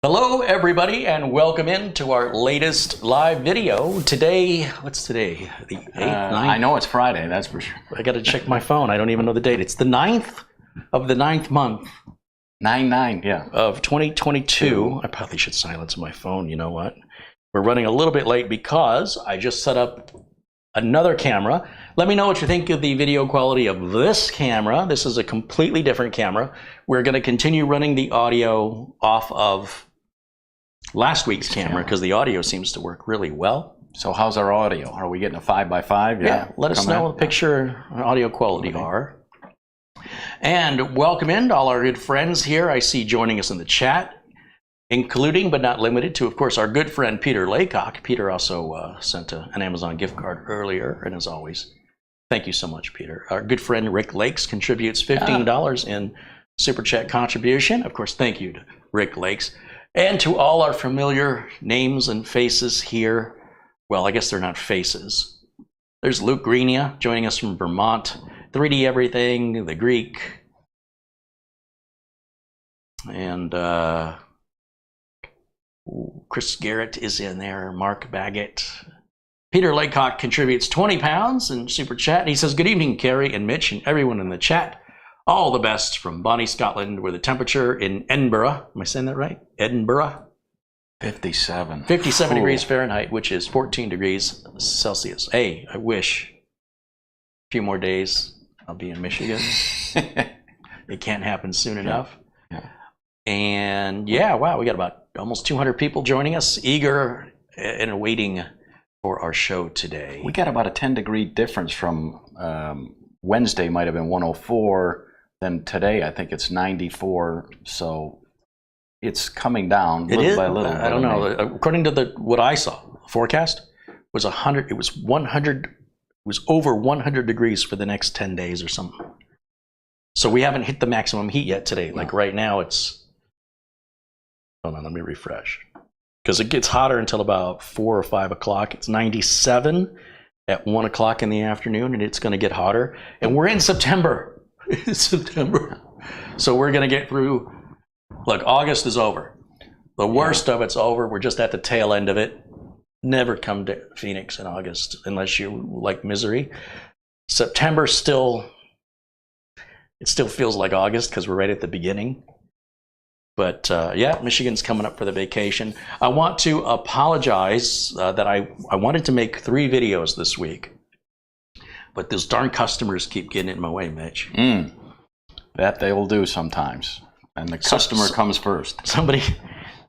Hello everybody and welcome into our latest live video. Today, what's today? The 8th, 9th? I know it's Friday, that's for sure. I gotta check my phone. I don't even know the date. It's the 9th of the 9th month. 9/9, yeah. Of 2022. I probably should silence my phone, you know what? We're running a little bit late because I just set up another camera. Let me know what you think of the video quality of this camera. This is a completely different camera. We're gonna continue running the audio off of last week's camera because the audio seems to work really well. So how's our audio? Are we getting a 5x5? Yeah, let us know what the picture and audio quality are. And welcome in to all our good friends here. I see joining us in the chat, including but not limited to, of course, our good friend Peter Laycock. Peter also sent an Amazon gift card earlier, and as always, thank you so much, Peter. Our good friend Rick Lakes contributes $15 in Super Chat contribution. Of course, thank you to Rick Lakes. And to all our familiar names and faces here. Well, I guess they're not faces. There's Luke Greenia joining us from Vermont. 3D Everything, The Greek. And Chris Garrett is in there. Mark Baggett. Peter Laycock contributes 20 pounds in Super Chat. And he says, good evening, Carrie and Mitch and everyone in the chat. All the best from Bonnie, Scotland, where the temperature in Edinburgh, am I saying that right? Edinburgh? 57. 57 degrees Fahrenheit, which is 14 degrees Celsius. Hey, I wish a few more days I'll be in Michigan. It can't happen soon enough. Yeah. And yeah, wow, we got about almost 200 people joining us, eager and waiting for our show today. We got about a 10-degree difference from Wednesday, might have been 104. Then today, I think it's 94, so it's coming down little by little. I don't know. According to what I saw, forecast was 100. It was 100. It was over 100 degrees for the next 10 days or something. So we haven't hit the maximum heat yet today. Like right now, it's. Hold on, let me refresh. Because it gets hotter until about 4 or 5 o'clock. It's 97 at 1 o'clock in the afternoon, and it's going to get hotter. And we're in September. It's September. So we're going to get through. Look, August is over. The worst of it's over. We're just at the tail end of it. Never come to Phoenix in August unless you like misery. September still, it still feels like August because we're right at the beginning. But yeah, Michigan's coming up for the vacation. I want to apologize that I wanted to make 3 videos this week. But those darn customers keep getting in my way, Mitch. That they will do sometimes. And the customer comes first. Somebody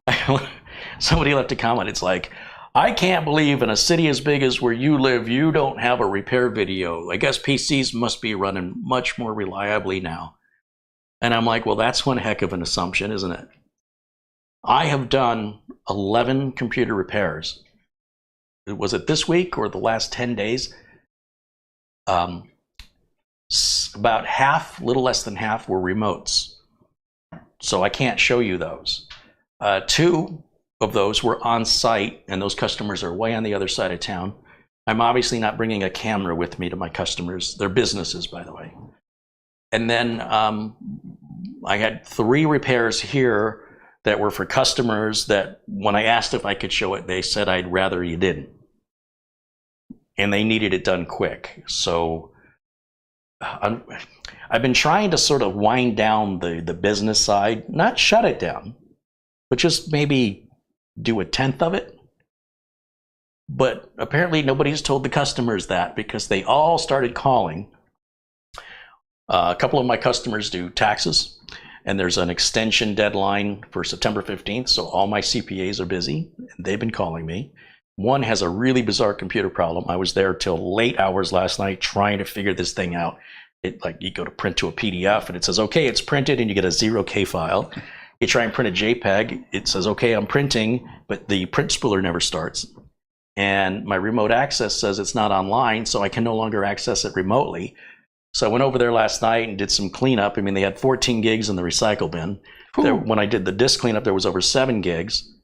left a comment. It's like, I can't believe in a city as big as where you live, you don't have a repair video. I guess PCs must be running much more reliably now. And I'm like, well, that's one heck of an assumption, isn't it? I have done 11 computer repairs. Was it this week or the last 10 days? About half, little less than half, were remotes. So I can't show you those. 2 of those were on site, and those customers are way on the other side of town. I'm obviously not bringing a camera with me to my customers. They're businesses, by the way. And then I had 3 repairs here that were for customers that when I asked if I could show it, they said, I'd rather you didn't. And they needed it done quick. So I've been trying to sort of wind down the business side, not shut it down, but just maybe do a 1/10 of it. But apparently nobody's told the customers that because they all started calling. A couple of my customers do taxes, and there's an extension deadline for September 15th, so all my CPAs are busy. They've been calling me. One has a really bizarre computer problem. I was there till late hours last night trying to figure this thing out. Like you go to print to a PDF and it says, okay, it's printed, and you get a 0K file. You try and print a JPEG. It says, okay, I'm printing, but the print spooler never starts. And my remote access says it's not online, so I can no longer access it remotely. So I went over there last night and did some cleanup. I mean, they had 14 gigs in the recycle bin. When I did the disk cleanup, there was over 7 gigs.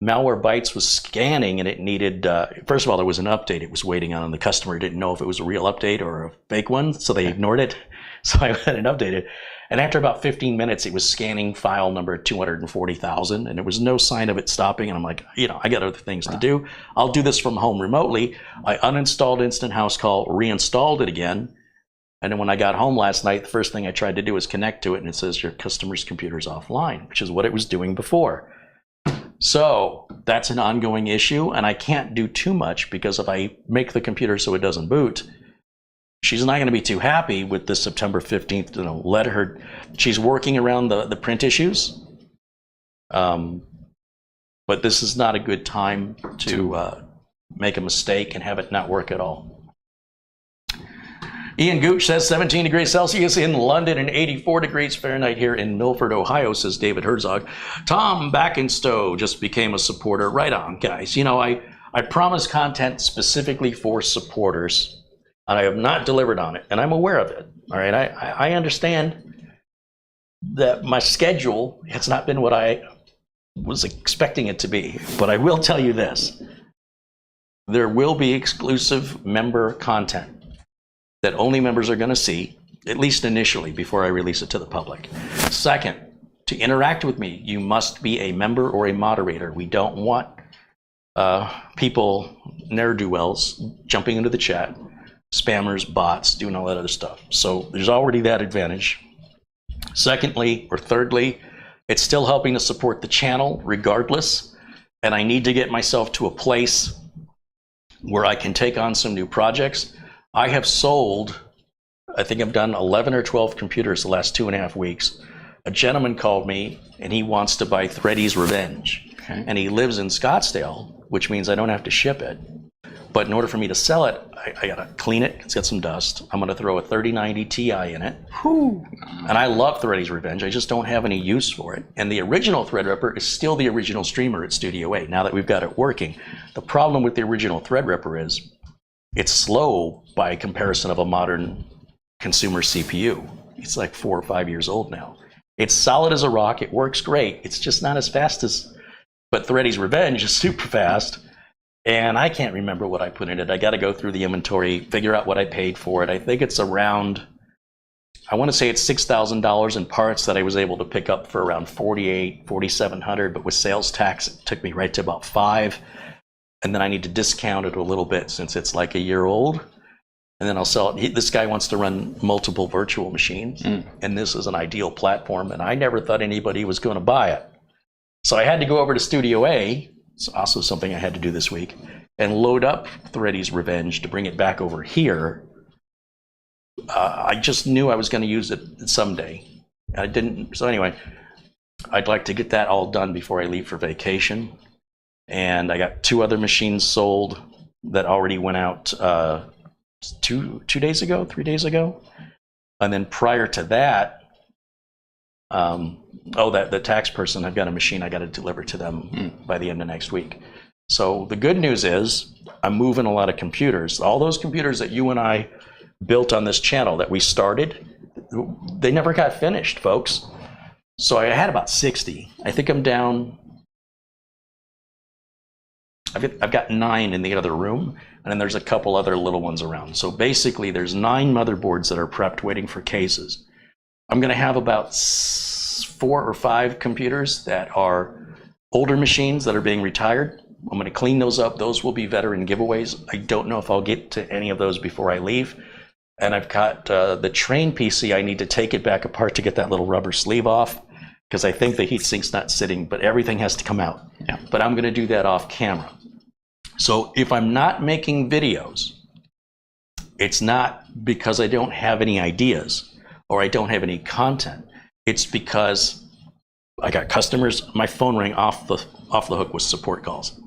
Malwarebytes was scanning, and it needed, first of all, there was an update it was waiting on, and the customer didn't know if it was a real update or a fake one, so they ignored it. So I went and updated. And after about 15 minutes, it was scanning file number 240,000, and there was no sign of it stopping. And I'm like, I got other things to do. I'll do this from home remotely. I uninstalled Instant House Call, reinstalled it again. And then when I got home last night, the first thing I tried to do was connect to it, and it says your customer's computer's offline, which is what it was doing before. So that's an ongoing issue, and I can't do too much because if I make the computer so it doesn't boot, she's not going to be too happy with this September 15th. Let her. She's working around the print issues, but this is not a good time to make a mistake and have it not work at all. Ian Gooch says 17 degrees Celsius in London and 84 degrees Fahrenheit here in Milford, Ohio, says David Herzog. Tom Backenstow just became a supporter. Right on, guys. I promised content specifically for supporters, and I have not delivered on it, and I'm aware of it. All right, I understand that my schedule has not been what I was expecting it to be, but I will tell you this. There will be exclusive member content that only members are going to see, at least initially, before I release it to the public. Second, to interact with me, you must be a member or a moderator. We don't want people, ne'er-do-wells, jumping into the chat, spammers, bots, doing all that other stuff. So there's already that advantage. Secondly, or thirdly, it's still helping to support the channel regardless, and I need to get myself to a place where I can take on some new projects. I have sold, I think I've done 11 or 12 computers the last 2.5 weeks. A gentleman called me and he wants to buy Thready's Revenge. Okay. And he lives in Scottsdale, which means I don't have to ship it. But in order for me to sell it, I gotta clean it. It's got some dust. I'm gonna throw a 3090 Ti in it. Whew. And I love Thready's Revenge. I just don't have any use for it. And the original Threadripper is still the original streamer at Studio 8, now that we've got it working. The problem with the original Threadripper is it's slow by comparison of a modern consumer CPU. It's like 4 or 5 years old now. It's solid as a rock. It works great. It's just not as fast as, but Thready's Revenge is super fast. And I can't remember what I put in it. I got to go through the inventory, figure out what I paid for it. I think it's around, I want to say it's $6,000 in parts that I was able to pick up for around $4,800, $4,700, but with sales tax, it took me right to about $5,000. And then I need to discount it a little bit since it's like a year old. And then I'll sell it. This guy wants to run multiple virtual machines, and this is an ideal platform, and I never thought anybody was going to buy it. So I had to go over to Studio A, it's also something I had to do this week, and load up Thready's Revenge to bring it back over here. I just knew I was going to use it someday. I didn't. So anyway, I'd like to get that all done before I leave for vacation. And I got 2 other machines sold that already went out 2 days ago, 3 days ago. And then prior to that, the tax person, I've got a machine I got to deliver to them by the end of next week. So the good news is I'm moving a lot of computers. All those computers that you and I built on this channel that we started, they never got finished, folks. So I had about 60. I think I'm down. I've got 9 in the other room, and then there's a couple other little ones around. So basically, there's 9 motherboards that are prepped waiting for cases. I'm going to have about 4 or 5 computers that are older machines that are being retired. I'm going to clean those up. Those will be veteran giveaways. I don't know if I'll get to any of those before I leave. And I've got the Train PC. I need to take it back apart to get that little rubber sleeve off, because I think the heatsink's not sitting, but everything has to come out. Yeah. But I'm going to do that off camera. So if I'm not making videos, it's not because I don't have any ideas or I don't have any content. It's because I got customers. My phone rang off the hook with support calls.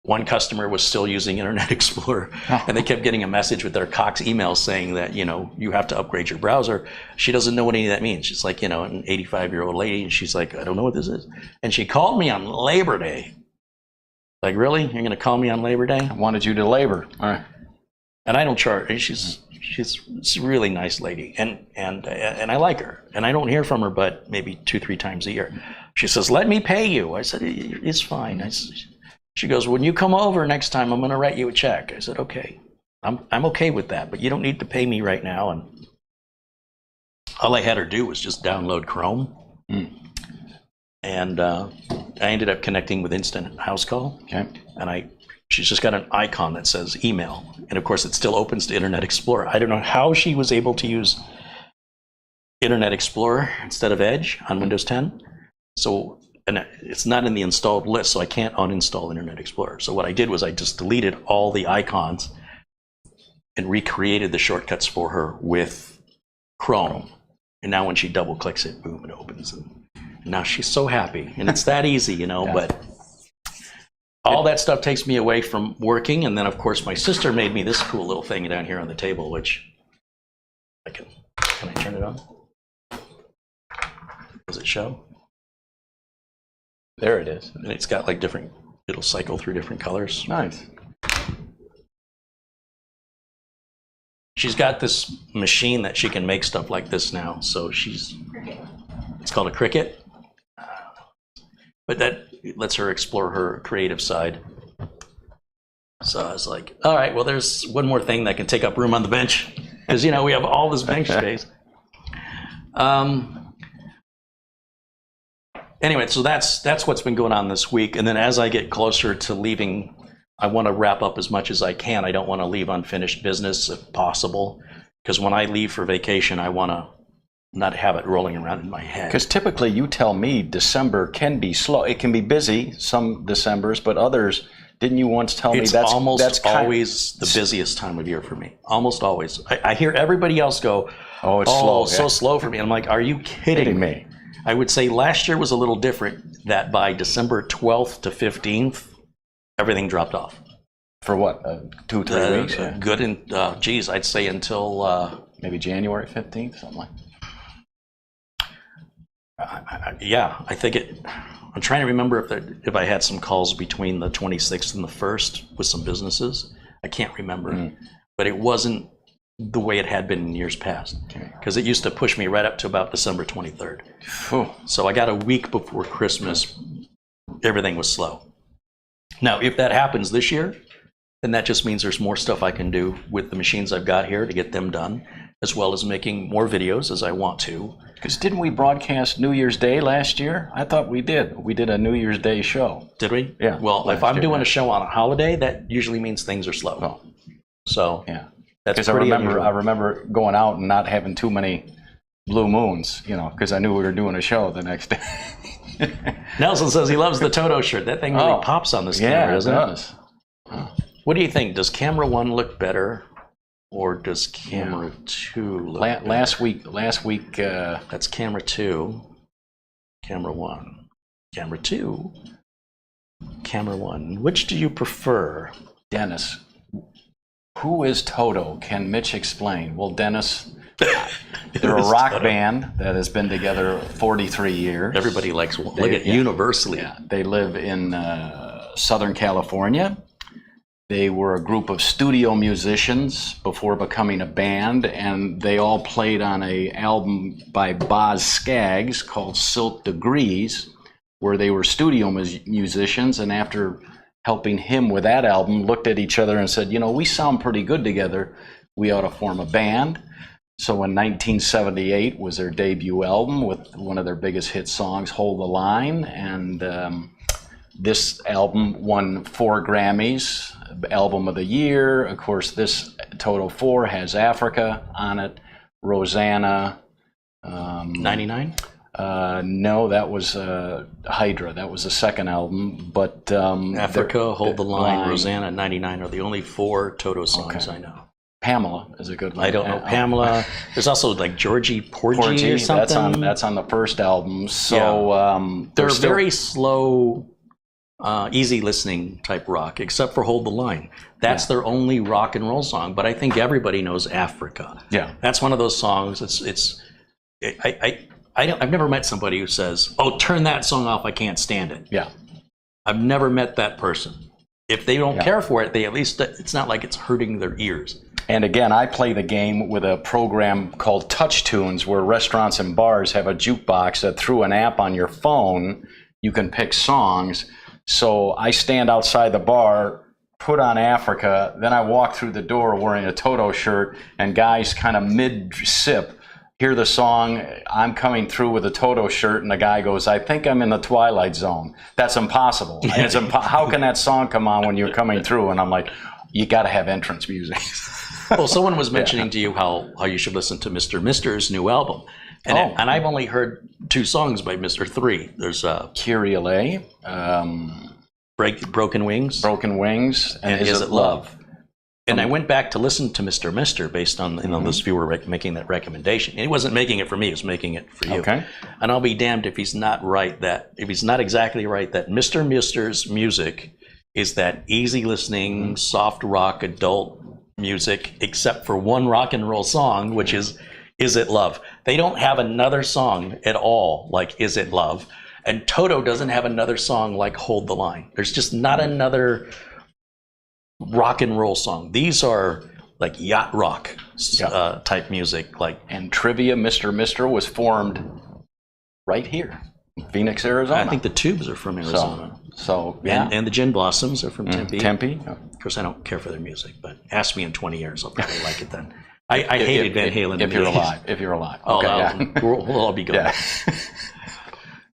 One customer was still using Internet Explorer, and they kept getting a message with their Cox email saying that, you have to upgrade your browser. She doesn't know what any of that means. She's like, an 85-year-old lady, and she's like, I don't know what this is. And she called me on Labor Day. Like, really? You're going to call me on Labor Day? I wanted you to labor. All right. And I don't charge. She's a really nice lady, and I like her. And I don't hear from her but maybe 2-3 times a year. She says, let me pay you. I said, it's fine. She goes, when you come over next time, I'm going to write you a check. I said, okay. I'm okay with that, but you don't need to pay me right now. And all I had her do was just download Chrome. And I ended up connecting with Instant House Call. Okay. And she's just got an icon that says email. And of course, it still opens to Internet Explorer. I don't know how she was able to use Internet Explorer instead of Edge on Windows 10. So, and it's not in the installed list, so I can't uninstall Internet Explorer. So what I did was I just deleted all the icons and recreated the shortcuts for her with Chrome. And now when she double clicks it, boom, it opens. And now she's so happy. And it's that easy, you know, but all that stuff takes me away from working. And then, of course, my sister made me this cool little thing down here on the table, which can I turn it on? Does it show? There it is. And it's got like it'll cycle through different colors. Nice. She's got this machine that she can make stuff like this now. So it's called a Cricut. But that lets her explore her creative side. So I was like, all right, well, there's one more thing that can take up room on the bench. Because, you know, we have all this bench space. Anyway, so that's what's been going on this week. And then as I get closer to leaving, I want to wrap up as much as I can. I don't want to leave unfinished business if possible. Because when I leave for vacation, I want to not have it rolling around in my head. Because typically you tell me December can be slow. It can be busy some Decembers, but others, didn't you once tell me that's always the busiest time of year for me. Almost always. I hear everybody else go, oh, it's slow. So slow for me. And I'm like, are you kidding me? I would say last year was a little different, that by December 12th to 15th, everything dropped off. For what, 2-3 weeks? Yeah. Good, and I'd say until... maybe January 15th, something like that. I think I'm trying to remember if I had some calls between the 26th and the 1st with some businesses. I can't remember, but it wasn't the way it had been in years past, because it used to push me right up to about December 23rd. So I got a week before Christmas, everything was slow. Now, if that happens this year, then that just means there's more stuff I can do with the machines I've got here to get them done, as well as making more videos as I want to. Because didn't we broadcast New Year's Day last year? I thought we did. We did a New Year's Day show. Did we? Yeah. Well, if I'm doing a show on a holiday, that usually means things are slow. Oh. So yeah, that's pretty unusual. I remember going out and not having too many blue moons, you know, because I knew we were doing a show the next day. Nelson says he loves the Toto shirt. That thing really pops on this camera, doesn't it? Yeah, it does. Oh. What do you think? Does camera 1 look better, or does camera 2 look better? Last week. That's camera 2, camera 1, camera 2, camera 1. Which do you prefer? Dennis, who is Toto? Can Mitch explain? Well, Dennis, they're a rock band that has been together 43 years. Everybody likes, universally. Yeah, they live in Southern California. They were a group of studio musicians before becoming a band, and they all played on an album by Boz Scaggs called Silk Degrees, where they were studio musicians, and after helping him with that album, looked at each other and said, you know, we sound pretty good together. We ought to form a band. So in 1978 was their debut album with one of their biggest hit songs, Hold the Line, and this album won 4 Grammys, Album of the Year. Of course, this Toto 4 has Africa on it, Rosanna. 99? No, that was Hydra. That was the second album. But Africa, Hold the Line, Rosanna, 99 are the only 4 Toto songs I know. Pamela is a good one. I don't know Pamela. There's also like Georgie Porgy or something. That's on the first album. So they're very slow, easy listening type rock, except for Hold the Line. That's their only rock and roll song. But I think everybody knows Africa. Yeah, that's one of those songs. I've never met somebody who says, "Oh, turn that song off. I can't stand it." Yeah, I've never met that person. If they don't care for it, they at least, it's not like it's hurting their ears. And again, I play the game with a program called Touch Tunes, where restaurants and bars have a jukebox that through an app on your phone, you can pick songs. So I stand outside the bar, put on Africa, then I walk through the door wearing a Toto shirt, and guys kind of mid-sip hear the song, I'm coming through with a Toto shirt, and the guy goes, I think I'm in the Twilight Zone. That's impossible. And it's how can that song come on when you're coming through? And I'm like, you got to have entrance music. Well, someone was mentioning to you how you should listen to Mr. Mister's new album. And, and I've only heard 2 songs by Mr. 3. There's Kyrie Lay, Broken Wings. Broken Wings, and Is It Love? And I went back to listen to Mr. Mister based on this viewer making that recommendation. And he wasn't making it for me; he was making it for you. Okay. And I'll be damned if he's not right. If he's not exactly right, that Mr. Mister's music is that easy listening, soft rock, adult music, except for one rock and roll song, which is It Love? They don't have another song at all like Is It Love, and Toto doesn't have another song like Hold the Line. There's just not another rock and roll song. These are like yacht rock type music. And trivia, Mr. Mister was formed right here, Phoenix, Arizona. I think the Tubes are from Arizona. So yeah. And the Gin Blossoms are from Tempe. Tempe. Of course, I don't care for their music, but ask me in 20 years, I'll probably like it then. I hated Van Halen. If you're alive. If you're alive. Oh, okay, we'll all be good. Yeah.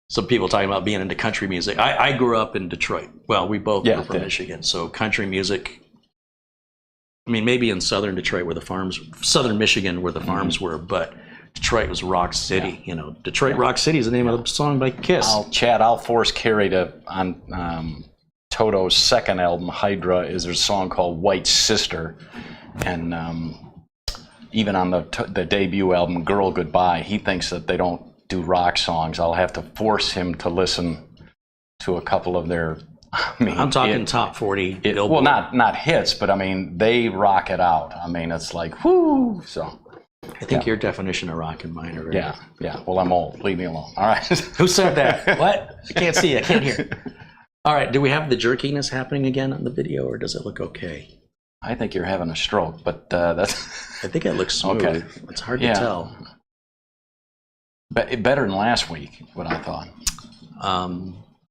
Some people talking about being into country music. I grew up in Detroit. Well, we both were from Michigan, so country music. I mean, maybe in southern Detroit where the farms, southern Michigan where the farms were, but Detroit was Rock City. You know, Detroit Rock City is the name of the song by Kiss. I'll force Carrie to on Toto's second album, Hydra, is there's a song called White Sister, and even on the debut album, Girl Goodbye, he thinks that they don't do rock songs. I'll have to force him to listen to a couple of their. I'm talking top 40. Well, not hits, but I mean they rock it out. I mean it's like whoo. So I think your definition of rock and mine are right. Yeah. Well, I'm old. Leave me alone. All right. Who said that? What? I can't see. I can't hear. All right. Do we have the jerkiness happening again on the video, or does it look okay? I think you're having a stroke, but that's. I think it looks smooth. Okay. It's hard to tell. Better than last week, what I thought.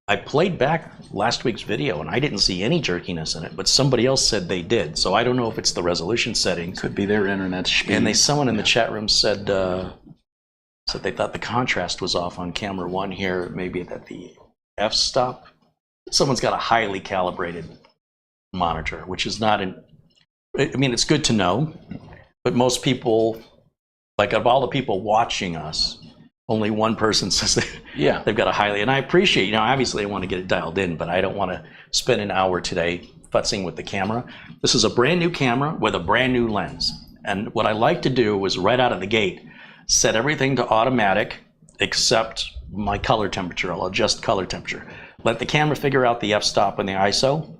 I played back last week's video and I didn't see any jerkiness in it, but somebody else said they did. So I don't know if it's the resolution settings. Could be their internet speed. And someone in the chat room said they thought the contrast was off on camera 1 here, maybe at the f-stop. Someone's got a highly calibrated monitor, which is not I mean, it's good to know, but most people, like of all the people watching us, only one person says they've got a highly, and I appreciate, obviously I want to get it dialed in, but I don't want to spend an hour today futzing with the camera. This is a brand new camera with a brand new lens. And what I like to do was right out of the gate, set everything to automatic except my color temperature. I'll adjust color temperature. Let the camera figure out the f-stop and the ISO.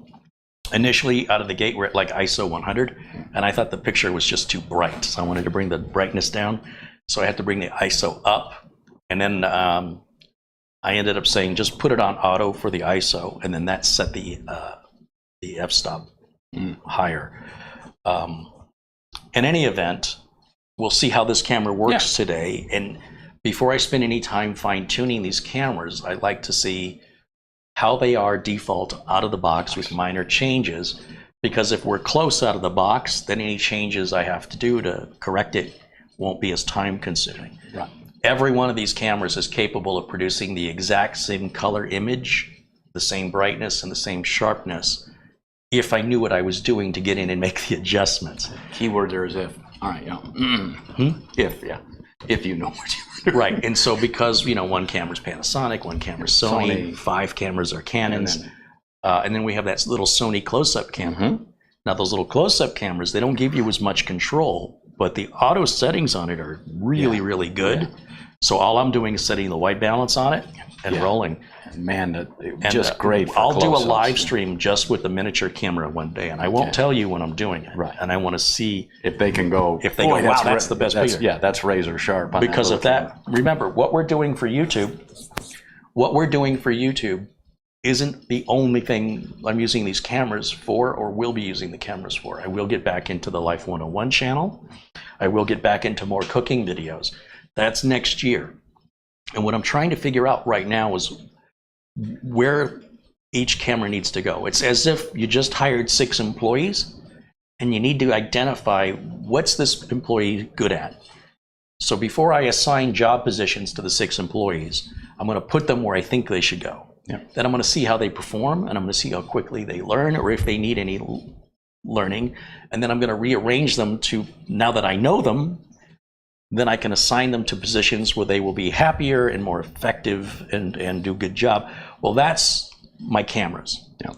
Initially out of the gate we're at like ISO 100, and I thought the picture was just too bright. So I wanted to bring the brightness down. So I had to bring the ISO up. And then I ended up saying, just put it on auto for the ISO, and then that set the f-stop higher. In any event, we'll see how this camera works today. And before I spend any time fine-tuning these cameras, I'd like to see how they are default out of the box with minor changes. Because if we're close out of the box, then any changes I have to do to correct it won't be as time-consuming. Right. Every one of these cameras is capable of producing the exact same color image, the same brightness, and the same sharpness, if I knew what I was doing to get in and make the adjustments. Keyword there is if. All right, if you know what you're doing. Right, and so because, one camera's Panasonic, one camera's Sony, 5 cameras are Canons, and then we have that little Sony close-up camera. Now, those little close-up cameras, they don't give you as much control, but the auto settings on it are really, really good. So all I'm doing is setting the white balance on it and rolling. Man, just great for I'll do a close-ups. live stream just with the miniature camera one day, and I won't tell you when I'm doing it. Right. And I want to see if they can go. If they go, wow, that's the best picture. Yeah, that's razor sharp. Because of that, remember what we're doing for YouTube. What we're doing for YouTube isn't the only thing I'm using these cameras for, or will be using the cameras for. I will get back into the Life 101 channel. I will get back into more cooking videos. That's next year. And what I'm trying to figure out right now is where each camera needs to go. It's as if you just hired 6 employees and you need to identify what's this employee good at. So before I assign job positions to the 6 employees, I'm going to put them where I think they should go. Yeah. Then I'm going to see how they perform, and I'm going to see how quickly they learn, or if they need any learning. And then I'm going to rearrange them to, now that I know them, then I can assign them to positions where they will be happier and more effective and do a good job. Well, that's my cameras. Yeah.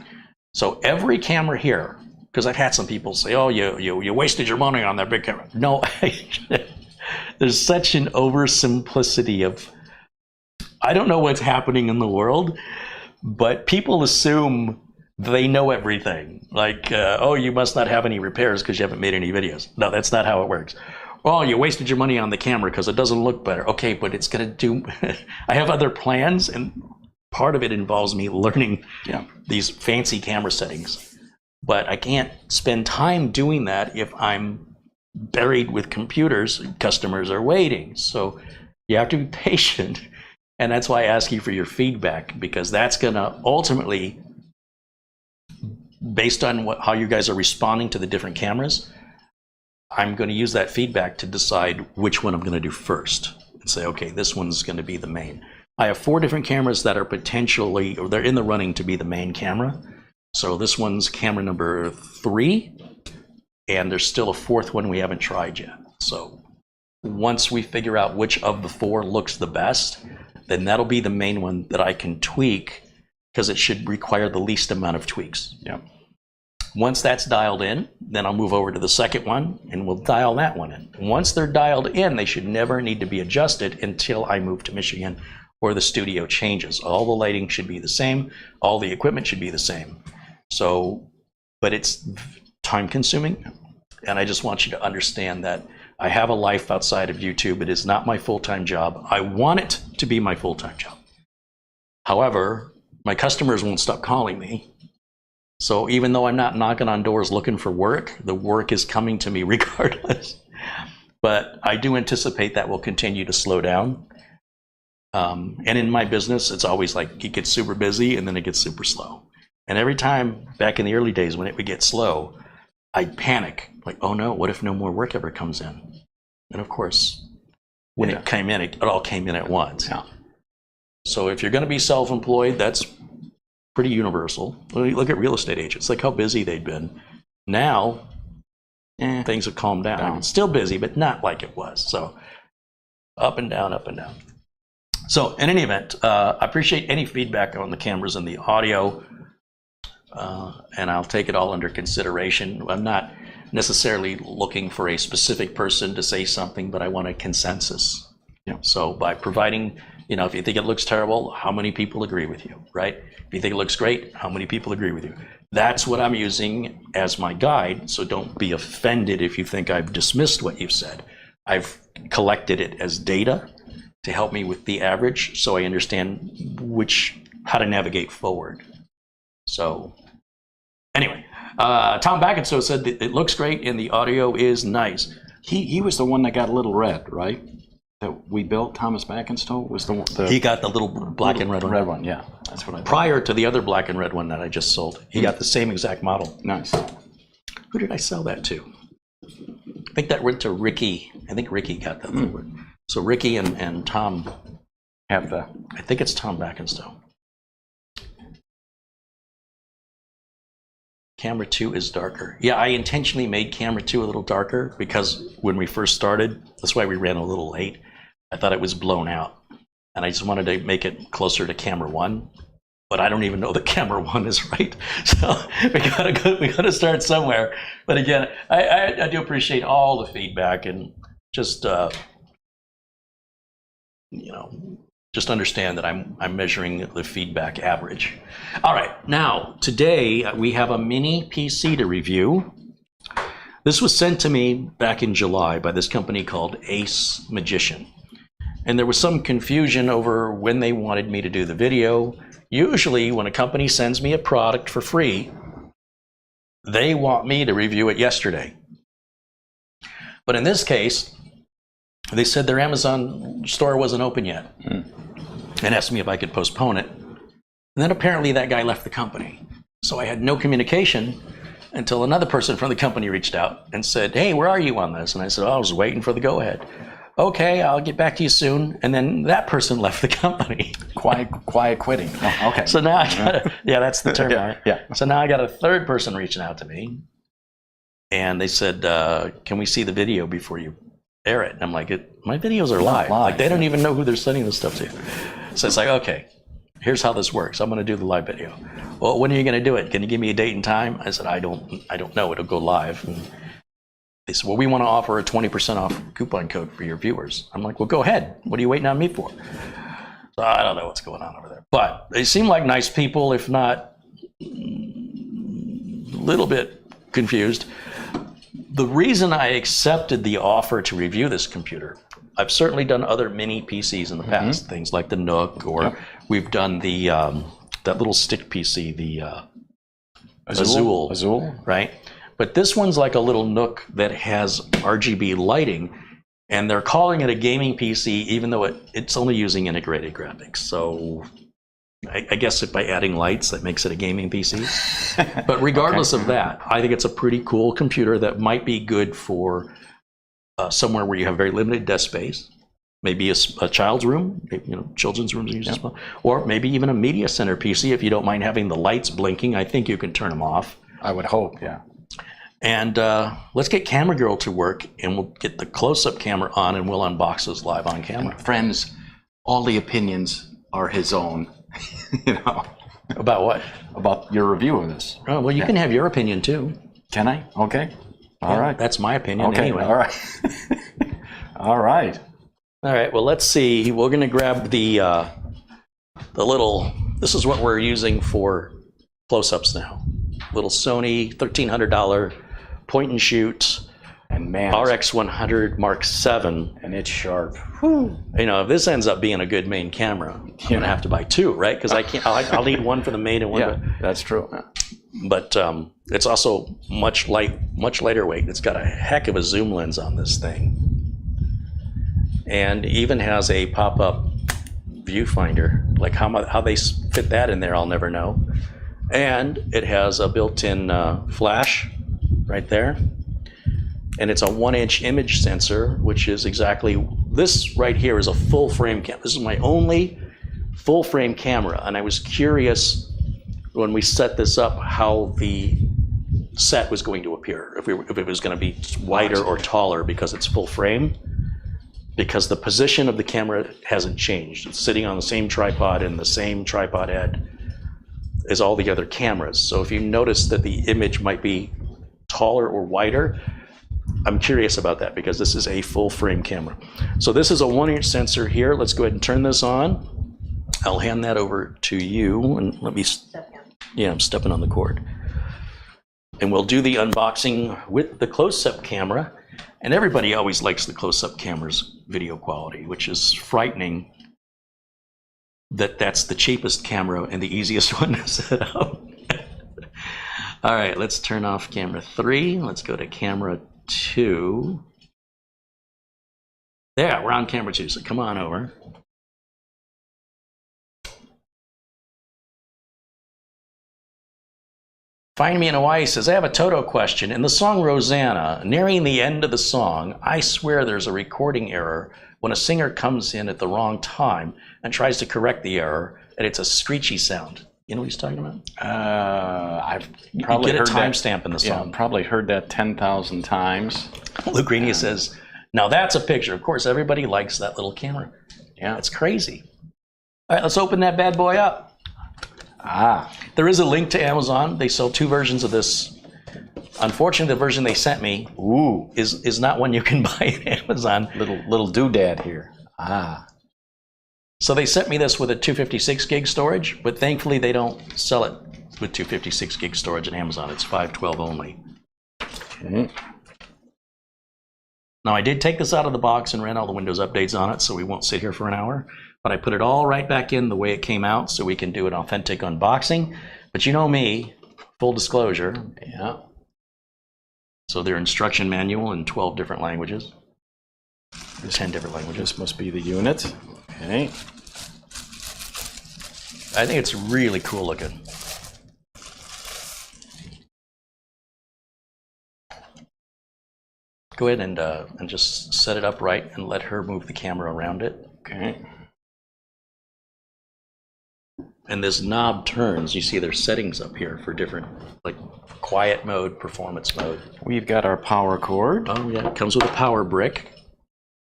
So every camera here, because I've had some people say, oh, you wasted your money on that big camera. No, there's such an oversimplicity of, I don't know what's happening in the world, but people assume they know everything. Like, oh, you must not have any repairs because you haven't made any videos. No, that's not how it works. Well, you wasted your money on the camera because it doesn't look better. Okay, but it's going to do, I have other plans, and part of it involves me learning these fancy camera settings. But I can't spend time doing that if I'm buried with computers and customers are waiting. So you have to be patient. And that's why I ask you for your feedback, because that's going to ultimately, based on how you guys are responding to the different cameras, I'm going to use that feedback to decide which one I'm going to do first and say, okay, this one's going to be the main. I have 4 different cameras that are potentially, or they're in the running to be the main camera. So this one's camera number 3, and there's still a 4th one we haven't tried yet. So once we figure out which of the 4 looks the best, then that'll be the main one that I can tweak, because it should require the least amount of tweaks. Yeah. Once that's dialed in, then I'll move over to the 2nd one and we'll dial that one in. Once they're dialed in, they should never need to be adjusted until I move to Michigan or the studio changes. All the lighting should be the same. All the equipment should be the same. So, but it's time consuming. And I just want you to understand that I have a life outside of YouTube. It is not my full-time job. I want it to be my full-time job. However, my customers won't stop calling me. So even though I'm not knocking on doors looking for work, the work is coming to me regardless. But I do anticipate that will continue to slow down. And in my business, it's always like it gets super busy and then it gets super slow. And every time back in the early days when it would get slow, I'd panic. Like, oh no, what if no more work ever comes in? And of course, when it came in, it all came in at once. Yeah. So if you're going to be self-employed, that's pretty universal. Look at real estate agents, like how busy they'd been. Now, things have calmed down. It's still busy, but not like it was. So up and down, up and down. So in any event, I appreciate any feedback on the cameras and the audio, and I'll take it all under consideration. I'm not necessarily looking for a specific person to say something, but I want a consensus. Yeah. So by providing, if you think it looks terrible, how many people agree with you, right? If you think it looks great, how many people agree with you? That's what I'm using as my guide, so don't be offended if you think I've dismissed what you've said. I've collected it as data to help me with the average, so I understand how to navigate forward. So anyway, Tom Backenstow said that it looks great and the audio is nice. He was the one that got a little red, right? That we built. Thomas Backenstow was the one. He got the little black and red one. Red one, yeah. That's what I thought. Prior to the other black and red one that I just sold. He got the same exact model. Nice. Who did I sell that to? I think that went to Ricky. I think Ricky got that little one. So Ricky and Tom have the. I think it's Tom Backenstow. Camera 2 is darker. Yeah, I intentionally made camera 2 a little darker because when we first started, that's why we ran a little late. I thought it was blown out, and I just wanted to make it closer to camera 1. But I don't even know that camera 1 is right. So we gotta start somewhere. But again, I do appreciate all the feedback, and just just understand that I'm measuring the feedback average. All right, now today we have a mini PC to review. This was sent to me back in July by this company called AceMagician. And there was some confusion over when they wanted me to do the video. Usually when a company sends me a product for free, they want me to review it yesterday. But in this case, they said their Amazon store wasn't open yet and asked me if I could postpone it. And then apparently that guy left the company. So I had no communication until another person from the company reached out and said, hey, where are you on this? And I said, I was waiting for the go-ahead. okay, I'll get back to you soon. And then that person left the company. Quiet quitting. Oh, okay. So now I got that's the term, right? Yeah. So now I got a third person reaching out to me. And they said, can we see the video before you air it? And I'm like, my videos are live. Like, they don't even know who they're sending this stuff to. So it's like, okay, here's how this works. I'm going to do the live video. Well, when are you going to do it? Can you give me a date and time? I said, I don't know. It'll go live. And they said, well, we want to offer a 20% off coupon code for your viewers. I'm like, well, go ahead. What are you waiting on me for? So I don't know what's going on over there. But they seem like nice people, if not a little bit confused. The reason I accepted the offer to review this computer, I've certainly done other mini PCs in the past, things like the Nook, or we've done the that little stick PC, the Azul, right? But this one's like a little Nook that has RGB lighting, and they're calling it a gaming PC, even though it's only using integrated graphics. So I guess if by adding lights, that makes it a gaming PC. But regardless of that, I think it's a pretty cool computer that might be good for somewhere where you have very limited desk space. Maybe a child's room, children's rooms are used as well. Or maybe even a media center PC if you don't mind having the lights blinking. I think you can turn them off. I would hope, yeah. And let's get Camera Girl to work, and we'll get the close-up camera on, and we'll unbox this live on camera. And friends, all the opinions are his own. About what? About your review of this. Oh, well, you can have your opinion too. Can I? Okay. All right. That's my opinion anyway. All right. All right. All right. Well, let's see. We're going to grab the little. This is what we're using for close-ups now. Little Sony $1,300 point and shoot. And man, RX100 Mark VII. And it's sharp. Whew. If this ends up being a good main camera, I'm going to have to buy two, right? Because I can't. I'll need one for the main and one. Yeah, that's true. But it's also much lighter weight. It's got a heck of a zoom lens on this thing, and even has a pop-up viewfinder. Like how they fit that in there, I'll never know. And it has a built-in flash right there. And it's a 1-inch image sensor, which is exactly, this right here is a full frame camera. This is my only full frame camera. And I was curious when we set this up how the set was going to appear, if it was going to be wider or taller because it's full frame. Because the position of the camera hasn't changed. It's sitting on the same tripod and the same tripod head as all the other cameras. So if you notice that the image might be taller or wider, I'm curious about that because this is a full frame camera. So this is a 1-inch sensor here. Let's go ahead and turn this on. I'll hand that over to you and let me, yeah, I'm stepping on the cord. And we'll do the unboxing with the close-up camera. And everybody always likes the close-up camera's video quality, which is frightening that that's the cheapest camera and the easiest one to set up. All right, let's turn off camera 3. Let's go to camera 2. There, we're on camera 2, so come on over. Find Me in Hawaii says, I have a Toto question. In the song Rosanna, nearing the end of the song, I swear there's a recording error when a singer comes in at the wrong time and tries to correct the error, and it's a screechy sound. You know what he's talking about? I've probably heard a that timestamp in the song. Yeah, probably heard that 10,000 times. Luke Grenia says, now that's a picture. Of course, everybody likes that little camera. Yeah. It's crazy. All right, let's open that bad boy up. There is a link to Amazon. They sell 2 versions of this. Unfortunately, the version they sent me is not one you can buy at Amazon. Little doodad here. So they sent me this with a 256 gig storage, but thankfully they don't sell it with 256 gig storage at Amazon. It's 512 only. Okay. Now I did take this out of the box and ran all the Windows updates on it, so we won't sit here for an hour. But I put it all right back in the way it came out so we can do an authentic unboxing. But you know me, full disclosure. Yeah. So their instruction manual in 12 different languages. 10 different languages. This must be the unit. Okay. I think it's really cool looking. Go ahead and just set it up right and let her move the camera around it. Okay. And this knob turns. You see there's settings up here for different, like quiet mode, performance mode. We've got our power cord. Oh yeah, it comes with a power brick.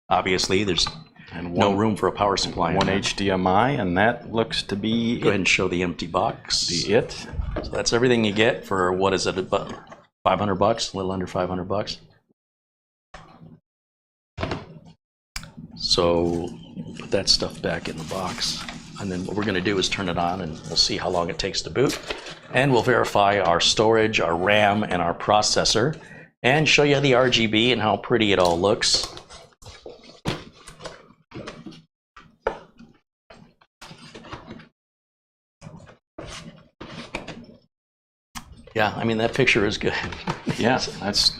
Obviously, there's no room for a power supply. One HDMI, and that looks to be Go ahead and show the empty box. it. So that's everything you get for, what is it, about $500, a little under $500. So put that stuff back in the box. And then what we're going to do is turn it on, and we'll see how long it takes to boot. And we'll verify our storage, our RAM, and our processor, and show you the RGB and how pretty it all looks. Yeah, I mean, that picture is good. Yeah, that's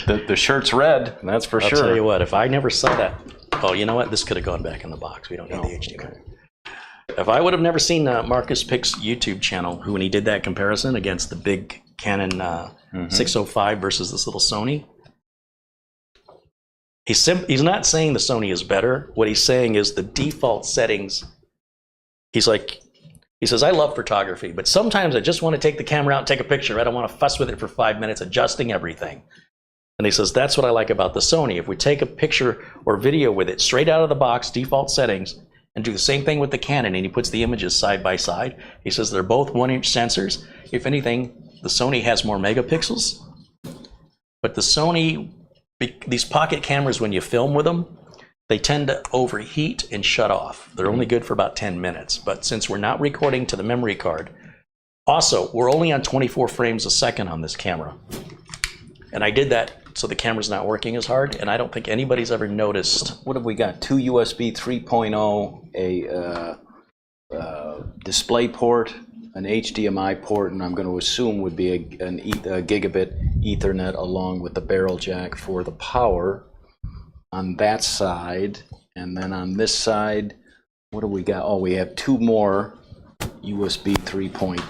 the shirt's red, that's for I'll sure. tell you what, if I never saw that, oh, you know what? This could have gone back in the box. We don't need the HDMI. If I would have never seen Marcus Pick's YouTube channel, when he did that comparison against the big Canon 605 versus this little Sony, he's not saying the Sony is better. What he's saying is the default settings. He says, I love photography, but sometimes I just want to take the camera out and take a picture. I don't want to fuss with it for 5 minutes adjusting everything. And he says, that's what I like about the Sony. If we take a picture or video with it straight out of the box, default settings, and do the same thing with the Canon, and he puts the images side by side. He says they're both 1-inch sensors. If anything, the Sony has more megapixels, but the Sony, these pocket cameras, when you film with them, they tend to overheat and shut off. They're only good for about 10 minutes. But since we're not recording to the memory card, also, we're only on 24 frames a second on this camera. And I did that so the camera's not working as hard, and I don't think anybody's ever noticed. What have we got? 2 USB 3.0, a display port, an HDMI port, and I'm going to assume would be a gigabit Ethernet along with the barrel jack for the power on that side. And then on this side, what do we got? Oh, we have 2 more USB 3 point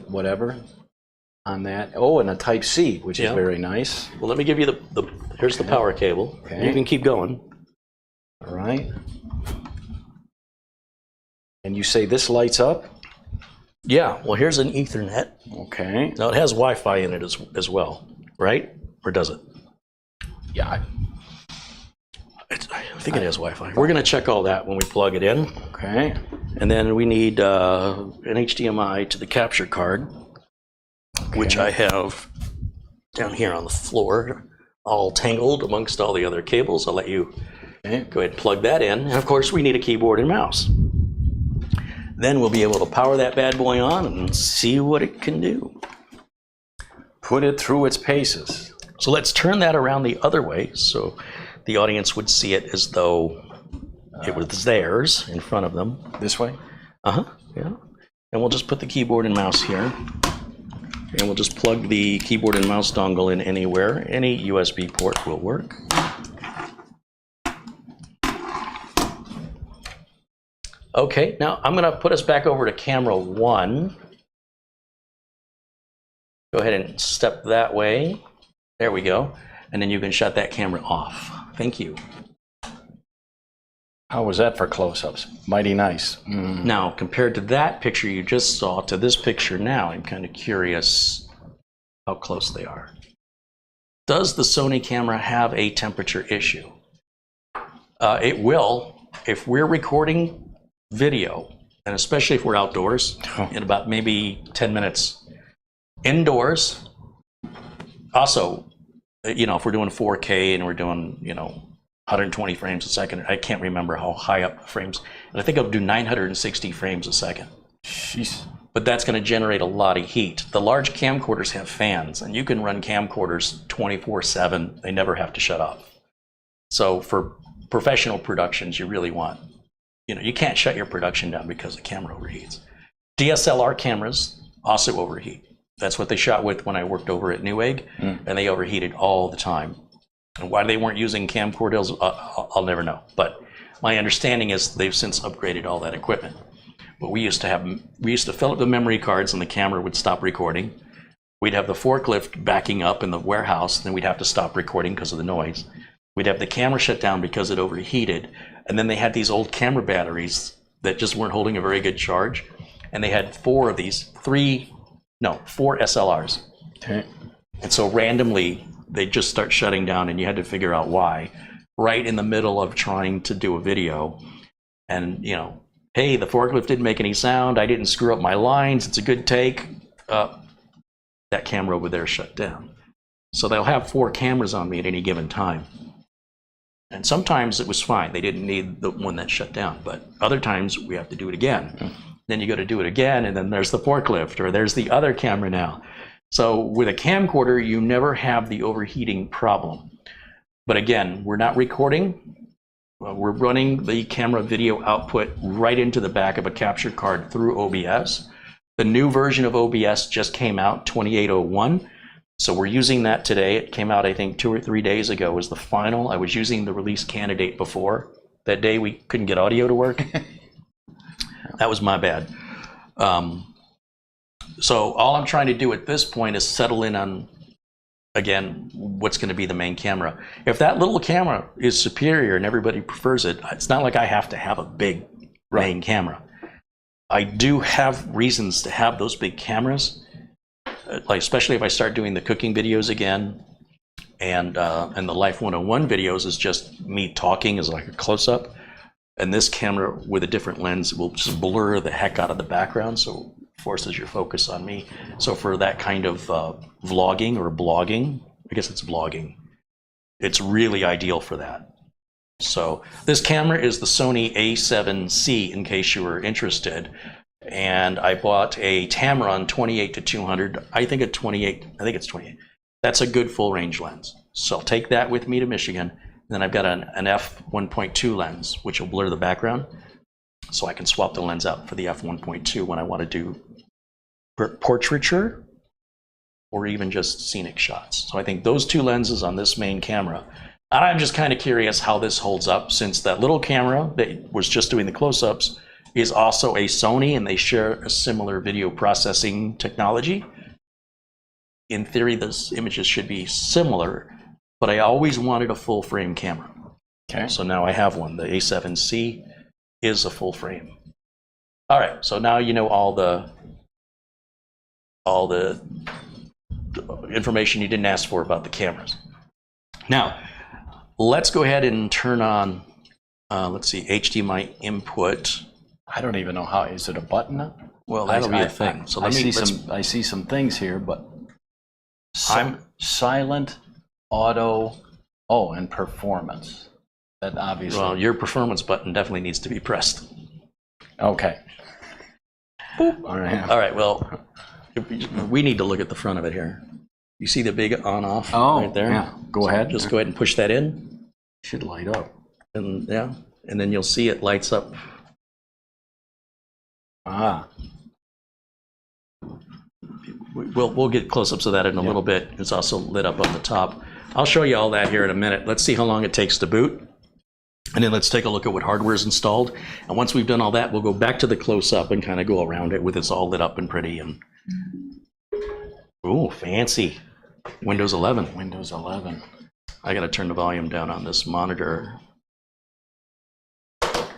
whatever on that. Oh, and a Type-C, which is very nice. Well, let me give you here's the power cable. Okay. You can keep going. All right. And you say this lights up? Yeah, well, here's an Ethernet. Okay. Now, it has Wi-Fi in it as well, right? Or does it? Yeah. I think it has Wi-Fi. We're going to check all that when we plug it in. Okay. And then we need an HDMI to the capture card, which I have down here on the floor, all tangled amongst all the other cables. I'll let you go ahead and plug that in. And of course, we need a keyboard and mouse. Then we'll be able to power that bad boy on and see what it can do. Put it through its paces. So let's turn that around the other way so the audience would see it as though it was theirs in front of them. This way? Yeah. And we'll just put the keyboard and mouse here. And we'll just plug the keyboard and mouse dongle in anywhere. Any USB port will work. Okay, now I'm going to put us back over to camera 1. Go ahead and step that way. There we go. And then you can shut that camera off. Thank you. How was that for close-ups? Mighty nice. Now, compared to that picture you just saw to this picture now, I'm kind of curious how close they are. Does the Sony camera have a temperature issue? It will. If we're recording video, and especially if we're outdoors, in about maybe 10 minutes. Indoors, also, if we're doing 4K and we're doing, 120 frames a second, I can't remember how high up frames, and I think I'll do 960 frames a second. Jeez. But that's going to generate a lot of heat. The large camcorders have fans, and you can run camcorders 24/7. They never have to shut off. So for professional productions, you really want, you can't shut your production down because the camera overheats. DSLR cameras also overheat. That's what they shot with when I worked over at Newegg, and they overheated all the time. And why they weren't using camcorders, I'll never know. But my understanding is they've since upgraded all that equipment. But we used to fill up the memory cards and the camera would stop recording. We'd have the forklift backing up in the warehouse, and then we'd have to stop recording because of the noise. We'd have the camera shut down because it overheated. And then they had these old camera batteries that just weren't holding a very good charge. And they had four SLRs. Okay. And so randomly, they'd just start shutting down, and you had to figure out why. Right in the middle of trying to do a video. And, you know, hey, the forklift didn't make any sound. I didn't screw up my lines. It's a good take. That camera over there shut down. So they'll have 4 cameras on me at any given time. And sometimes it was fine. They didn't need the one that shut down. But other times we have to do it again. Then you got to do it again, and then there's the forklift, or there's the other camera now. So with a camcorder, you never have the overheating problem. But again, we're not recording. We're running the camera video output right into the back of a capture card through OBS. The new version of OBS just came out, 2801. So we're using that today. It came out, I think, 2 or 3 days ago was the final. I was using the release candidate before. That day we couldn't get audio to work. That was my bad. So all I'm trying to do at this point is settle in on, again, what's going to be the main camera. If that little camera is superior and everybody prefers it, it's not like I have to have a big main camera. I do have reasons to have those big cameras, like especially if I start doing the cooking videos again, and the Life 101 videos is just me talking as like a close-up, and this camera with a different lens will just blur the heck out of the background, so it forces your focus on me. So for that kind of vlogging or blogging, I guess it's vlogging, it's really ideal for that. So this camera is the Sony A7C, in case you were interested. And I bought a Tamron 28-200. I think it's 28. That's a good full range lens. So I'll take that with me to Michigan. Then I've got an f1.2 lens, which will blur the background. So I can swap the lens out for the f1.2 when I want to do portraiture or even just scenic shots. So I think those 2 lenses on this main camera. And I'm just kind of curious how this holds up, since that little camera that was just doing the close-ups is also a Sony, and they share a similar video processing technology. In theory, those images should be similar, but I always wanted a full frame camera. Okay. So now I have one. The A7C is a full frame. All right, so now you know all the information you didn't ask for about the cameras. Now, let's go ahead and turn on, let's see, HDMI input. I don't even know how, is it a button? Well, that'll be a thing. So I see some things here, but silent, auto, and performance. That obviously. Well, your performance button definitely needs to be pressed. Okay. Boop. All right, well, we need to look at the front of it here. You see the big on-off right there? Yeah. Go ahead. Just go ahead and push that in. Should light up. And yeah, and then you'll see it lights up. Ah. We'll get close-ups of that in a little bit. It's also lit up on the top. I'll show you all that here in a minute. Let's see how long it takes to boot. And then let's take a look at what hardware is installed. And once we've done all that, we'll go back to the close-up and kind of go around it with it's all lit up and pretty. And ooh, fancy. Windows 11. Windows 11. I got to turn the volume down on this monitor.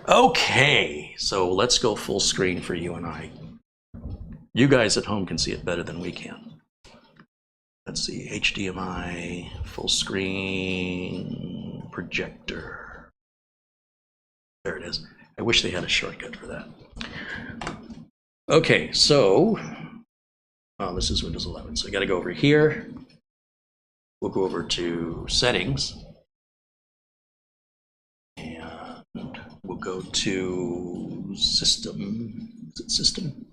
Okay, so let's go full screen for you and I. You guys at home can see it better than we can. Let's see, HDMI, full screen, projector. There it is. I wish they had a shortcut for that. Okay, so, this is Windows 11. So I got to go over here. We'll go over to settings. And we'll go to system. Is it system?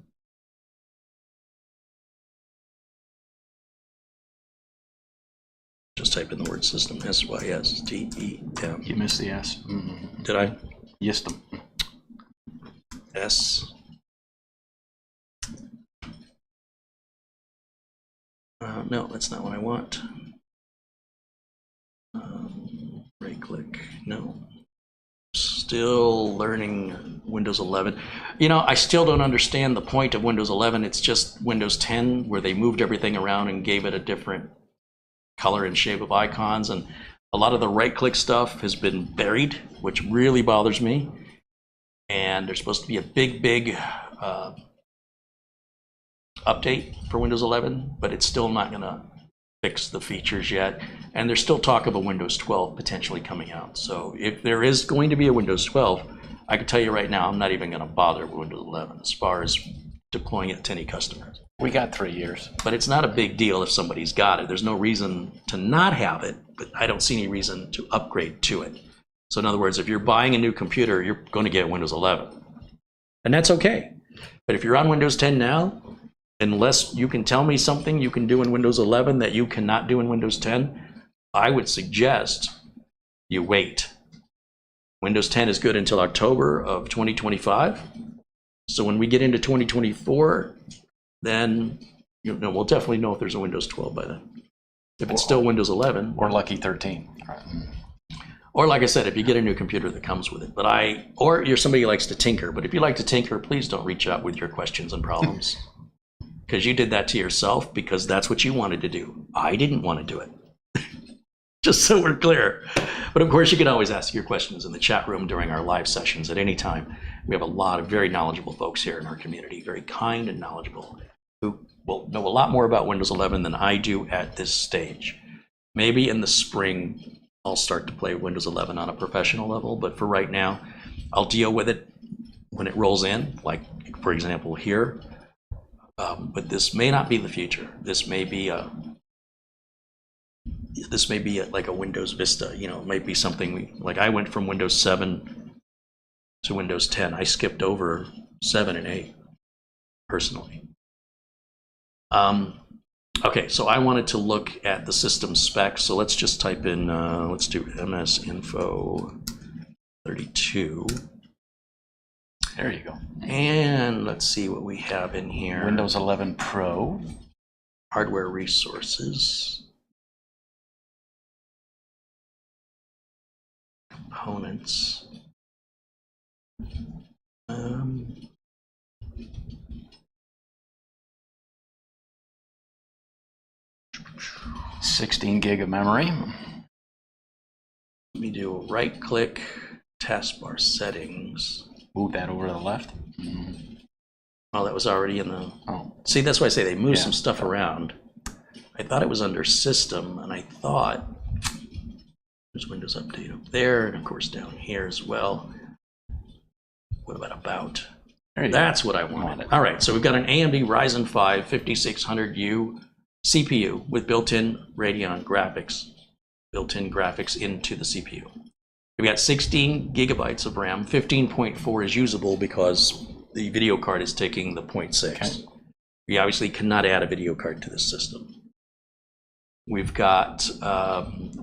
Just type in the word system, S-Y-S-T-E-M. You missed the S. Mm-hmm. Did I? System. S. No, that's not what I want. Right click, no. Still learning Windows 11. You know, I still don't understand the point of Windows 11. It's just Windows 10 where they moved everything around and gave it a different color and shape of icons. And a lot of the right-click stuff has been buried, which really bothers me. And there's supposed to be a big update for Windows 11, but it's still not going to fix the features yet. And there's still talk of a Windows 12 potentially coming out. So if there is going to be a Windows 12, I can tell you right now, I'm not even going to bother with Windows 11 as far as deploying it to any customers. We got 3 years. But it's not a big deal if somebody's got it. There's no reason to not have it, but I don't see any reason to upgrade to it. So in other words, if you're buying a new computer, you're going to get Windows 11. And that's okay. But if you're on Windows 10 now, unless you can tell me something you can do in Windows 11 that you cannot do in Windows 10, I would suggest you wait. Windows 10 is good until October of 2025. So when we get into 2024, then we'll definitely know if there's a Windows 12 by then. If it's still Windows 11. Or lucky 13. Or like I said, if you get a new computer that comes with it. Or you're somebody who likes to tinker. But if you like to tinker, please don't reach out with your questions and problems. Because you did that to yourself because that's what you wanted to do. I didn't want to do it. Just so we're clear. But of course, you can always ask your questions in the chat room during our live sessions at any time. We have a lot of very knowledgeable folks here in our community, very kind and knowledgeable, who will know a lot more about Windows 11 than I do at this stage. Maybe in the spring, I'll start to play Windows 11 on a professional level, but for right now, I'll deal with it when it rolls in, like, for example, here. But this may not be the future. This may be like a Windows Vista. It might be something like I went from Windows 7 to Windows 10. I skipped over 7 and 8 personally. Okay, so I wanted to look at the system specs. So let's just type in, let's do MS Info 32. There you go. And let's see what we have in here. Windows 11 Pro. Hardware resources. Components. 16 gig of memory. Let me do a right click, taskbar settings. Move that over to the left. Oh, that was already in the... Oh. See, that's why I say they moved some stuff around. I thought it was under system, and I thought there's Windows Update up there, and of course down here as well. What about? That's what I wanted. All right, so we've got an AMD Ryzen 5 5600U CPU with built-in Radeon graphics, built-in graphics into the CPU. We've got 16 gigabytes of RAM. 15.4 is usable because the video card is taking the 0.6. Okay. We obviously cannot add a video card to this system. We've got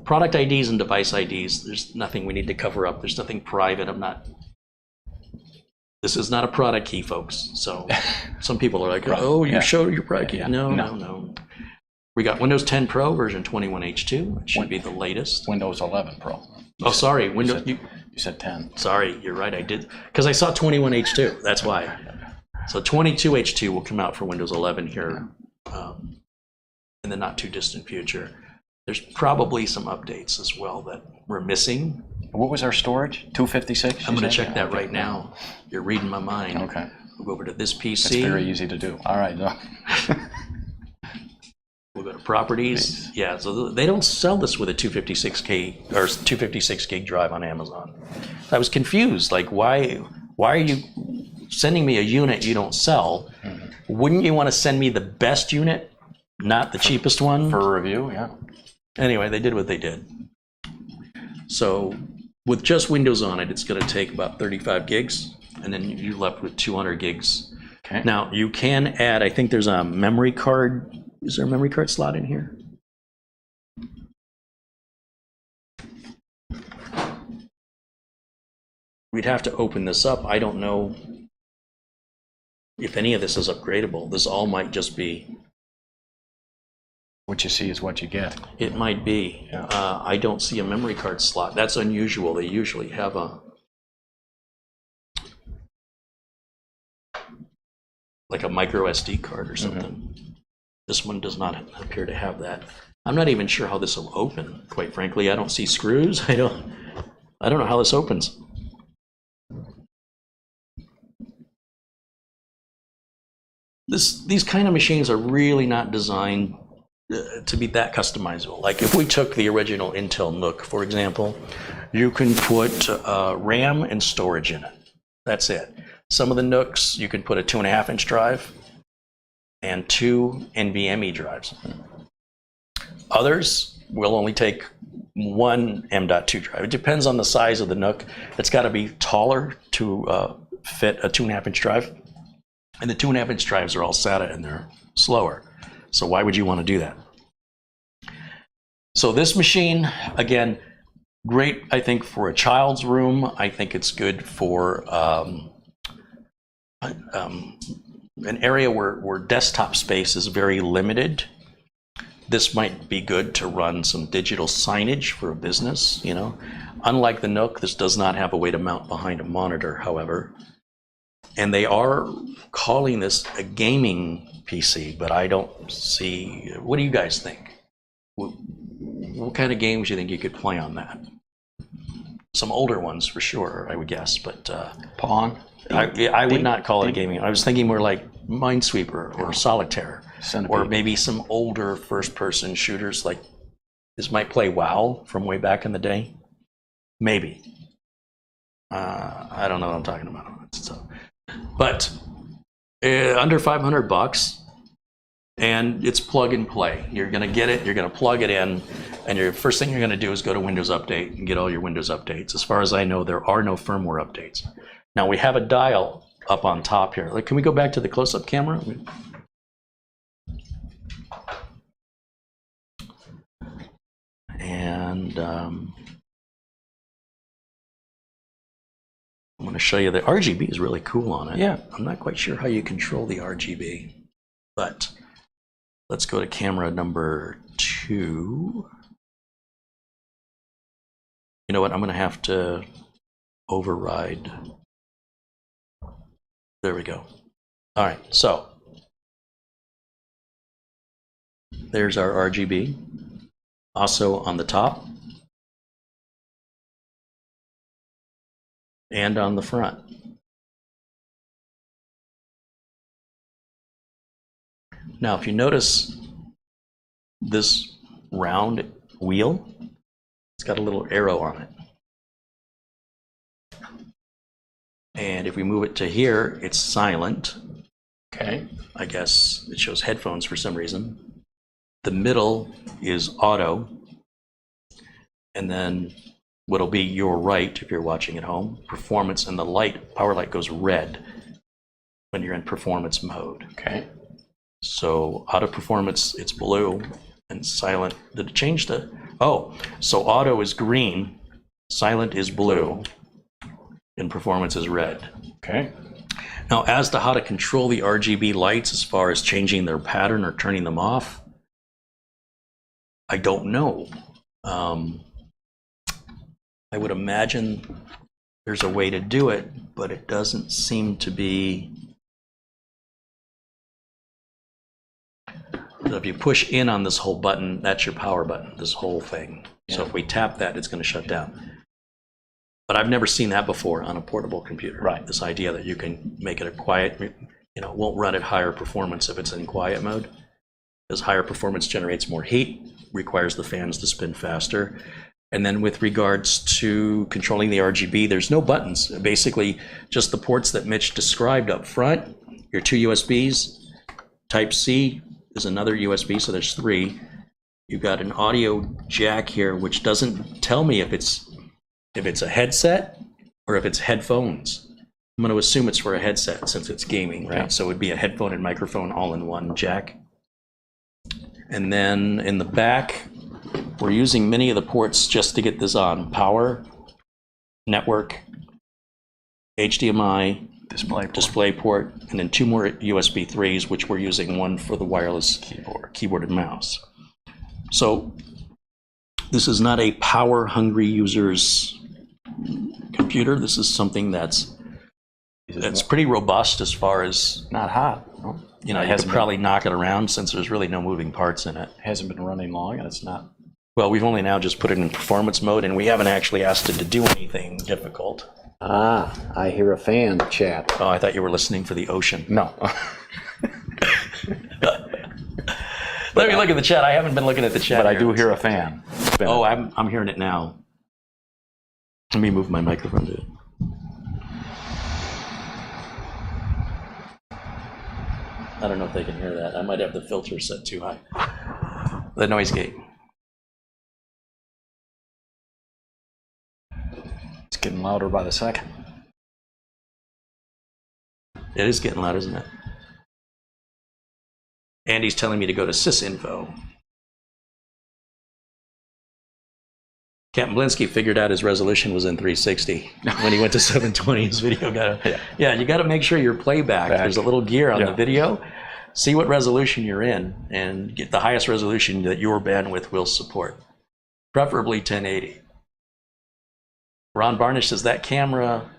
product IDs and device IDs. There's nothing we need to cover up. There's nothing private. This is not a product key, folks. So some people are like, oh, you showed your product key. No. We got Windows 10 Pro version 21H2. It should be the latest. Windows 11 Pro. Sorry. You said 10. Sorry, you're right. I did. Because I saw 21H2. That's why. So 22H2 will come out for Windows 11 here in the not too distant future. There's probably some updates as well that we're missing. What was our storage? 256? I'm going to check that right now. You're reading my mind. Okay. We'll go over to this PC. It's very easy to do. All right. We'll go to properties. Please. Yeah, so they don't sell this with a 256K or 256 gig drive on Amazon. I was confused. Like, why are you sending me a unit you don't sell? Mm-hmm. Wouldn't you want to send me the best unit, not the cheapest one? For a review, yeah. Anyway, they did what they did. So with just Windows on it, it's going to take about 35 gigs, and then you're left with 200 gigs. Okay. Now, you can add, I think there's a memory card. Is there a memory card slot in here? We'd have to open this up. I don't know if any of this is upgradable. This all might just be... What you see is what you get. It might be. Yeah. I don't see a memory card slot. That's unusual. They usually have a like a micro SD card or something. This one does not appear to have that. I'm not even sure how this will open, quite frankly. I don't see screws. I don't know how this opens. These kind of machines are really not designed to be that customizable. Like if we took the original Intel NUC, for example, you can put RAM and storage in it. That's it. Some of the NUCs, you can put a 2.5-inch drive and 2 NVMe drives. Others will only take 1 M.2 drive. It depends on the size of the NUC. It's got to be taller to fit a 2.5-inch drive. And the 2.5-inch drives are all SATA and they're slower. So why would you want to do that? So this machine, again, great, I think, for a child's room. I think it's good for an area where desktop space is very limited. This might be good to run some digital signage for a business, you know. Unlike the NUC, this does not have a way to mount behind a monitor, however. And they are calling this a gaming PC, but I don't see, what do you guys think? What kind of games do you think you could play on that? Some older ones for sure, I would guess, but Pong? I would not call it a gaming. I was thinking more like Minesweeper or Solitaire. Centipede. Or maybe some older first-person shooters like this might play WoW from way back in the day. Maybe. I don't know what I'm talking about. So, but under $500, and it's plug and play. You're going to get it. You're going to plug it in, and your first thing you're going to do is go to Windows Update and get all your Windows updates. As far as I know, there are no firmware updates. Now we have a dial up on top here. Like, can we go back to the close-up camera? And I'm going to show you the RGB is really cool on it. Yeah. I'm not quite sure how you control the RGB, but let's go to camera number 2. You know what? I'm going to have to override. There we go. All right, so there's our RGB. Also on the top and on the front. Now, if you notice this round wheel, it's got a little arrow on it. And if we move it to here, it's silent. Okay. I guess it shows headphones for some reason. The middle is auto. And then what'll be your right, if you're watching at home, performance, and the light, power light goes red when you're in performance mode. Okay. So auto performance, it's blue, and silent, did it change to, oh, so auto is green, silent is blue, and performance is red. Okay. Now, as to how to control the RGB lights as far as changing their pattern or turning them off, I don't know. I would imagine there's a way to do it, but it doesn't seem to be. So if you push in on this whole button, that's your power button, this whole thing. Yeah. So if we tap that, it's going to shut down. But I've never seen that before on a portable computer. Right. This idea that you can make it a quiet, you know, won't run at higher performance if it's in quiet mode. Because higher performance generates more heat, requires the fans to spin faster. And then with regards to controlling the RGB, there's no buttons. Basically, just the ports that Mitch described up front, your 2 USBs, Type-C is another USB, so there's 3. You've got an audio jack here, which doesn't tell me if it's a headset or if it's headphones. I'm going to assume it's for a headset since it's gaming, right? Yeah. So it would be a headphone and microphone all in one jack. And then in the back, we're using many of the ports just to get this on. Power, network, HDMI, display port, and then 2 more USB 3s, which we're using, one for the wireless keyboard and mouse. So this is not a power-hungry user's computer. This is something that's pretty robust as far as not hot. you know, you could probably knock it around since there's really no moving parts in it. Hasn't been running long, and it's not. Well, we've only now just put it in performance mode, and we haven't actually asked it to do anything difficult. Ah, I hear a fan chat. Oh, I thought you were listening for the ocean. No. Let me look at the chat. I haven't been looking at the chat. But I do hear a fan. Oh, I'm hearing it now. Let me move my microphone to it. I don't know if they can hear that. I might have the filter set too high. The noise gate. It's getting louder by the second. It is getting loud, isn't it? Andy's telling me to go to sysinfo. Captain Blinsky figured out his resolution was in 360 when he went to 720. His video got yeah. You got to make sure your playback. There's a little gear on the video. See what resolution you're in and get the highest resolution that your bandwidth will support, preferably 1080. Ron Barnish says that camera,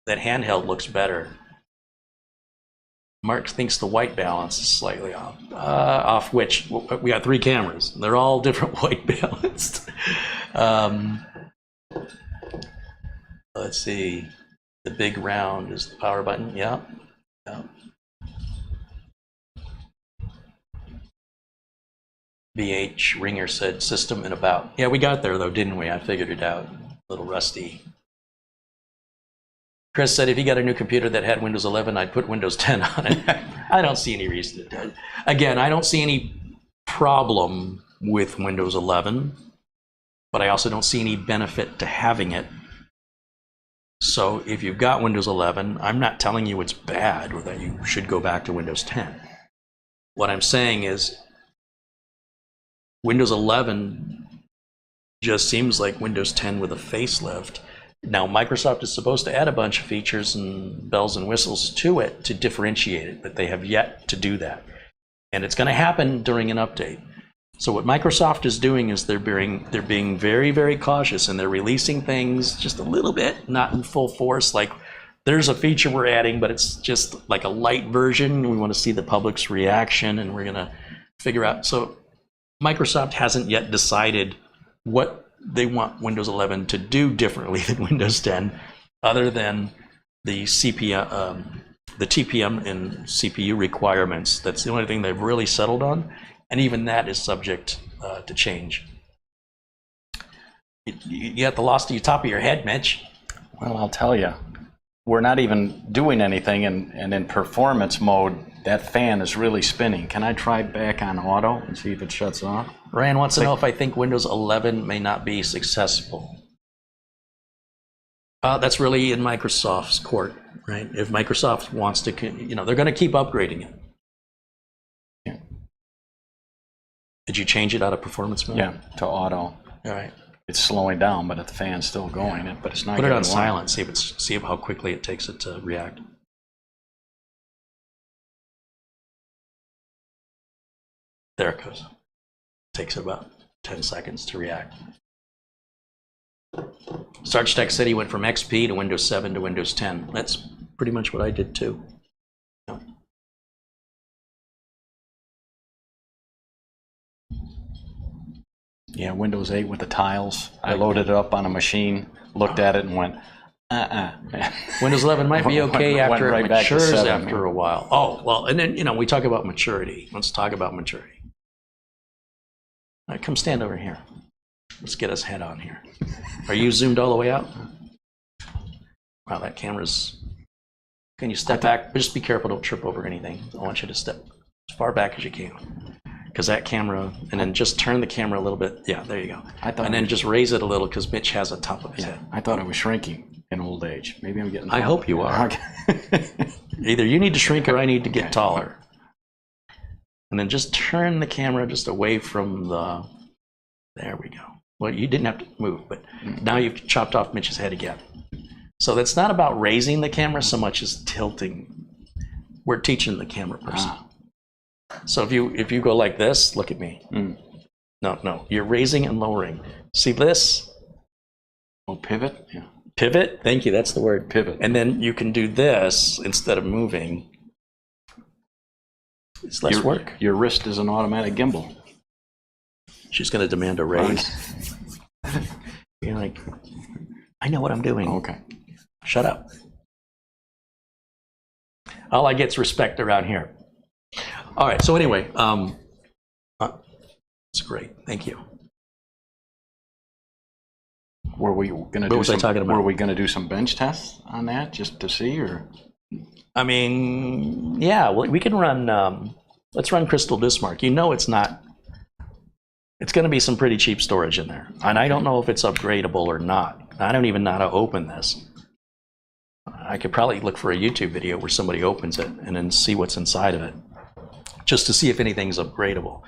that handheld looks better. Mark thinks the white balance is slightly off. Off which? We got 3 cameras. They're all different white balanced. Let's see. The big round is the power button. Yeah. BH Ringer said system and about. Yeah, we got there though, didn't we? I figured it out. A little rusty. Chris said if he got a new computer that had Windows 11, I'd put Windows 10 on it. I don't see any reason to do it. Again, I don't see any problem with Windows 11, but I also don't see any benefit to having it. So if you've got Windows 11, I'm not telling you it's bad or that you should go back to Windows 10. What I'm saying is Windows 11 just seems like Windows 10 with a facelift. Now, Microsoft is supposed to add a bunch of features and bells and whistles to it to differentiate it, but they have yet to do that. And it's going to happen during an update. So what Microsoft is doing is they're being very, very cautious, and they're releasing things just a little bit, not in full force. Like, there's a feature we're adding, but it's just like a light version. We want to see the public's reaction, and we're going to figure out. So Microsoft hasn't yet decided what they want Windows 11 to do differently than Windows 10, other than the TPM and CPU requirements. That's the only thing they've really settled on, and even that is subject to change. You got the loss to the top of your head, Mitch. Well, I'll tell you, we're not even doing anything, and in performance mode, that fan is really spinning. Can I try back on auto and see if it shuts off? Ryan wants to know if I think Windows 11 may not be successful. That's really in Microsoft's court, right? If Microsoft wants to, they're going to keep upgrading it. Yeah. Did you change it out of performance mode? Yeah, to auto. All right. It's slowing down, but the fan's still going. But it's not. Put it on silent. See how quickly it takes it to react. There it goes. Takes about 10 seconds to react. Sarge Tech said he went from XP to Windows 7 to Windows 10. That's pretty much what I did too. Yeah, Windows 8 with the tiles. I loaded it up on a machine, looked at it, and went, Windows 11 might be okay after it matures after a while. Oh, well, and then, we talk about maturity. Let's talk about maturity. All right, come stand over here. Let's get us head on here. Are you zoomed all the way out? Wow, that camera's... Can you step back? Just be careful, don't trip over anything. I want you to step as far back as you can. Because that camera, and then just turn the camera a little bit. Yeah, there you go. And then just raise it a little because Mitch has a top of his head. I thought I was shrinking in old age. Maybe I'm getting taller. I hope you are. Either you need to shrink or I need to get taller. And then just turn the camera just away from the, there we go. Well, you didn't have to move, but now you've chopped off Mitch's head again. So that's not about raising the camera so much as tilting. We're teaching the camera person. So if you go like this, look at me. No, you're raising and lowering. See this? Oh, pivot? Yeah. Pivot? Thank you, that's the word. Pivot. And then you can do this instead of moving. It's less work. Your wrist is an automatic gimbal. She's going to demand a raise. You're like, I know what I'm doing. Okay. Shut up. All I get's respect around here. All right. So anyway, it's great. Thank you. Were we going to What do was I some? talking about? Were we going to do some bench tests on that just to see, or? I mean, yeah. Well, we can run. Let's run Crystal Dismark. You know, it's not. It's going to be some pretty cheap storage in there, and I don't know if it's upgradable or not. I don't even know how to open this. I could probably look for a YouTube video where somebody opens it and then see what's inside of it, just to see if anything's upgradable.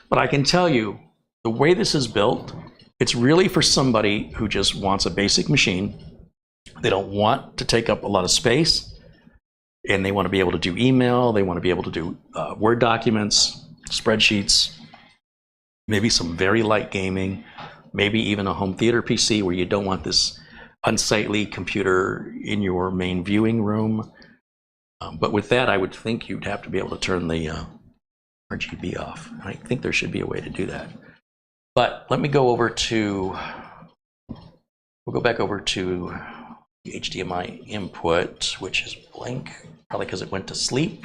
But I can tell you, the way this is built, it's really for somebody who just wants a basic machine. They don't want to take up a lot of space, and they want to be able to do email. They want to be able to do Word documents, spreadsheets, maybe some very light gaming, maybe even a home theater PC where you don't want this unsightly computer in your main viewing room. But with that, I would think you'd have to be able to turn the RGB off. I think there should be a way to do that. But let me go over to, we'll go back over to the HDMI input, which is blank, probably because it went to sleep.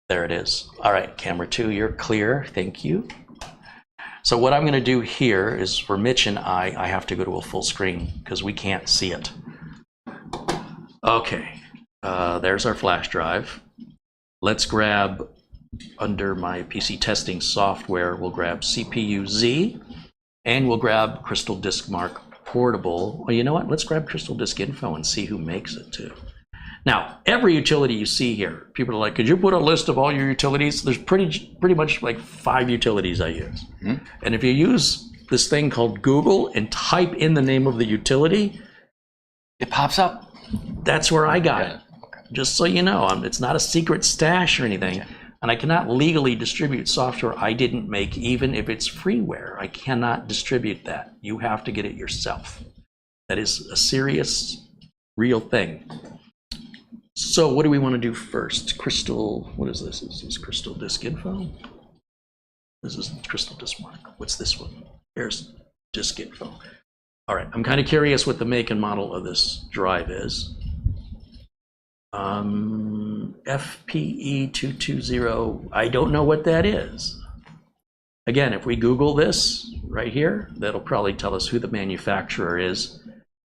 There it is. All right, camera 2, you're clear. Thank you. So what I'm going to do here is for Mitch and I have to go to a full screen because we can't see it. Okay, there's our flash drive. Let's grab, under my PC testing software, we'll grab CPU-Z, and we'll grab Crystal Dismark Portable. Well, you know what? Let's grab Crystal Disk Info and see who makes it too. Now, every utility you see here, people are like, could you put a list of all your utilities? There's pretty much like 5 utilities I use. And if you use this thing called Google and type in the name of the utility, It pops up. that's where I got it. Okay. Just so you know, it's not a secret stash or anything. Okay. And I cannot legally distribute software I didn't make, even if it's freeware. I cannot distribute that. You have to get it yourself. That is a serious, real thing. So what do we want to do first? Crystal, what is this? Is this Crystal Disk Info? This is Crystal Dismark. What's this one? Here's Disk Info. All right, I'm kind of curious what the make and model of this drive is. FPE220, I don't know what that is. Again, if we Google this right here, that'll probably tell us who the manufacturer is.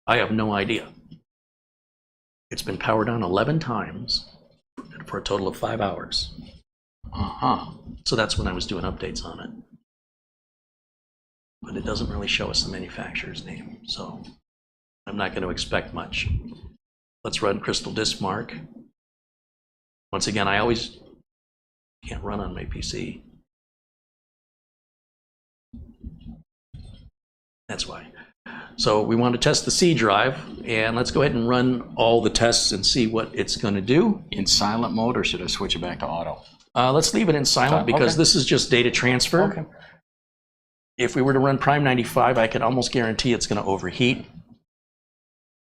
I have no idea. It's been powered on 11 times for a total of 5 hours. So that's when I was doing updates on it. But it doesn't really show us the manufacturer's name, so I'm not going to expect much. Let's run Crystal Dismark. Once again, I always can't run on my PC. That's why. So we want to test the C drive, and let's go ahead and run all the tests and see what it's going to do. In silent mode, or should I switch it back to auto? Let's leave it in silent because this is just data transfer. Okay. If we were to run Prime 95, I can almost guarantee it's going to overheat.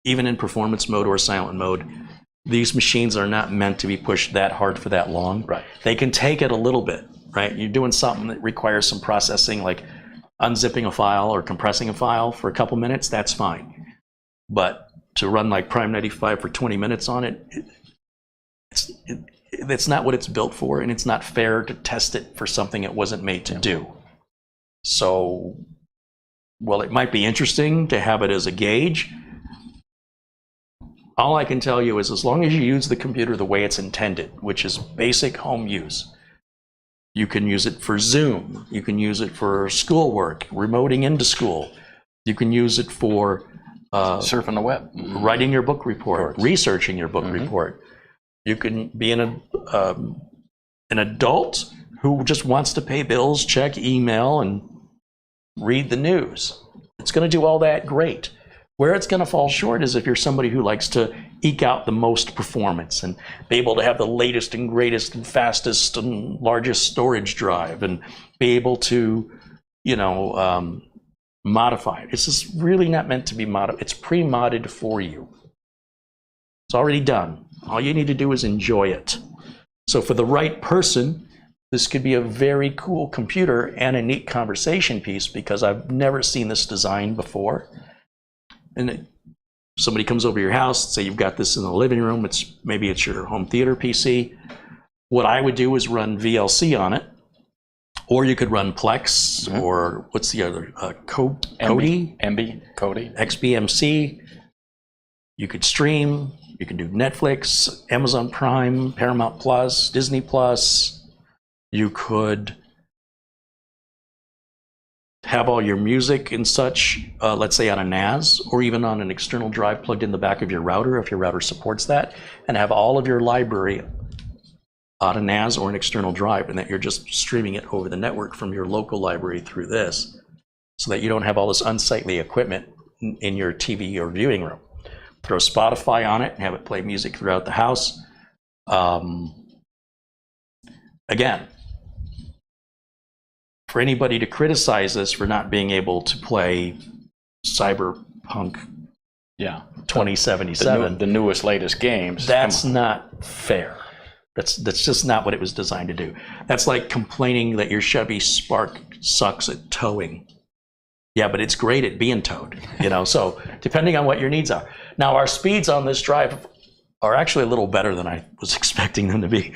Even in performance mode or silent mode, these machines are not meant to be pushed that hard for that long. Right. They can take it a little bit, right? You're doing something that requires some processing, like unzipping a file or compressing a file for a couple minutes, that's fine. But to run like Prime 95 for 20 minutes on it, it's not what it's built for, and it's not fair to test it for something it wasn't made to do. So, well, it might be interesting to have it as a gauge. All I can tell you is as long as you use the computer the way it's intended, which is basic home use, you can use it for Zoom, you can use it for schoolwork, remoting into school, you can use it for surfing the web, writing your book report, researching your book report. You can be an adult who just wants to pay bills, check email, and read the news. It's going to do all that great. Where it's going to fall short is if you're somebody who likes to eke out the most performance and be able to have the latest and greatest and fastest and largest storage drive and be able to, you know, modify it. It's just really not meant to be modified. It's pre-modded for you. It's already done. All you need to do is enjoy it. So for the right person, this could be a very cool computer and a neat conversation piece, because I've never seen this design before. And somebody comes over your house, say you've got this in the living room, maybe it's your home theater PC. What I would do is run VLC on it, or you could run Plex, or what's the other, Kodi? Kodi. XBMC. You could stream, you could do Netflix, Amazon Prime, Paramount Plus, Disney Plus. You could have all your music and such, let's say on a NAS, or even on an external drive plugged in the back of your router, if your router supports that, and have all of your library on a NAS or an external drive, and that you're just streaming it over the network from your local library through this, so that you don't have all this unsightly equipment in your TV or viewing room. Throw Spotify on it and have it play music throughout the house. Again, for anybody to criticize this for not being able to play Cyberpunk 2077, the newest, latest games, that's not fair. That's just not what it was designed to do. That's like complaining that your Chevy Spark sucks at towing. Yeah, but it's great at being towed, so depending on what your needs are. Now, our speeds on this drive are actually a little better than I was expecting them to be.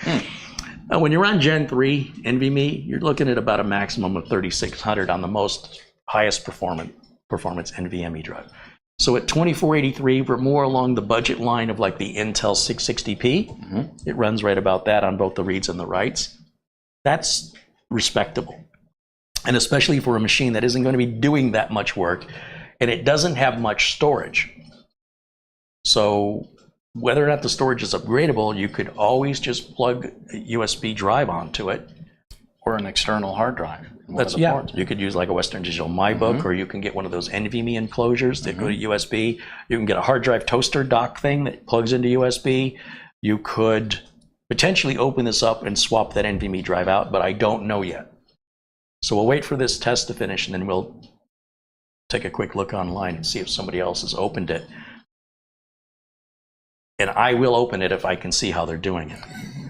Now, when you're on Gen 3 NVMe, you're looking at about a maximum of 3600 on the most highest performance NVMe drive. So at 2483, we're more along the budget line of like the Intel 660p. It runs right about that on both the reads and the writes. That's respectable. And especially for a machine that isn't going to be doing that much work, and it doesn't have much storage. So whether or not the storage is upgradable, you could always just plug a USB drive onto it. Or an external hard drive. You could use like a Western Digital MyBook, or you can get one of those NVMe enclosures that go to USB. You can get a hard drive toaster dock thing that plugs into USB. You could potentially open this up and swap that NVMe drive out, but I don't know yet. So we'll wait for this test to finish, and then we'll take a quick look online and see if somebody else has opened it. And I will open it if I can see how they're doing it.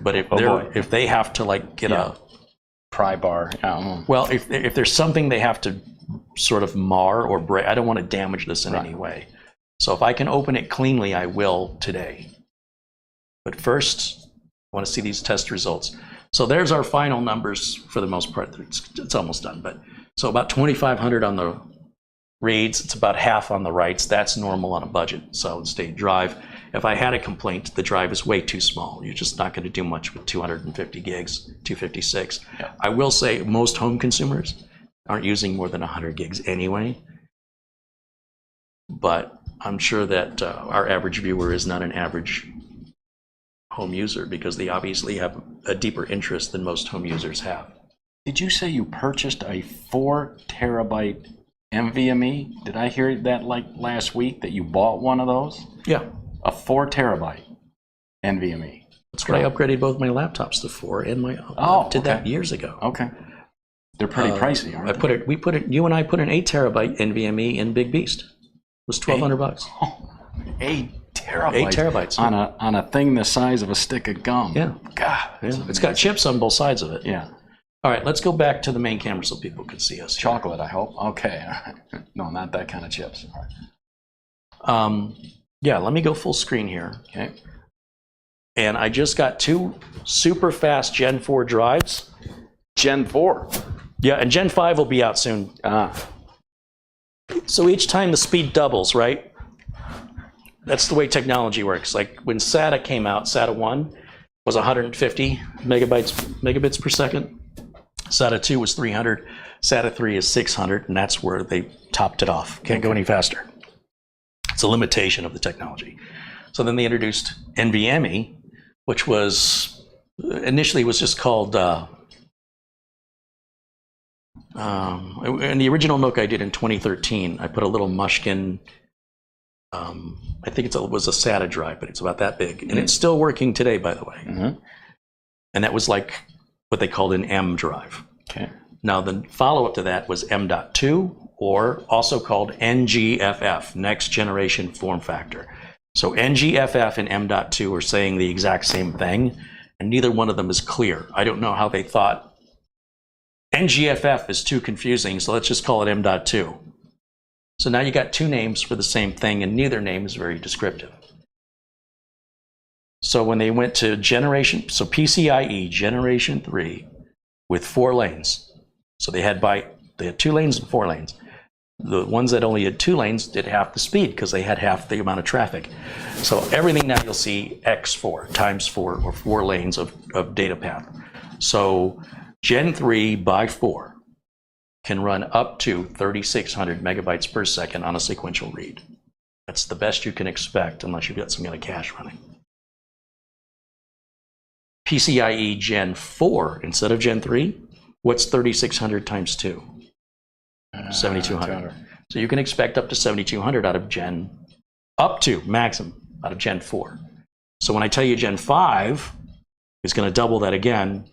But if they have to like get a pry bar, well, if there's something they have to sort of mar or break, I don't want to damage this in any way. So if I can open it cleanly, I will today. But first, I want to see these test results. So there's our final numbers for the most part. It's almost done, but so about 2,500 on the reads. It's about half on the writes. That's normal on a budget solid state drive. If I had a complaint, the drive is way too small. You're just not going to do much with 250 gigs, 256. Yeah. I will say most home consumers aren't using more than 100 gigs anyway. But I'm sure that our average viewer is not an average home user, because they obviously have a deeper interest than most home users have. Did you say you purchased a 4 terabyte NVMe? Did I hear that like last week that you bought one of those? Yeah. A 4 terabyte NVMe. That's what I upgraded both my laptops to 4 and my did that years ago. Okay. They're pretty pricey, aren't they? You and I put an 8 terabyte NVMe in Big Beast. It was $1,200. Oh, 8 terabytes. 8 terabytes. On a thing the size of a stick of gum. Yeah. God. Yeah. It's got chips on both sides of it. Yeah. All right, let's go back to the main camera so people can see us. Chocolate, I hope. Okay. No, not that kind of chips. All right. Yeah, let me go full screen here. Okay. And I just got 2 super fast Gen 4 drives. Gen 4? Yeah, and Gen 5 will be out soon. So each time the speed doubles, right? That's the way technology works. Like when SATA came out, SATA 1 was 150 megabits per second. SATA 2 was 300. SATA 3 is 600, and that's where they topped it off. Can't go any faster. It's a limitation of the technology. So then they introduced NVMe, which was initially was just called, in the original NOC I did in 2013, I put a little Mushkin, I think it was a SATA drive, but it's about that big. And it's still working today, by the way. Mm-hmm. And that was like what they called an M drive. Okay. Now the follow-up to that was M.2, or also called NGFF, Next Generation Form Factor. So NGFF and M.2 are saying the exact same thing. and neither one of them is clear. I don't know how they thought NGFF is too confusing, so let's just call it M.2. So now you got two names for the same thing, and neither name is very descriptive. So when they went to PCIe Generation 3 with 4 lanes, so they had 2 lanes and 4 lanes. The ones that only had 2 lanes did half the speed because they had half the amount of traffic. So everything now you'll see X4, times 4, or 4 lanes of data path. So Gen 3 by 4 can run up to 3,600 megabytes per second on a sequential read. That's the best you can expect unless you've got some kind of cache running. PCIe Gen 4 instead of Gen 3, what's 3,600 times 2? 7,200. So you can expect up to 7,200 out of Gen 4. So when I tell you Gen 5 is going to double that again,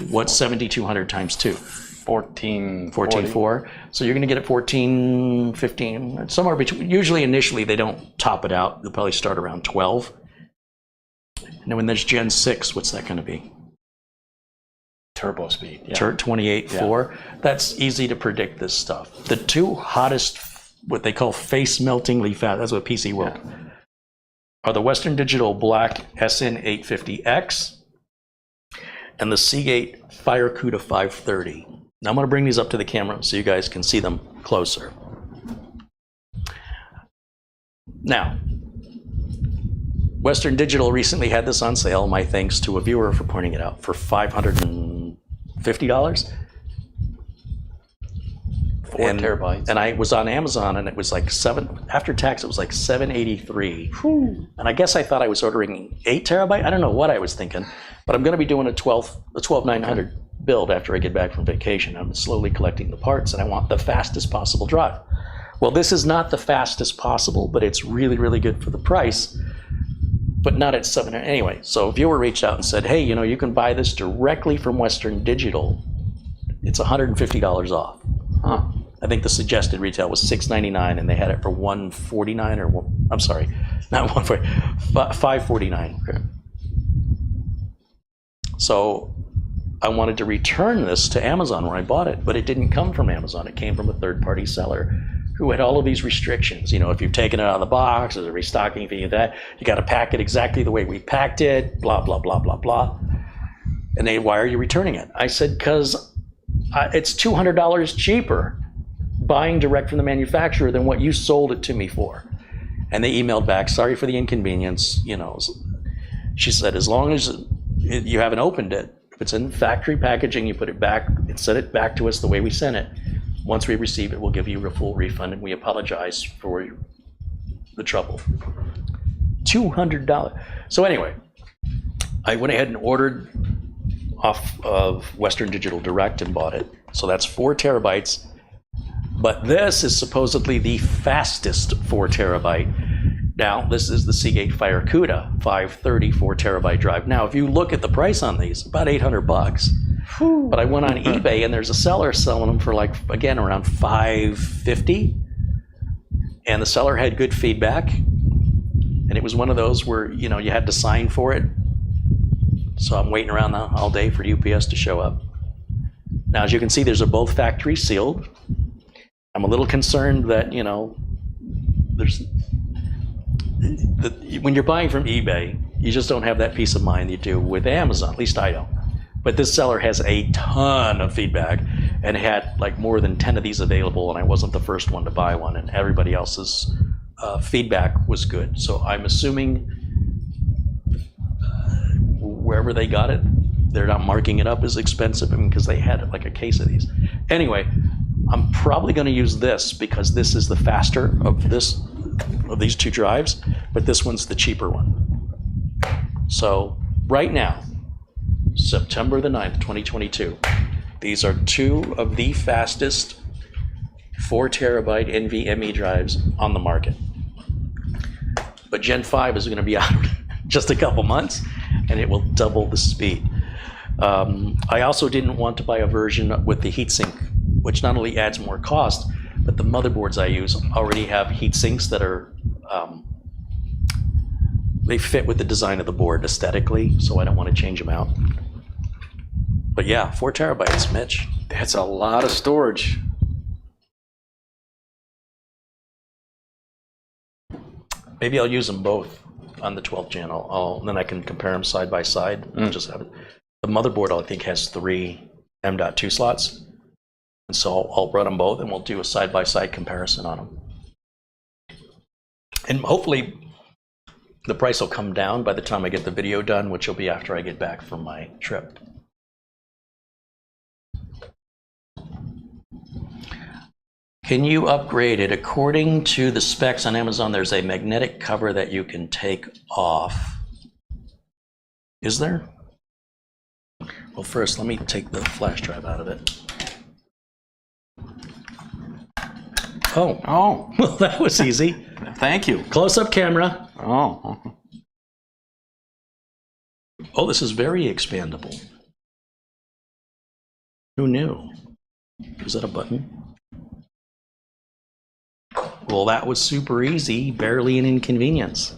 what's 7,200 times 2? 14.4. So you're going to get it 14, 15, somewhere between. Usually initially they don't top it out. They'll probably start around 12. And then when there's Gen 6, what's that going to be? Turbo speed. Yeah. 28.4. Yeah. That's easy to predict this stuff. The 2 hottest, what they call face-meltingly fast, that's what PC World, are the Western Digital Black SN850X and the Seagate FireCuda 530. Now I'm going to bring these up to the camera so you guys can see them closer. Now, Western Digital recently had this on sale, my thanks to a viewer for pointing it out, for $550. 4 terabytes. And I was on Amazon and it was like after tax, it was like $783. And I guess I thought I was ordering 8 terabyte. I don't know what I was thinking, but I'm going to be doing a 12900 build after I get back from vacation. I'm slowly collecting the parts and I want the fastest possible drive. Well, this is not the fastest possible, but it's really, really good for the price, but not at 700. Anyway, so a viewer reached out and said, hey, you can buy this directly from Western Digital. It's $150 off. Huh. I think the suggested retail was $699 and they had it for $149 or I'm sorry, not $149, $549. Okay. So I wanted to return this to Amazon where I bought it, but it didn't come from Amazon. It came from a third-party seller who had all of these restrictions. If you've taken it out of the box, there's a restocking fee, that you got to pack it exactly the way we packed it, blah, blah, blah, blah, blah. And why are you returning it? I said, because it's $200 cheaper buying direct from the manufacturer than what you sold it to me for. And they emailed back, sorry for the inconvenience. She said, as long as you haven't opened it, if it's in factory packaging, you put it back and send it back to us the way we sent it. Once we receive it, we'll give you a full refund and we apologize for the trouble. $200. So anyway, I went ahead and ordered off of Western Digital Direct and bought it. So that's 4 terabytes. But this is supposedly the fastest 4 terabyte. Now, this is the Seagate FireCuda 530 4 terabyte drive. Now, if you look at the price on these, about $800. But I went on eBay and there's a seller selling them for again, around $550. And the seller had good feedback. And it was one of those where, you had to sign for it. So I'm waiting around all day for UPS to show up. Now, as you can see, these are both factory sealed. I'm a little concerned that, when you're buying from eBay, you just don't have that peace of mind you do with Amazon. At least I don't. But this seller has a ton of feedback and had more than 10 of these available, and I wasn't the first one to buy one, and everybody else's feedback was good. So I'm assuming wherever they got it, they're not marking it up as expensive because they had a case of these. Anyway, I'm probably going to use this because this is the faster of these 2 drives, but this one's the cheaper one. So right now, September the 9th, 2022, these are 2 of the fastest 4 terabyte NVMe drives on the market. But Gen 5 is going to be out just a couple months, and it will double the speed. I also didn't want to buy a version with the heatsink, which not only adds more cost, but the motherboards I use already have heat sinks that are they fit with the design of the board aesthetically, so I don't want to change them out. But yeah, 4 terabytes, Mitch. That's a lot of storage. Maybe I'll use them both on the 12 channel. Then I can compare them side by side. I'll just have it. The motherboard, I think, has 3 M.2 slots. And so I'll run them both and we'll do a side by side comparison on them. And hopefully the price will come down by the time I get the video done, which will be after I get back from my trip. Can you upgrade it? According to the specs on Amazon, there's a magnetic cover that you can take off. Is there? Well, first, let me take the flash drive out of it. Oh, well, that was easy. Thank you. Close-up camera. Oh, this is very expandable. Who knew? Is that a button? Well, that was super easy, barely an inconvenience.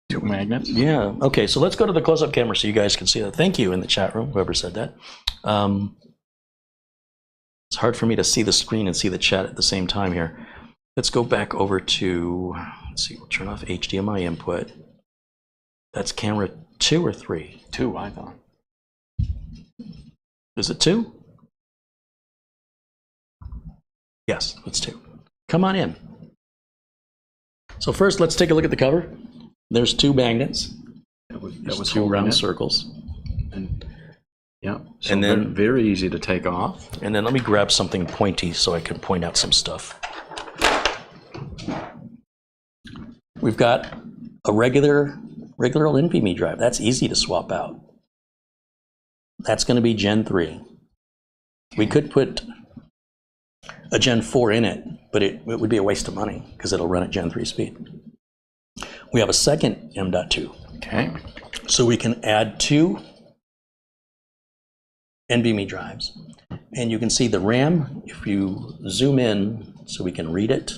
2 magnets? Yeah, okay, so let's go to the close-up camera so you guys can see that. Thank you in the chat room, whoever said that. It's hard for me to see the screen and see the chat at the same time here. Let's go back over to, let's see, we'll turn off HDMI input. That's camera 2 or 3? 2, I thought. Is it 2? Yes, it's 2. Come on in. So first, let's take a look at the cover. There's 2 magnets. That was 2 holding round it. circles. And, yeah, so And then- very easy to take off. And then let me grab something pointy so I can point out some stuff. We've got a regular old NVMe drive. That's easy to swap out. That's going to be Gen 3. We could put a Gen 4 in it, but it would be a waste of money because it'll run at Gen 3 speed. We have a second M.2. Okay. So we can add 2 NVMe drives. And you can see the RAM, if you zoom in so we can read it.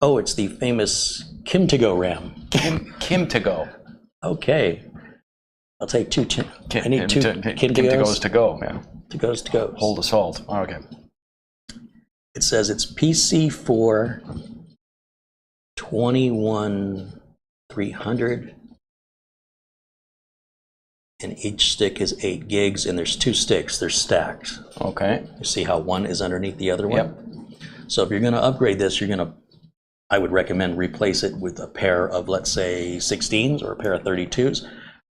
Oh, it's the famous Kim-to-go RAM. Kim to go. Okay. I'll take 2. I need 2 Kim to goes to go. Yeah. To-goes to go. Hold the salt. Oh, okay. It says it's PC4 21300. And each stick is 8 gigs, and there's 2 sticks. They're stacked. Okay. You see how one is underneath the other one? Yep. So if you're going to upgrade this, I would recommend replace it with a pair of, let's say, 16s or a pair of 32s.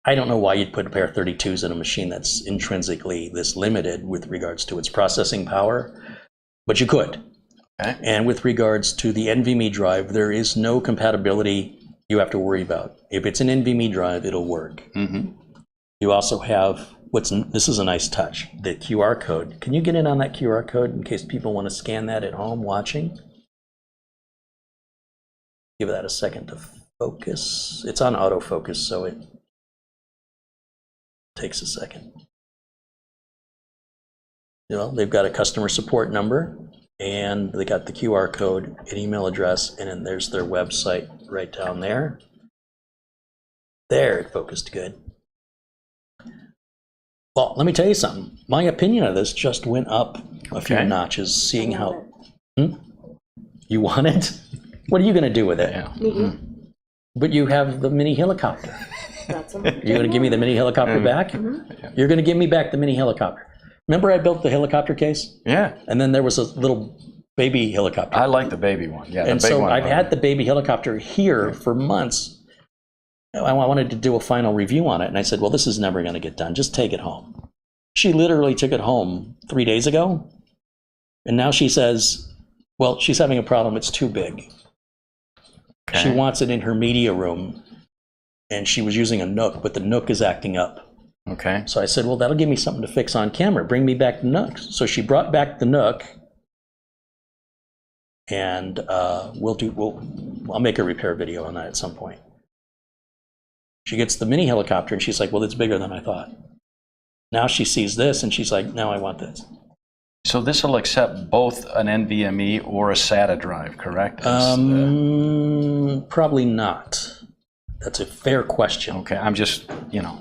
I don't know why you'd put a pair of 32s in a machine that's intrinsically this limited with regards to its processing power, but you could. Okay. And with regards to the NVMe drive, there is no compatibility you have to worry about. If it's an NVMe drive, it'll work. Mm-hmm. You also have, this is a nice touch, the QR code. Can you get in on that QR code in case people want to scan that at home watching? Give that a second to focus. It's on autofocus, so it takes a second. They've got a customer support number, and they got the QR code, an email address, and then there's their website right down there. There, it focused good. Well, let me tell you something. My opinion of this just went up a few notches, seeing how... You want it? What are you going to do with it? Yeah. Mm-hmm. But you have the mini helicopter. That's You're going to give me the mini helicopter back? Mm-hmm. You're going to give me back the mini helicopter. Remember I built the helicopter case? Yeah. And then there was a little baby helicopter. I like the baby one. Yeah. And the big so one. I've had the baby helicopter here for months. I wanted to do a final review on it, and I said, well, this is never going to get done. Just take it home. She literally took it home 3 days ago, and now she says, well, she's having a problem. It's too big. Okay. She wants it in her media room, and she was using a Nook, but the Nook is acting up. Okay. So I said, well, that'll give me something to fix on camera. Bring me back the Nook. So she brought back the Nook, and I'll make a repair video on that at some point. She gets the mini helicopter, and she's like, well, it's bigger than I thought. Now she sees this, and she's like, now I want this. So this will accept both an NVMe or a SATA drive, correct? Probably not. That's a fair question. Okay, I'm just,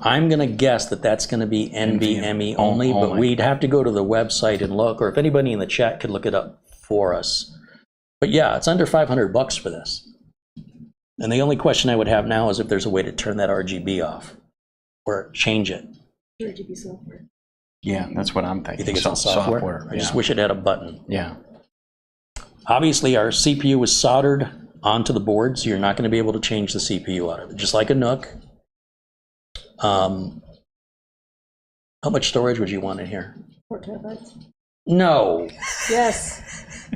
I'm going to guess that that's going to be NVMe only, but we'd have to go to the website and look, or if anybody in the chat could look it up for us. But yeah, it's under $500 for this. And the only question I would have now is if there's a way to turn that RGB off or change it. RGB software. Yeah, that's what I'm thinking. You think it's in software? I just wish it had a button. Yeah. Obviously, our CPU is soldered onto the board, so you're not going to be able to change the CPU out of it, just like a NUC. How much storage would you want in here? 4 terabytes. No. Yes.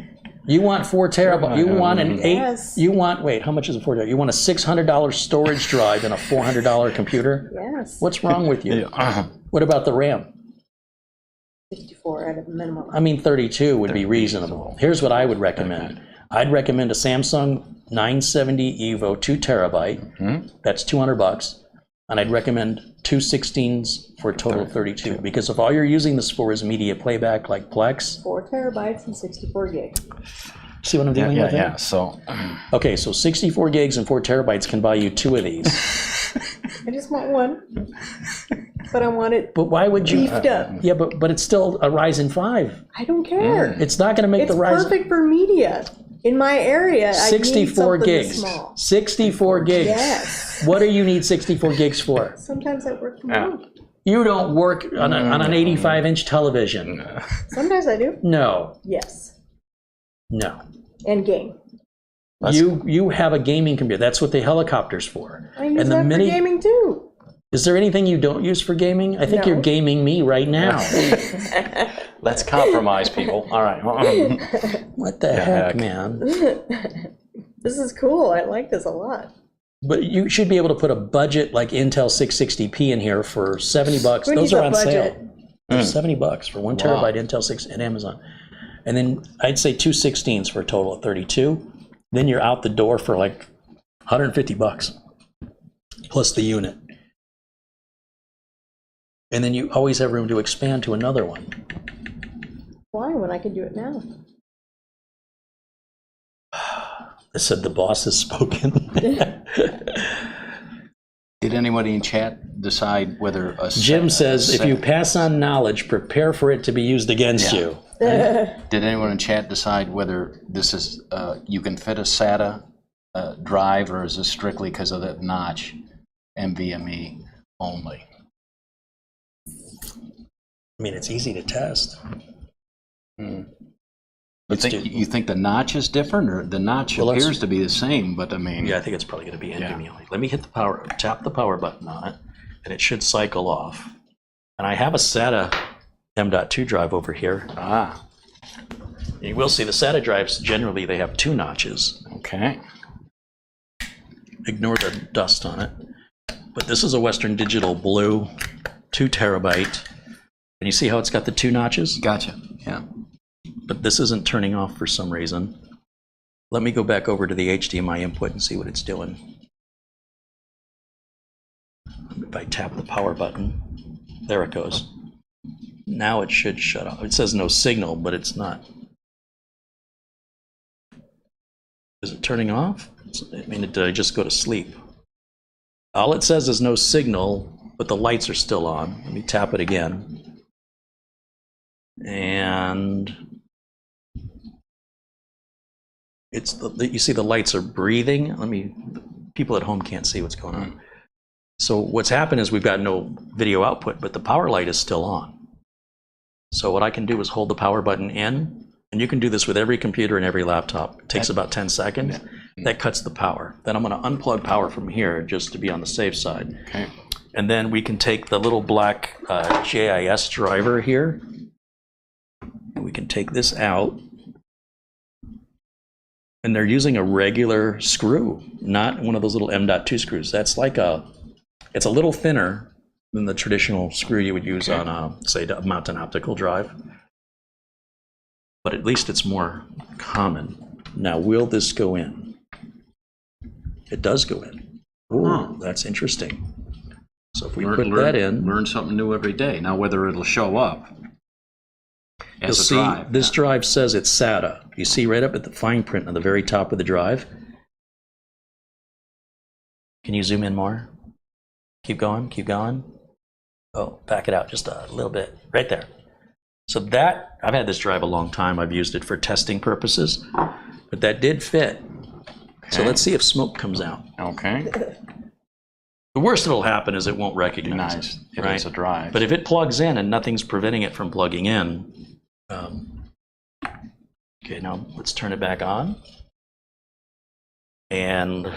You want 4 terabytes. You want an 8. Yes. You want, wait, how much is a 4 terabyte? You want a $600 storage drive and a $400 computer? Yes. What's wrong with you? What about the RAM? 64 at a minimum. I mean, 32 would be reasonable. Here's what I would recommend. I'd recommend a Samsung 970 EVO 2 terabyte. That's $200. And I'd recommend 2 16s for a total of 32. Because if all you're using this for is media playback like Plex. 4 terabytes and 64 gigs. See what I'm dealing with here? Yeah, so. Okay, so 64 gigs and 4 terabytes can buy you 2 of these. I just want one. But I want it But why would you? beefed up. Yeah, but it's still a Ryzen 5. I don't care. It's not going to make It's the Ryzen. perfect for media. In my area, I need 64 something gigs. small. 64 gigs. Yes. What do you need 64 gigs for? Sometimes I work from home. You don't work on an 85-inch television. Sometimes I do. No. Yes. No. And game. You have a gaming computer. That's what the helicopter's for. I use that for gaming too. Is there anything you don't use for gaming? I think No. you're gaming me right now. Let's compromise, people. All right. What the heck, man? This is cool. I like this a lot. But you should be able to put a budget like Intel 660p in here for $70. Who Those needs are a on budget? sale. They're $70 for 1 terabyte Intel 6 at Amazon. And then I'd say 2 16s for a total of 32. Then you're out the door for like $150 plus the unit. And then you always have room to expand to another one. Why, when I can do it now? I said the boss has spoken. Did anybody in chat decide whether a Jim says, if you pass on knowledge, prepare for it to be used against you. Did anyone in chat decide whether this is you can fit a SATA drive, or is this strictly because of that notch, NVMe only? I mean, it's easy to test. You think the notch is different, or the notch appears to be the same? But I mean, Yeah, I think it's probably going to be NVMe only. Let me hit the power, tap the power button on it, and it should cycle off. And I have a SATA M.2 drive over here. You will see the SATA drives, generally, they have 2 notches. Okay. Ignore the dust on it. But this is a Western Digital Blue 2 terabyte. And you see how it's got the 2 notches? Gotcha. Yeah. But this isn't turning off for some reason. Let me go back over to the HDMI input and see what it's doing. If I tap the power button, there it goes. Now it should shut off. It says no signal, but it's not. Is it turning off? I mean, did I just go to sleep? All it says is no signal, but the lights are still on. Let me tap it again. And it's you see the lights are breathing. People at home can't see what's going on. So what's happened is we've got no video output, but the power light is still on. So what I can do is hold the power button in, and you can do this with every computer and every laptop. It takes about 10 seconds. That cuts the power. Then I'm going to unplug power from here just to be on the safe side. Okay. And then we can take the little black JIS driver here, and we can take this out. And they're using a regular screw, not one of those little M.2 screws. That's like it's a little thinner than the traditional screw you would use on, say, to mount an optical drive. But at least it's more common. Now, will this go in? It does go in. Ooh, that's interesting. So if we put that in. Learn something new every day. Now, whether it'll show up. You'll as a see drive. this drive says it's SATA. You see right up at the fine print on the very top of the drive. Can you zoom in more? Keep going, keep going. Oh, back it out just a little bit. Right there. So that, I've had this drive a long time. I've used it for testing purposes, but that did fit. So let's see if smoke comes out. Okay. The worst that'll happen is it won't recognize Nice. it, It right? is a drive. But if it plugs in and nothing's preventing it from plugging in, okay, now let's turn it back on. And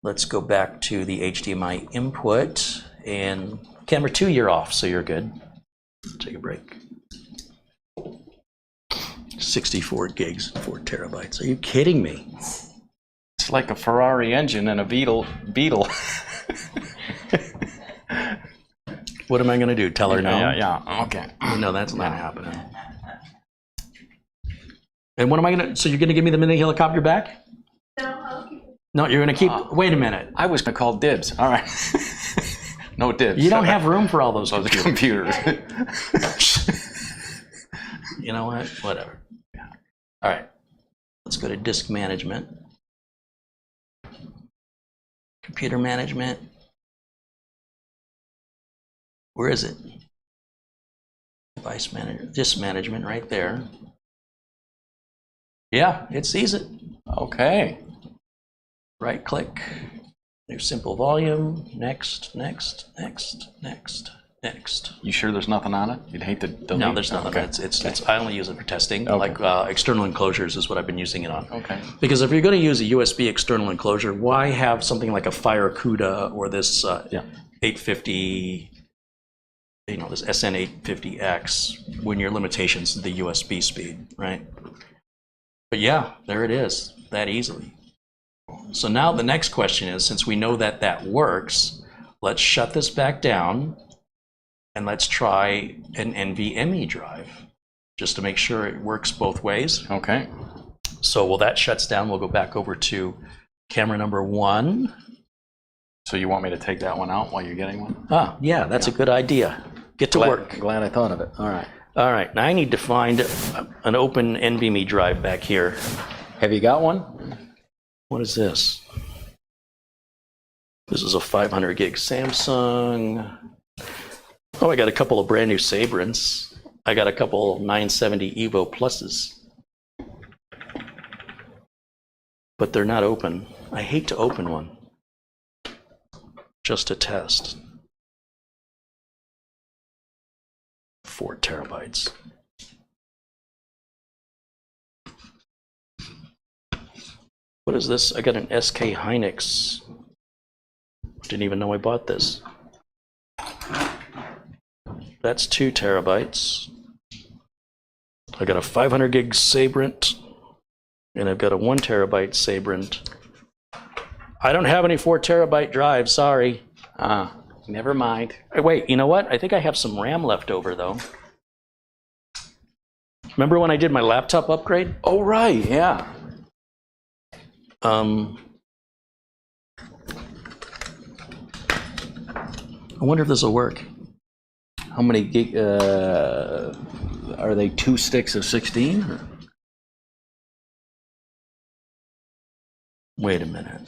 let's go back to the HDMI input. And camera 2, you're off, so you're good. Take a break. 64 gigs, 4 terabytes. Are you kidding me? It's like a Ferrari engine and a Beetle. What am I going to do? Tell her no? Yeah. Okay. No, that's not happening. And what am I going to... So you're going to give me the mini helicopter back? No, I'll keep it. No, you're going to keep... Wait a minute. I was going to call dibs. All right. No dibs. You don't have room for all those those computers. computers. You know what? Whatever. All right. Let's go to disk management. Computer management. Where is it? Device manager. Disk management right there. Yeah, it sees it. Okay. Right click. New simple volume. Next, next, next, next, next. You sure there's nothing on it? You'd hate to delete? No, there's nothing. Okay. It's I only use it for testing. Okay. Like external enclosures is what I've been using it on. Okay. Because if you're going to use a USB external enclosure, why have something like a Fire CUDA or this 850, this SN850X when your limitations is the USB speed, right? But yeah, there it is, that easily. So now the next question is, since we know that that works, let's shut this back down and let's try an NVMe drive just to make sure it works both ways. Okay. So while that shuts down, we'll go back over to camera number 1. So you want me to take that one out while you're getting one? Ah, yeah, that's a good idea. Get to work. Glad I thought of it. All right. All right, now I need to find an open NVMe drive back here. Have you got one? What is this? This is a 500 gig Samsung. Oh, I got a couple of brand new Sabrins. I got a couple 970 Evo Pluses. But they're not open. I hate to open one. Just to test. 4 terabytes. What is this? I got an SK Hynix. Didn't even know I bought this. That's 2 terabytes. I got a 500 gig Sabrent, and I've got a 1 terabyte Sabrent. I don't have any 4 terabyte drives, sorry. Never mind. Wait, you know what? I think I have some RAM left over, though. Remember when I did my laptop upgrade? Oh, right, yeah. I wonder if this will work. How many gig, are they 2 sticks of 16? Wait a minute.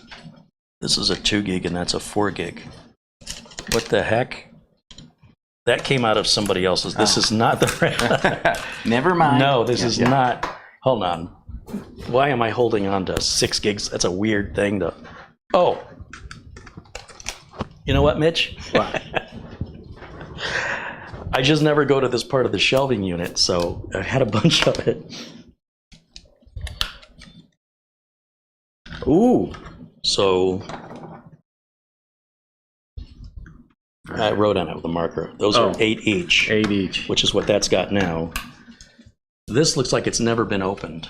This is a 2 gig and that's a 4 gig. What the heck? That came out of somebody else's. This is not the... Never mind. No, this is not... Hold on. Why am I holding on to 6 gigs? That's a weird thing to... Oh. You know what, Mitch? What? I just never go to this part of the shelving unit, so I had a bunch of it. Ooh. So... I wrote on it with a marker. Those are 8 each. 8 each. Which is what that's got now. This looks like it's never been opened.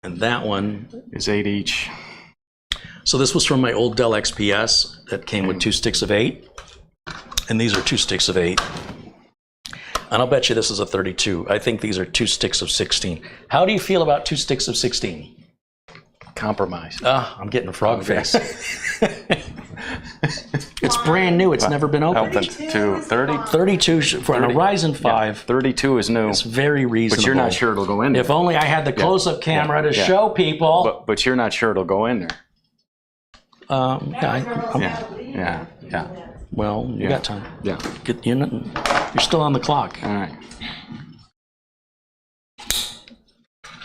And that one is 8 each. So this was from my old Dell XPS that came with 2 sticks of 8. And these are 2 sticks of 8. And I'll bet you this is a 32. I think these are 2 sticks of 16. How do you feel about 2 sticks of 16? Compromised. I'm getting a frog face. It's brand new. It's never been opened. Opened to 30? 32 for an Horizon 5. 32 is new. It's very reasonable. But you're not sure it'll go in there. If only I had the close-up camera to show people. But you're not sure it'll go in there. Yeah. Well, you got time. Yeah. You're still on the clock. All right.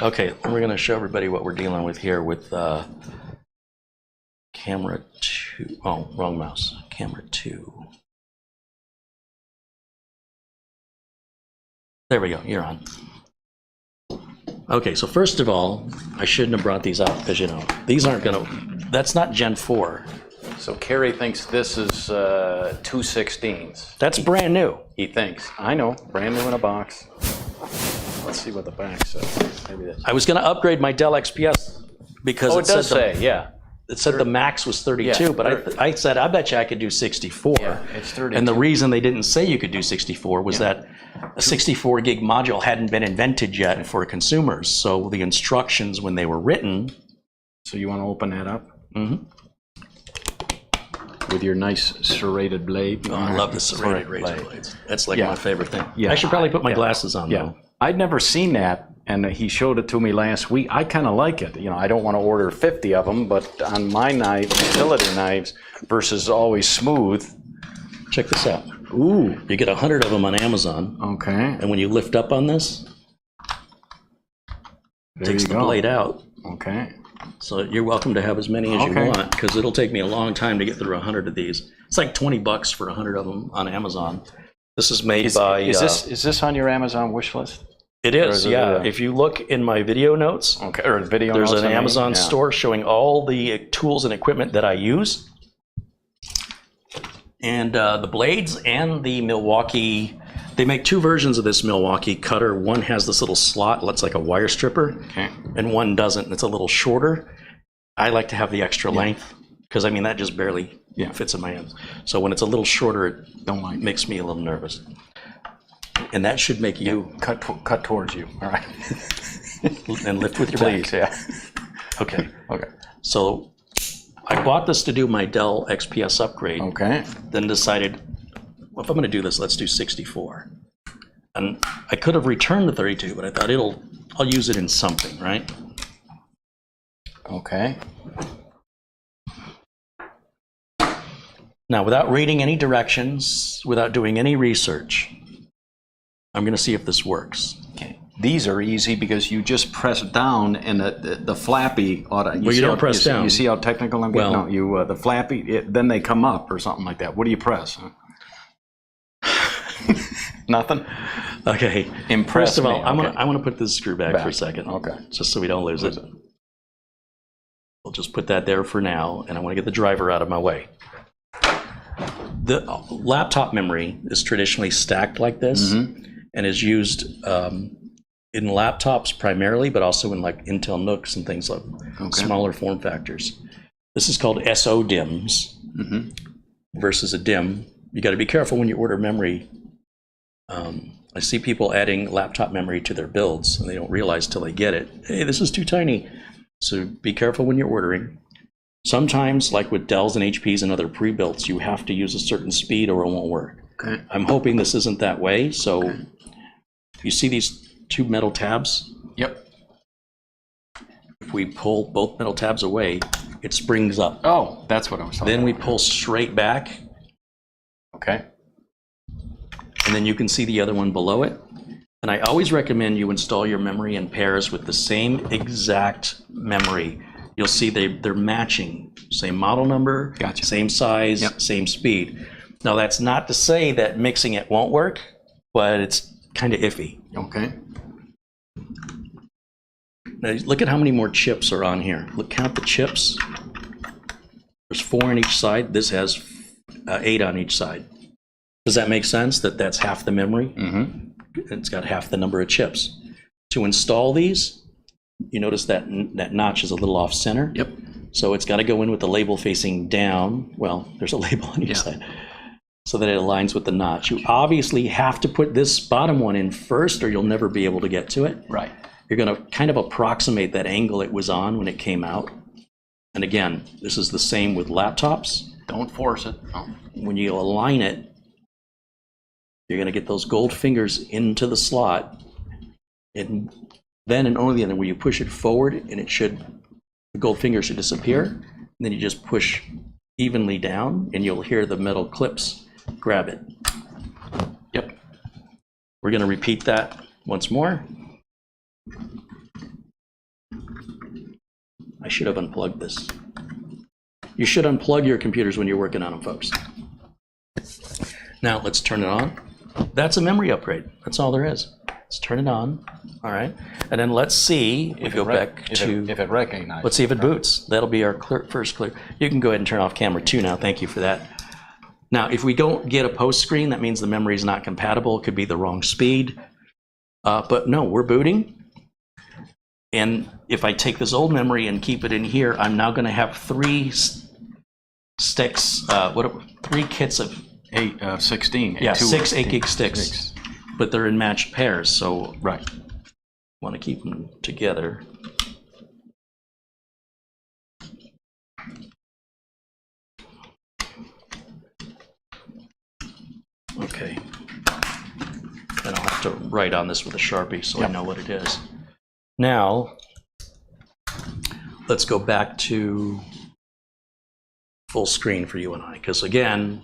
Okay, we're going to show everybody what we're dealing with here with camera 2. Oh, wrong mouse. Camera 2. There we go. You're on. Okay, so first of all, I shouldn't have brought these out because, these aren't going to... That's not Gen 4. So Kerry thinks this is 2/16. That's brand new. He thinks. I know. Brand new in a box. Let's see what the back says. Maybe this. I was going to upgrade my Dell XPS because it does say, it said the max was 32, but I said, I bet you I could do 64. Yeah, it's 32. And the reason they didn't say you could do 64 was that a 64 gig module hadn't been invented yet for consumers. So the instructions when they were written. So you want to open that up? Mm-hmm. With your nice serrated blade. Oh, I love the serrated razor blades. That's like my favorite thing. Yeah. I should probably put my glasses on though. I'd never seen that, and he showed it to me last week. I kind of like it. I don't want to order 50 of them, but on my knife, utility knives, versus always smooth. Check this out. Ooh. You get 100 of them on Amazon. Okay. And when you lift up on this, it takes the blade out. Okay. So you're welcome to have as many as you want, because it'll take me a long time to get through 100 of these. It's like $20 for 100 of them on Amazon. This is made by... Is this on your Amazon wish list? It is, yeah. If you look in my video notes, there's an Amazon store showing all the tools and equipment that I use. And the blades and the Milwaukee, they make two versions of this Milwaukee cutter. One has this little slot, that's like a wire stripper, and one doesn't, and it's a little shorter. I like to have the extra length, because that just barely fits in my hands. So when it's a little shorter, it makes me a little nervous. And that should make you cut towards you. All right. And lift with your back. Yeah. Okay. Okay. So I bought this to do my Dell XPS upgrade. Okay. Then decided, well, if I'm going to do this, let's do 64. And I could have returned the 32, but I thought I'll use it in something, right? Okay. Now, without reading any directions, without doing any research, I'm going to see if this works. Okay. These are easy because you just press down and the flappy ought to... You don't press down. You see how technical I'm getting? Well, no, the flappy, then they come up or something like that. What do you press? Nothing? Okay. Impress First of all, me. I want to put this screw back for a second. Okay. Just so we don't lose it. We'll just put that there for now, and I want to get the driver out of my way. The laptop memory is traditionally stacked like this, and is used in laptops primarily, but also in like Intel NUCs and things like smaller form factors. This is called SO DIMMs versus a DIMM. You got to be careful when you order memory. I see people adding laptop memory to their builds, and they don't realize till they get it. Hey, this is too tiny. So be careful when you're ordering. Sometimes, like with Dells and HPs and other pre-builts, you have to use a certain speed or it won't work. Okay. I'm hoping this isn't that way. So you see these two metal tabs? Yep. If we pull both metal tabs away, it springs up. Oh, that's what I was talking about. Then we pull straight back. Okay. And then you can see the other one below it. And I always recommend you install your memory in pairs with the same exact memory. You'll see they're matching, same model number, same size, same speed. Now that's not to say that mixing it won't work, but it's kind of iffy. Okay. Now look at how many more chips are on here. Look, count the chips. There's 4 on each side. This has 8 on each side. Does that make sense that that's half the memory? It's got half the number of chips. To install these, you notice that notch is a little off center. Yep. So it's got to go in with the label facing down. Well, there's a label on each side. So that it aligns with the notch. You obviously have to put this bottom one in first or you'll never be able to get to it. Right. You're going to kind of approximate that angle it was on when it came out. And again, this is the same with laptops. Don't force it. when you align it, you're going to get those gold fingers into the slot. And then and only then, when you push it forward, and the gold finger should disappear. And then you just push evenly down, and you'll hear the metal clips grab it. Yep. We're going to repeat that once more. I should have unplugged this. You should unplug your computers when you're working on them, folks. Now let's turn it on. That's a memory upgrade. That's all there is. Let's turn it on. All right. And then let's see if you go back to... If it recognizes. Let's see if it boots. That'll be our first clear. You can go ahead and turn off camera 2 now. Thank you for that. Now, if we don't get a post screen, that means the memory is not compatible. It could be the wrong speed. But no, we're booting. And if I take this old memory and keep it in here, I'm now going to have 3 sticks, 3 kits of 16. Yeah, 2 6 8-gig sticks, but they're in matched pairs. So right, want to keep them together. Okay, and I'll have to write on this with a Sharpie so I know what it is. Now, let's go back to full screen for you and I, because again,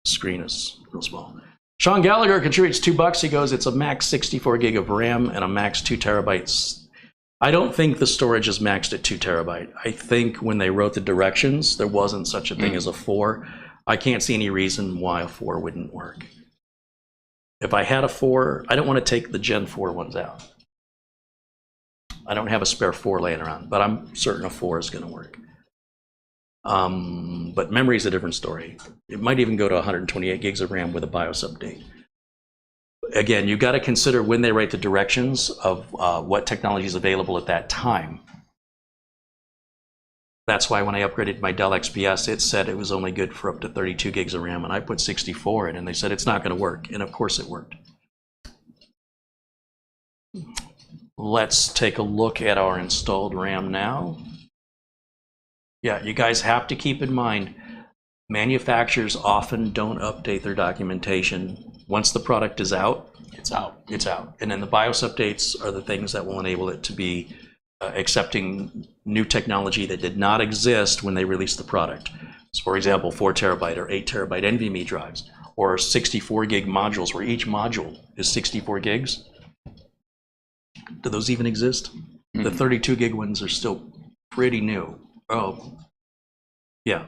the screen is real small. Sean Gallagher contributes $2. He goes, it's a max 64 gig of RAM and a max 2 terabytes. I don't think the storage is maxed at 2 terabyte. I think when they wrote the directions, there wasn't such a thing as a 4. I can't see any reason why a 4 wouldn't work. If I had a 4, I don't want to take the Gen 4 ones out. I don't have a spare 4 laying around, but I'm certain a 4 is going to work. But memory is a different story. It might even go to 128 gigs of RAM with a BIOS update. Again, you've got to consider when they write the directions of what technology is available at that time. That's why when I upgraded my Dell XPS, it said it was only good for up to 32 gigs of RAM, and I put 64 in, and they said it's not going to work, and of course it worked. Let's take a look at our installed RAM now. Yeah, you guys have to keep in mind, manufacturers often don't update their documentation. Once the product is out, it's out. It's out. And then the BIOS updates are the things that will enable it to be accepting new technology that did not exist when they released the product. So for example, 4 terabyte or 8 terabyte NVMe drives, or 64 gig modules where each module is 64 gigs. Do those even exist? The 32 gig ones are still pretty new. Oh, yeah,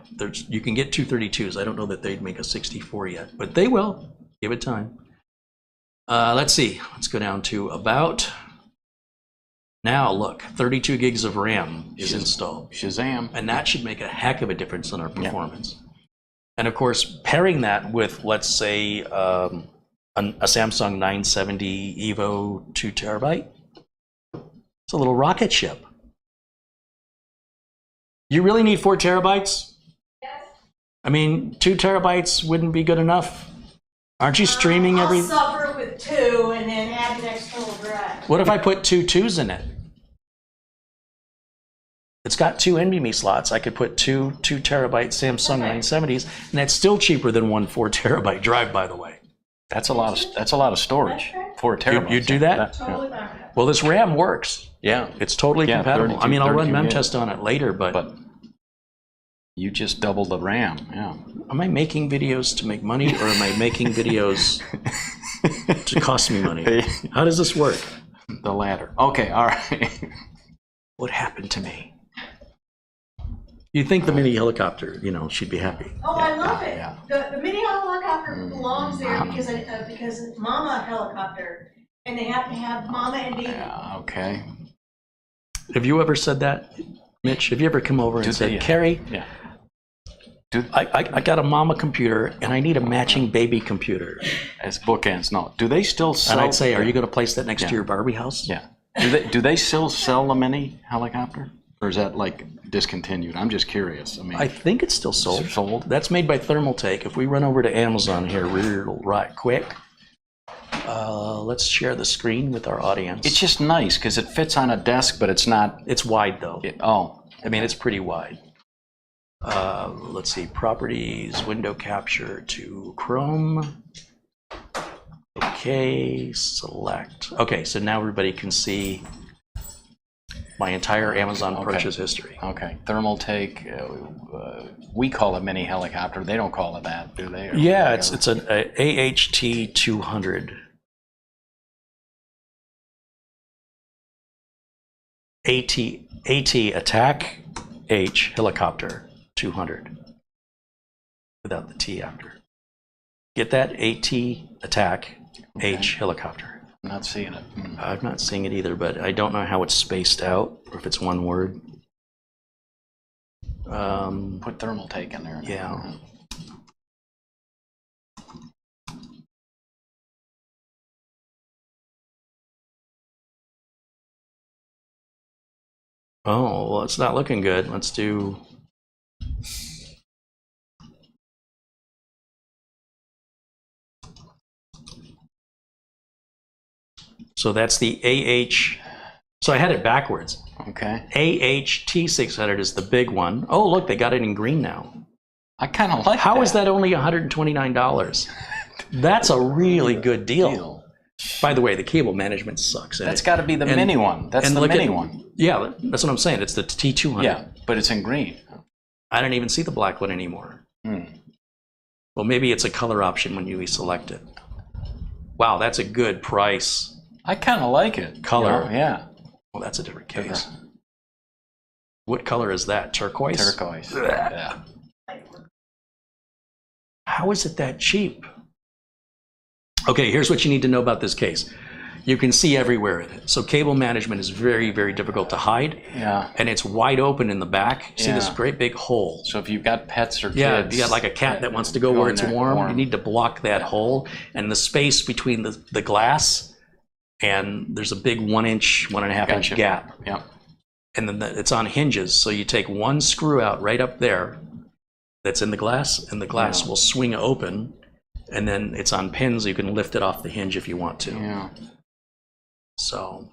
you can get 232s. I don't know that they'd make a 64 yet, but they will. Give it time. Let's see. Let's go down to about. Now look, 32 gigs of RAM is installed. Shazam. And that should make a heck of a difference in our performance. Yeah. And of course, pairing that with, let's say, a Samsung 970 EVO 2 terabyte, it's a little rocket ship. You really need 4 terabytes? Yes. I mean, 2 terabytes wouldn't be good enough. Aren't you streaming I'll suffer with 2 and then add an external drive. What if I put 2 2s in it? It's got 2 NVMe slots. I could put 2 terabyte Samsung 970s, and that's still cheaper than 1 4 terabyte drive, by the way. That's a lot of storage. 4 terabytes. You do that? Totally fine. Well, this RAM works. Yeah. It's totally compatible. I mean, I'll run memtest on it later, but you just doubled the RAM. Yeah. Am I making videos to make money, or am I making videos to cost me money? How does this work? The latter. Okay, all right. What happened to me? You'd think the mini helicopter, she'd be happy. Oh, I love it. Yeah. The mini helicopter belongs there because it's Mama helicopter, and they have to have Mama and baby. Yeah, okay. Have you ever said that, Mitch? Have you ever come over and said, Carrie, I got a Mama computer and I need a matching baby computer? As bookends, no. Do they still sell? And I'd say, are you going to place that next to your Barbie house? Yeah. Do they still sell the mini helicopter? Or is that like discontinued? I'm just curious. I think it's still sold. That's made by Thermaltake. If we run over to Amazon here right quick, let's share the screen with our audience. It's just nice because it fits on a desk, but it's not. It's wide though. I mean, it's pretty wide. Let's see, properties, window capture to Chrome. Okay, select. Okay, so now everybody can see my entire Amazon purchase history. Okay, thermal take. We call it mini helicopter. They don't call it that, do they? Yeah, it's an AHT 200. AT attack H helicopter 200 without the T after. Get that? AT attack H helicopter. I'm not seeing it. I'm not seeing it either, but I don't know how it's spaced out or if it's one word. Put thermal take in there. Yeah. Oh, well, it's not looking good. Let's do. So that's the AH. So I had it backwards. Okay. AHT 600 is the big one. Oh, look, they got it in green now. I kind of like How is that only $129? That's a really good deal. By the way, the cable management sucks. That's got to be the mini one. That's the mini one. Yeah, that's what I'm saying. It's the T200. Yeah, but it's in green. I don't even see the black one anymore. Well, maybe it's a color option when you select it. Wow, that's a good price. I kind of like it. Color. You know, yeah. Well, that's a different case. What color is that? Turquoise? Turquoise. Yeah. How is it that cheap? Okay, here's what you need to know about this case. You can see everywhere in it. So cable management is very, very difficult to hide. Yeah. And it's wide open in the back. See this great big hole. So if you've got pets or kids. Yeah, you got like a cat that wants to go where it's warm. You need to block that hole. And the space between the glass and there's a big 1 inch, 1.5 inch gap. Yeah. And then it's on hinges. So you take one screw out right up there that's in the glass, and the glass will swing open. And then it's on pins. You can lift it off the hinge if you want to. Yeah. So.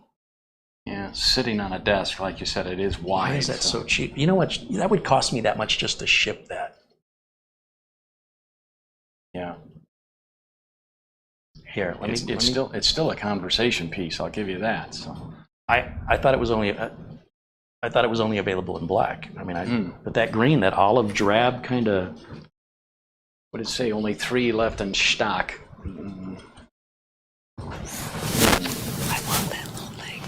Yeah, sitting on a desk, like you said, it is wide. Why is that so cheap? You know what? That would cost me that much just to ship that. Yeah. Here, let me. It's still a conversation piece. I'll give you that. So. I thought it was only. I thought it was only available in black. I mean, but that green, that olive drab kind of. What did it say? Only 3 left in stock. I want that little thing.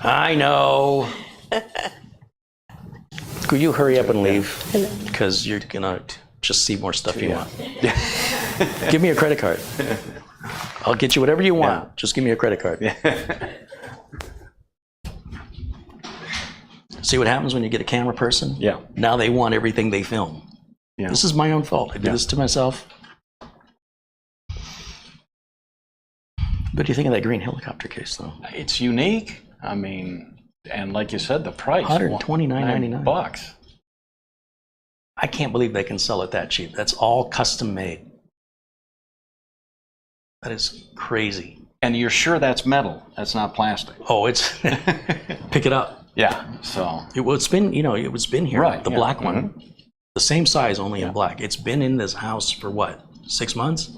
I know. Could you hurry up and leave? Because you're gonna just see more stuff you want. Give me a credit card. I'll get you whatever you want. Yeah. Just give me a credit card. See what happens when you get a camera person? Yeah. Now they want everything they film. Yeah. This is my own fault. I did this to myself. What do you think of that green helicopter case, though? It's unique. I mean, and like you said, the price. $129.99. I can't believe they can sell it that cheap. That's all custom made. That is crazy. And you're sure that's metal? That's not plastic? Oh, it's pick it up. Yeah. So it's been, it's been here. Right. The black one, the same size, only in black. It's been in this house for what, 6 months?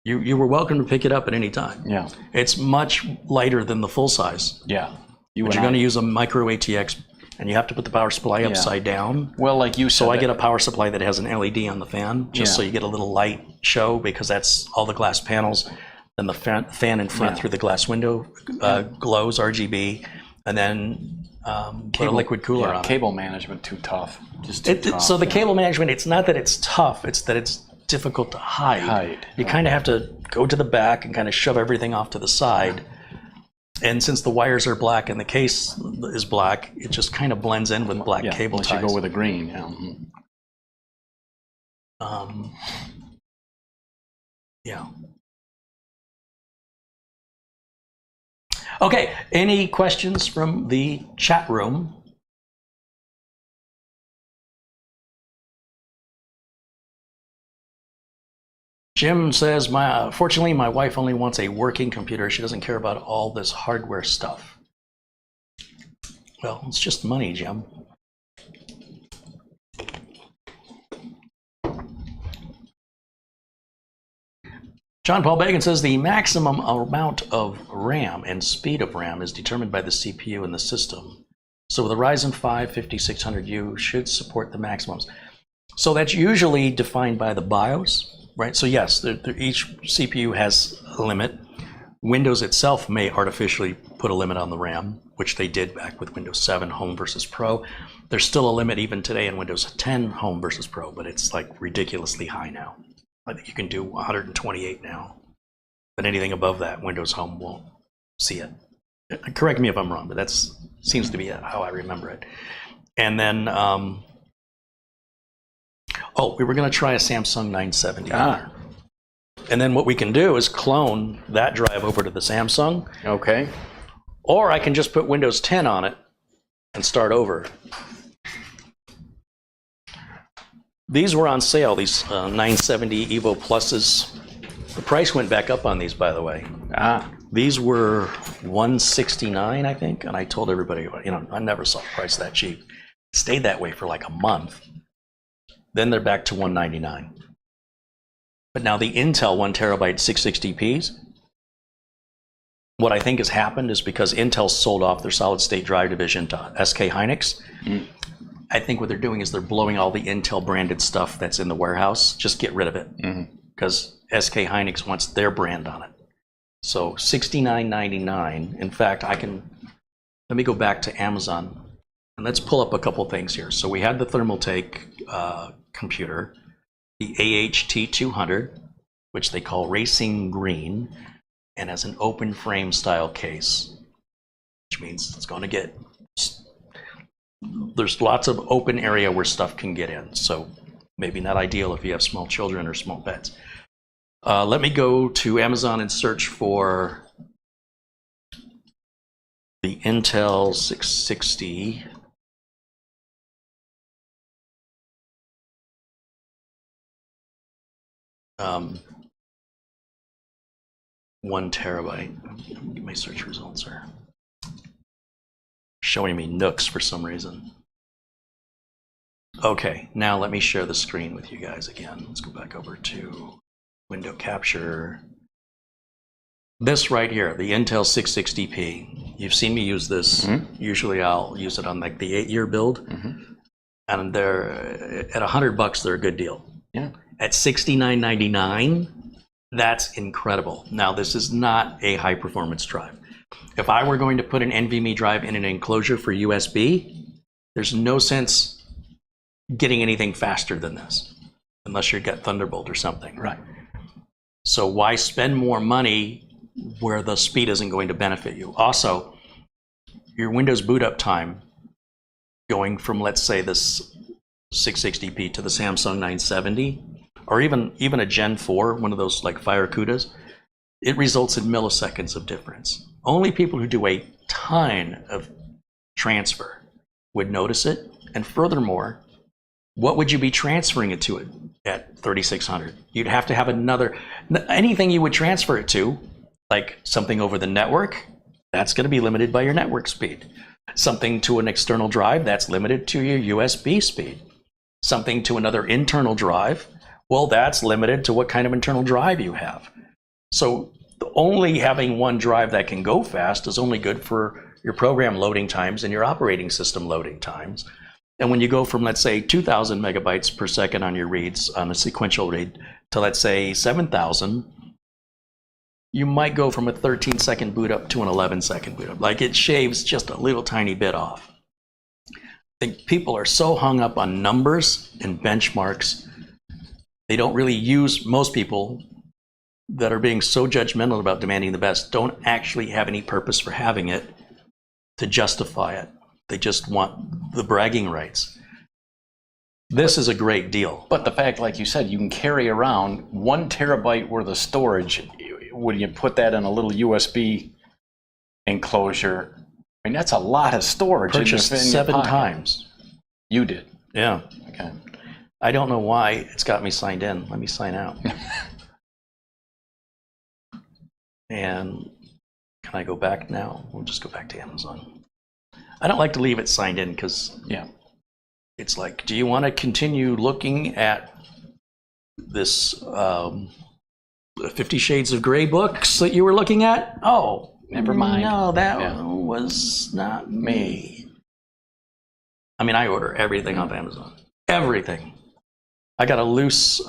You were welcome to pick it up at any time. Yeah. It's much lighter than the full size. Yeah. But you're going to use a micro ATX, and you have to put the power supply upside down. Well, like you said. So I get a power supply that has an LED on the fan, just so you get a little light show, because that's all the glass panels. Then the fan in front through the glass window glows RGB, and then put a liquid cooler on it. Cable management too tough. Just too tough. So the cable management, it's not that it's tough, it's that it's difficult to hide. You kind of have to go to the back and kind of shove everything off to the side. And since the wires are black and the case is black, it just kind of blends in with black cable ties. Unless you go with a green. Yeah. Okay, any questions from the chat room? Jim says, fortunately, my wife only wants a working computer. She doesn't care about all this hardware stuff. Well, it's just money, Jim. John Paul Bagan says the maximum amount of RAM and speed of RAM is determined by the CPU in the system. So the Ryzen 5 5600U should support the maximums. So that's usually defined by the BIOS, right? So yes, each CPU has a limit. Windows itself may artificially put a limit on the RAM, which they did back with Windows 7 Home versus Pro. There's still a limit even today in Windows 10 Home versus Pro, but it's like ridiculously high now. I think you can do 128 now, but anything above that, Windows Home won't see it. Correct me if I'm wrong, but that seems to be how I remember it. And then, we were going to try a Samsung 970. And then what we can do is clone that drive over to the Samsung. Okay. Or I can just put Windows 10 on it and start over. These were on sale, these 970 Evo Pluses. The price went back up on these, by the way. These were $169, I think, and I told everybody, I never saw a price that cheap. It stayed that way for like a month. Then they're back to $199. But now the Intel 1 terabyte 660p's, what I think has happened is because Intel sold off their solid state drive division to SK Hynix, I think what they're doing is they're blowing all the Intel branded stuff that's in the warehouse. Just get rid of it, because SK Hynix wants their brand on it. So $69.99. In fact, let me go back to Amazon and let's pull up a couple things here. So we had the Thermaltake computer, the AHT200, which they call Racing Green, and has an open frame style case, which means it's going to get, there's lots of open area where stuff can get in. So maybe not ideal if you have small children or small pets. Let me go to Amazon and search for the Intel 660. 1 terabyte. My search results are showing me nooks for some reason. Okay, now let me share the screen with you guys again. Let's go back over to window capture. This right here, the Intel 660p. You've seen me use this. Usually I'll use it on like the 8-year build. And they're at $100, they're a good deal. Yeah. At $69.99, that's incredible. Now, this is not a high performance drive. If I were going to put an NVMe drive in an enclosure for USB, there's no sense getting anything faster than this, unless you've got Thunderbolt or something. Right. So why spend more money where the speed isn't going to benefit you? Also, your Windows boot up time going from, let's say, this 660p to the Samsung 970, or even a Gen 4, one of those like Fire CUDAs, it results in milliseconds of difference. Only people who do a ton of transfer would notice it. And furthermore, what would you be transferring it to at 3600? You'd have to have anything you would transfer it to, like something over the network, that's going to be limited by your network speed. Something to an external drive, that's limited to your USB speed. Something to another internal drive, well, that's limited to what kind of internal drive you have. So only having one drive that can go fast is only good for your program loading times and your operating system loading times. And when you go from, let's say, 2,000 megabytes per second on your reads on a sequential read to, let's say, 7,000, you might go from a 13-second boot up to an 11-second boot up. Like, it shaves just a little tiny bit off. I think people are so hung up on numbers and benchmarks. They don't really use, most people that are being so judgmental about demanding the best don't actually have any purpose for having it to justify it. They just want the bragging rights. This is a great deal. But the fact, like you said, you can carry around 1 terabyte worth of storage. When you put that in a little USB enclosure, I mean, that's a lot of storage. Purchased 7 times. You did? Yeah. Okay. I don't know why it's got me signed in. Let me sign out. And can I go back now? We'll just go back to Amazon. I don't like to leave it signed in because it's like, do you want to continue looking at this the 50 Shades of Grey books that you were looking at? Oh, Never mind. No, that Yeah. was not me. I mean, I order everything off Amazon. Everything. I got a loose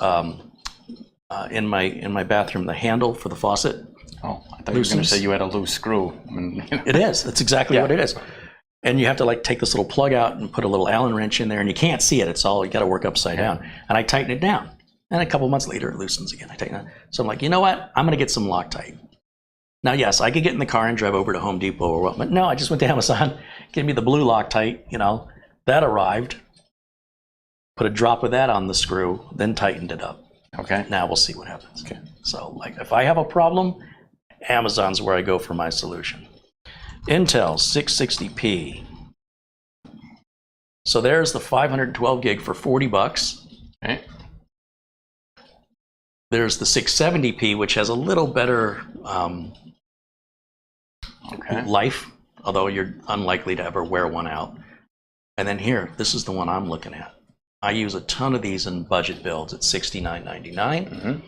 in my bathroom, the handle for the faucet. Oh, I thought you were going to say you had a loose screw. It is. That's exactly Yeah. what it is. And you have to like take this little plug out and put a little Allen wrench in there, and you can't see it. It's all, you got to work upside down. And I tighten it down. And a couple months later, it loosens again. I tighten it. So I'm like, you know what? I'm going to get some Loctite. Now, yes, I could get in the car and drive over to Home Depot or what, but no, I just went to Amazon, give me the blue Loctite, that arrived, put a drop of that on the screw, then tightened it up. Okay. Now we'll see what happens. Okay. So, like, if I have a problem, Amazon's where I go for my solution. Intel 660p. So there's the 512 gig for $40. Okay. There's the 670p, which has a little better Okay. life, although you're unlikely to ever wear one out. And then here, this is the one I'm looking at. I use a ton of these in budget builds at $69.99,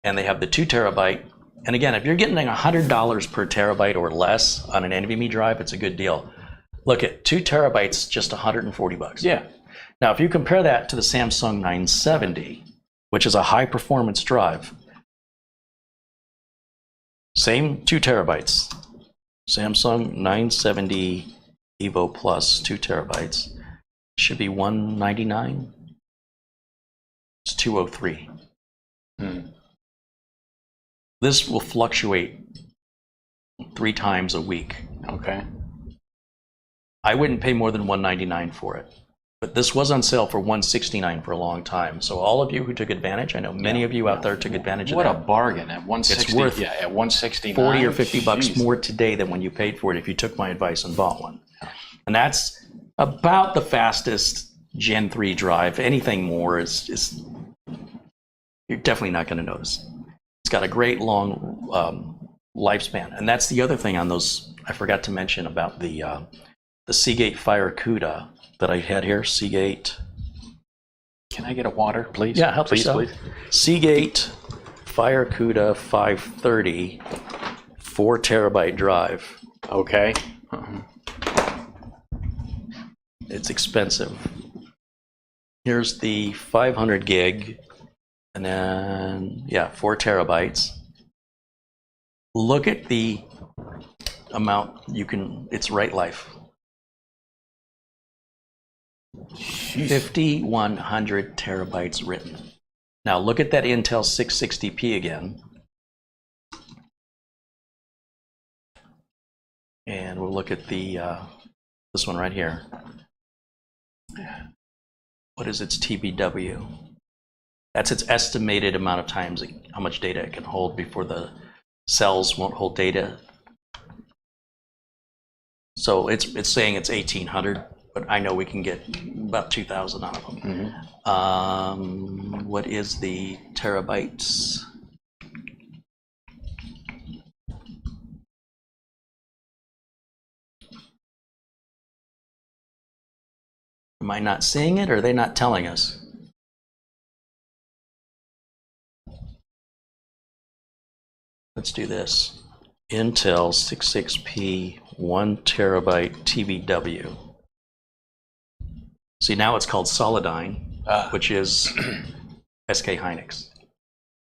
and they have the 2 terabyte. And again, if you're getting $100 per terabyte or less on an NVMe drive, it's a good deal. Look at 2 terabytes, just $140. Yeah. Now, if you compare that to the Samsung 970, which is a high performance drive, same 2 terabytes, Samsung 970 Evo Plus 2 terabytes, should be $199. It's $203. This will fluctuate 3 times a week. Okay. I wouldn't pay more than $199 for it. But this was on sale for $169 for a long time. So all of you who took advantage, I know many of you out there took advantage of What that. a bargain at 160. It's worth at 169. 40 or 50 bucks Jeez. more today than when you paid for it if you took my advice and bought one. And that's about the fastest Gen 3 drive. Anything more is you're definitely not going to notice. It's got a great long lifespan. And that's the other thing on those, I forgot to mention about the Seagate Fire CUDA that I had here, Seagate. Can I get a water, please? Yeah, help please, yourself. please. Seagate Fire CUDA 530 4 terabyte drive. Okay. It's expensive. Here's the 500 gig, and then, 4 terabytes. Look at the amount it's write life. 5,100 terabytes written. Now look at that Intel 660p again. And we'll look at the this one right here. What is its TBW? That's its estimated amount of times how much data it can hold before the cells won't hold data. So it's saying it's 1,800, but I know we can get about 2,000 out of them. What is the terabytes? Am I not seeing it, or are they not telling us? Let's do this. Intel 66p 1 terabyte TBW. See, now it's called Solidyne, which is SK Hynix.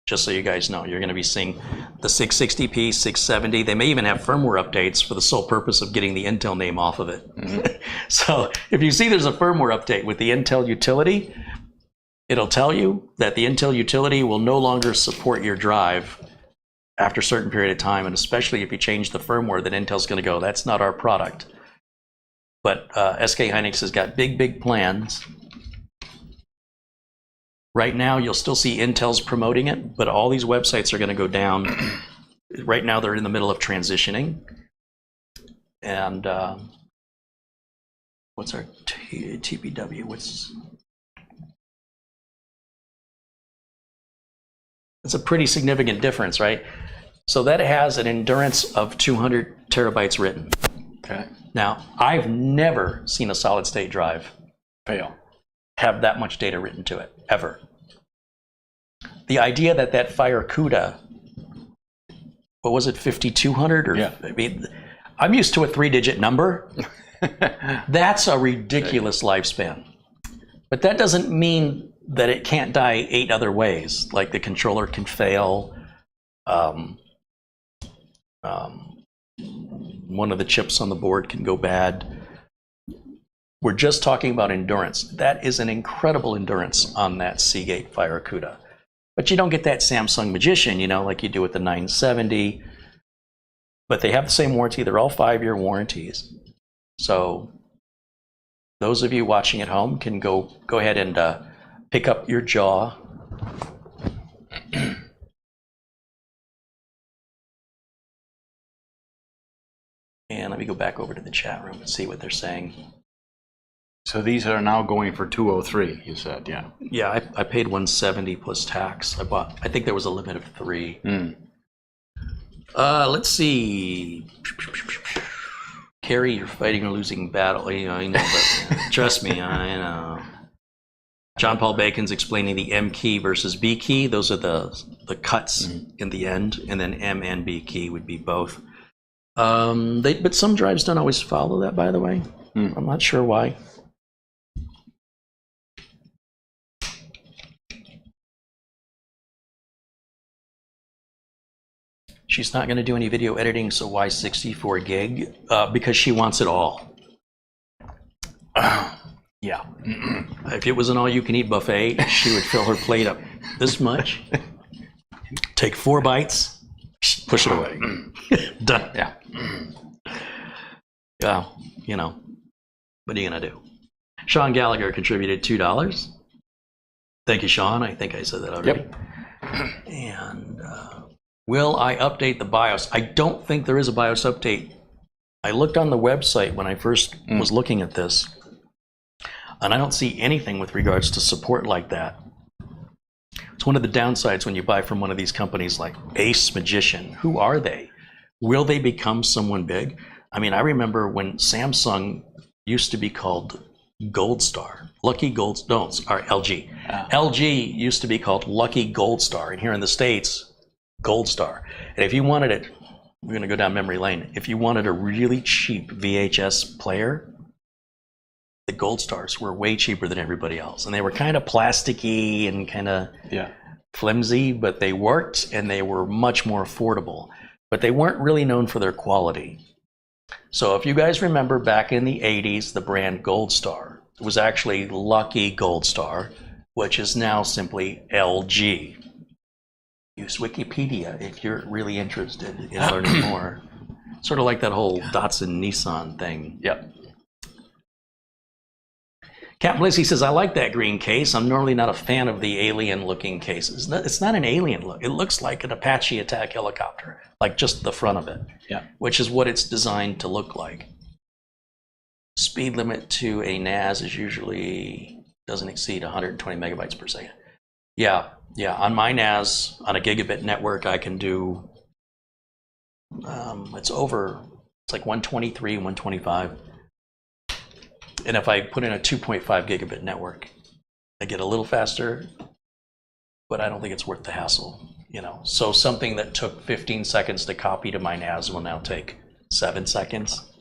Just so you guys know, you're going to be seeing the 660p, 670. They may even have firmware updates for the sole purpose of getting the Intel name off of it. So if you see there's a firmware update with the Intel utility, it'll tell you that the Intel utility will no longer support your drive after a certain period of time, and especially if you change the firmware, then Intel's going to go, that's not our product. But SK Hynix has got big plans. Right now, you'll still see Intel's promoting it, but all these websites are going to go down. Right now, they're in the middle of transitioning. And what's our TBW? It's a pretty significant difference, right? So that has an endurance of 200 terabytes written. Okay. Now, I've never seen a solid state drive Fail. have that much data written to it, ever. The idea that Fire CUDA what was it, 5,200? Or, Yeah. I mean, I'm used to a 3-digit number. That's a ridiculous lifespan. But that doesn't mean that it can't die 8 other ways. Like the controller can fail. One of the chips on the board can go bad. We're just talking about endurance. That is an incredible endurance on that Seagate Firecuda. But you don't get that Samsung Magician, you know, like you do with the 970. But they have the same warranty. They're all 5-year warranties. So those of you watching at home can go ahead and pick up your jaw. And let me go back over to the chat room and see what they're saying. So these are now going for 203, you said, yeah. Yeah, I paid 170 plus tax. I think there was a limit of 3. Let's see. Carrie, you're fighting a losing battle. You know, I know, but trust me, I know. John Paul Bacon's explaining the M key versus B key. Those are the cuts in the end, and then M and B key would be both. But some drives don't always follow that, by the way. I'm not sure why. She's not going to do any video editing, so why 64 gig? Because she wants it all. Yeah. If it was an all-you-can-eat buffet, she would fill her plate up this much, take 4 bites, push it away. Done. Yeah. Yeah, you know, what are you going to do? Sean Gallagher contributed $2. Thank you, Sean. I think I said that already. Yep. And will I update the BIOS? I don't think there is a BIOS update. I looked on the website when I first was looking at this, and I don't see anything with regards to support like that. It's one of the downsides when you buy from one of these companies like AceMagician. Who are they? Will they become someone big? I mean, I remember when Samsung used to be called Gold Star. Lucky Gold, no, or LG. LG used to be called Lucky Gold Star, and here in the States, Gold Star. And if you wanted it, we're going to go down memory lane. If you wanted a really cheap VHS player, the Gold Stars were way cheaper than everybody else. And they were kind of plasticky and kind of flimsy, but they worked and they were much more affordable. But they weren't really known for their quality. So if you guys remember back in the 80s, the brand Gold Star was actually Lucky Gold Star, which is now simply LG. Use Wikipedia if you're really interested in learning more. Sort of like that whole Datsun Nissan thing. Yep. Captain Blissey says, I like that green case. I'm normally not a fan of the alien-looking cases. It's not an alien look. It looks like an Apache attack helicopter, like just the front of it, which is what it's designed to look like. Speed limit to a NAS is usually doesn't exceed 120 megabytes per second. Yeah. On my NAS, on a gigabit network, I can do, it's like 123, 125. And if I put in a 2.5 gigabit network, I get a little faster, but I don't think it's worth the hassle, you know. So something that took 15 seconds to copy to my NAS will now take 7 seconds.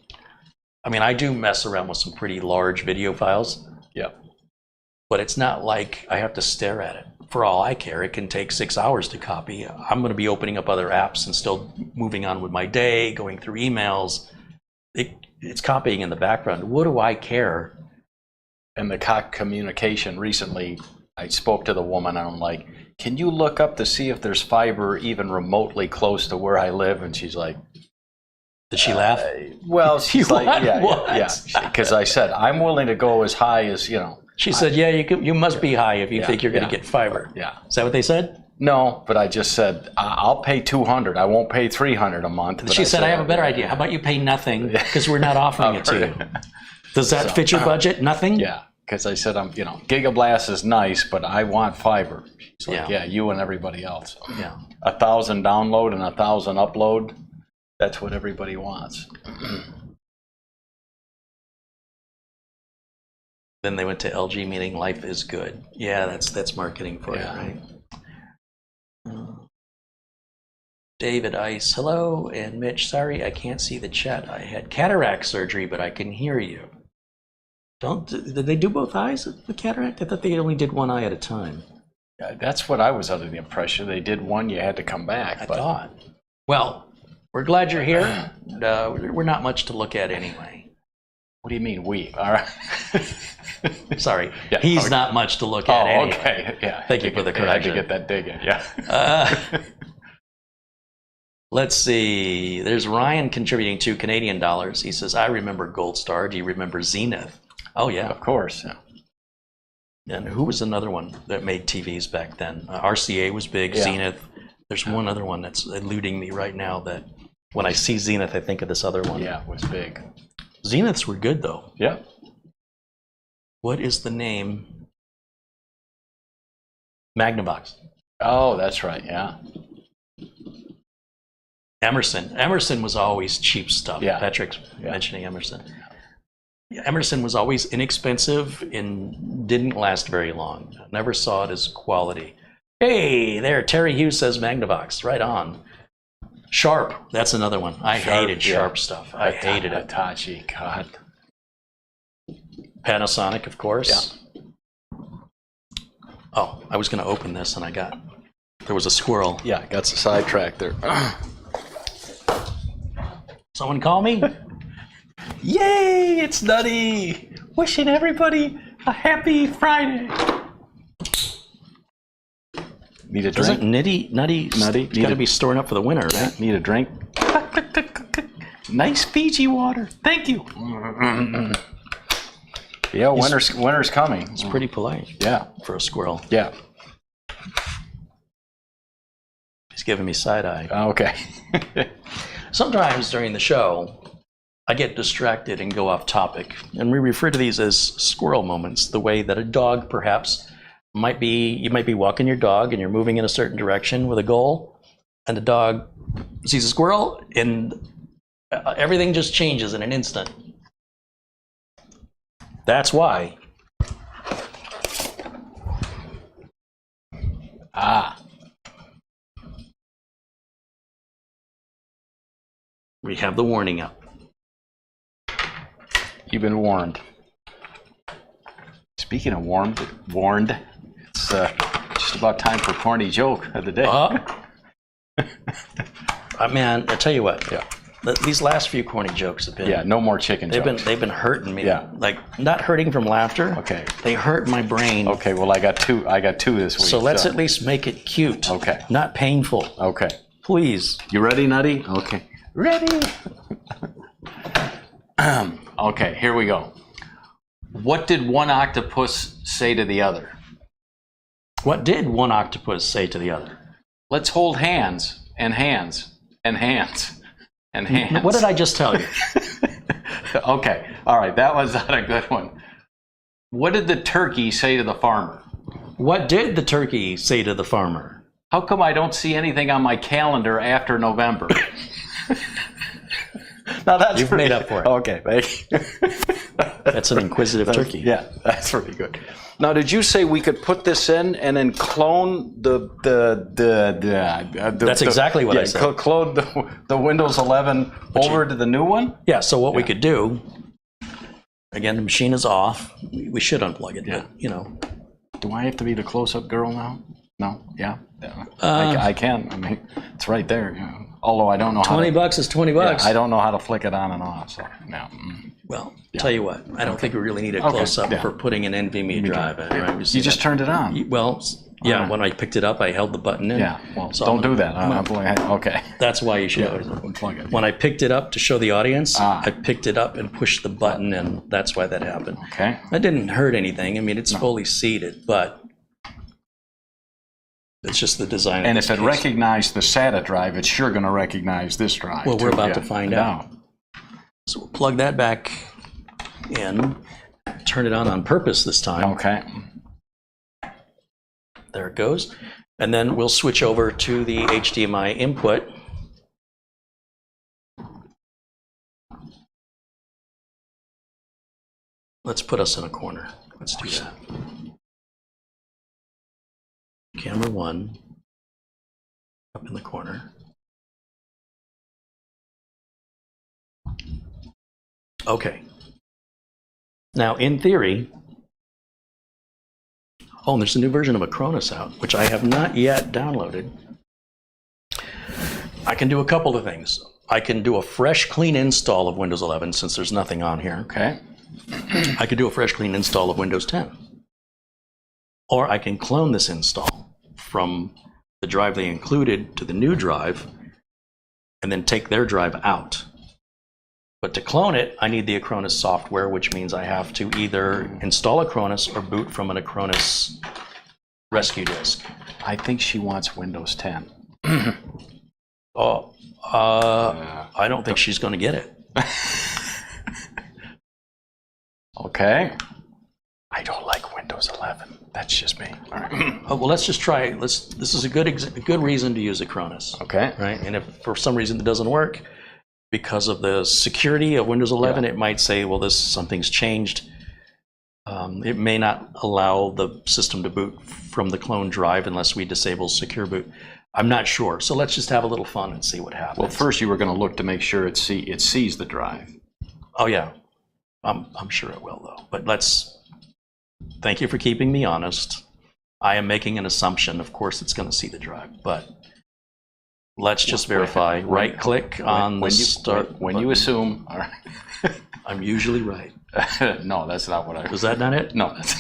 I mean, I do mess around with some pretty large video files. But it's not like I have to stare at it. For all I care, it can take 6 hours to copy. I'm going to be opening up other apps and still moving on with my day, going through emails. It's copying in the background. What do I care? And the communication recently, I spoke to the woman and I'm like, can you look up to see if there's fiber even remotely close to where I live? And she's like, did she laugh? Well, she's like, yeah. Because I said, I'm willing to go as high as, you know. She said, yeah, you must be high if you think you're going to get fiber. Is that what they said? No, but I just said, I'll pay $200. I won't pay $300 a month. She said, I have a better idea. How about you pay nothing because we're not offering it to you? Does that fit your budget? Nothing? Yeah, because I said, Gigablast is nice, but I want fiber. She's like, yeah, you and everybody else. Yeah. 1,000 download and 1,000 upload. That's what everybody wants. Then they went to LG, meaning life is good. Yeah, that's marketing for you, right? David Ice, hello, and Mitch, sorry I can't see the chat. I had cataract surgery, but I can hear you. Did they do both eyes of the cataract? I thought they only did one eye at a time. That's what I was under the impression. They did one, you had to come back. I thought. Well, we're glad you're here. We're not much to look at anyway. What do you mean, we? All right. Sorry, Yeah, he's okay. not much to look at anyway. Okay, yeah. Thank you for the correction. I had to get that dig in, yeah. Let's see. There's Ryan contributing $2 Canadian. He says, I remember Gold Star. Do you remember Zenith? Oh, yeah. Of course, yeah. And who was another one that made TVs back then? RCA was big, Yeah. Zenith. There's one other one that's eluding me right now that when I see Zenith, I think of this other one. Yeah, it was big. Zeniths were good, though. Yeah. What is the name? Magnavox. Oh, that's right, yeah. Emerson. Emerson was always cheap stuff. Yeah. Patrick's Yeah. mentioning Emerson. Yeah, Emerson was always inexpensive and didn't last very long. Never saw it as quality. Hey, there, Terry Hughes says Magnavox. Right on. Sharp. That's another one. I hated Sharp stuff. I hated it. Hitachi, God. Panasonic, of course. Yeah. Oh, I was going to open this and there was a squirrel. Yeah, got sidetracked there. Someone call me? Yay, it's Nutty! Wishing everybody a happy Friday. Need a drink? Nutty, it's got to be storing up for the winter, right? Need a drink? Nice Fiji water. Thank you. Yeah, winter's coming. It's pretty polite. Yeah. For a squirrel. Yeah. He's giving me side eye. Okay. Sometimes during the show, I get distracted and go off topic, and we refer to these as squirrel moments, the way that a dog perhaps you might be walking your dog and you're moving in a certain direction with a goal, and the dog sees a squirrel and everything just changes in an instant. That's why. We have the warning up. You've been warned. Speaking of warned, it's just about time for corny joke of the day. Man, I tell you what. Yeah. These last few corny jokes have been. Yeah, no more chicken jokes. They've been hurting me. Yeah. Like, not hurting from laughter. Okay. They hurt my brain. Okay, well, I got two this week. So let's at least make it cute. Okay. Not painful. Okay. Please. You ready, Nutty? Okay. Ready. Okay, here we go. What did one octopus say to the other? What did one octopus say to the other? Let's hold hands and hands and hands and hands. What did I just tell you? Okay, all right, that was not a good one. What did the turkey say to the farmer? What did the turkey say to the farmer? How come I don't see anything on my calendar after November? Now that's You've made up for it. Okay, thank you. That's an inquisitive turkey. Yeah, that's pretty good. Now, did you say we could put this in and then clone That's exactly what I said. Clone the Windows 11 over to the new one? Yeah. So what we could do? Again, the machine is off. We should unplug it. Yeah. But, you know. Do I have to be the close-up girl now? No. Yeah. I can. I mean, it's right there. You know. Although I don't know how. $20 is $20. Yeah, I don't know how to flick it on and off. So no. Well, tell you what. I don't think we really need a close-up for putting an NVMe drive in. Right? You just turned it on. Well, yeah. When I picked it up, I held the button in. Yeah. Well, so don't do that. Okay. That's why you should. Unplug it. When I picked it up to show the audience, I picked it up and pushed the button, and that's why that happened. Okay. That didn't hurt anything. I mean, it's fully seated, but it's just the design. And if it recognized the SATA drive, it's sure going to recognize this drive. Well, we're about to find out. So we'll plug that back in, turn it on purpose this time. Okay. There it goes. And then we'll switch over to the HDMI input. Let's put us in a corner. Let's do that. Camera 1 up in the corner. Okay. Now, in theory, oh, and there's a new version of Acronis out, which I have not yet downloaded. I can do a couple of things. I can do a fresh, clean install of Windows 11 since there's nothing on here. Okay. I could do a fresh, clean install of Windows 10. Or I can clone this install from the drive they included to the new drive and then take their drive out. But to clone it, I need the Acronis software, which means I have to either install Acronis or boot from an Acronis rescue disk. I think she wants Windows 10. Oh, I don't think she's going to get it. Okay. I don't like Windows 11. That's just me. All right. Oh, well, let's just try. This is a good reason to use Acronis. Okay. Right, and if for some reason it doesn't work, because of the security of Windows 11, it might say, well, something's changed. It may not allow the system to boot from the clone drive unless we disable secure boot. I'm not sure. So let's just have a little fun and see what happens. Well, first you were going to look to make sure it sees the drive. Oh, yeah. I'm sure it will, though. But thank you for keeping me honest. I am making an assumption. Of course, it's going to see the drive, but let's just verify. Right-click on the start. When you assume, all right. I'm usually right. No, that's not what I. Was that not it? No, that's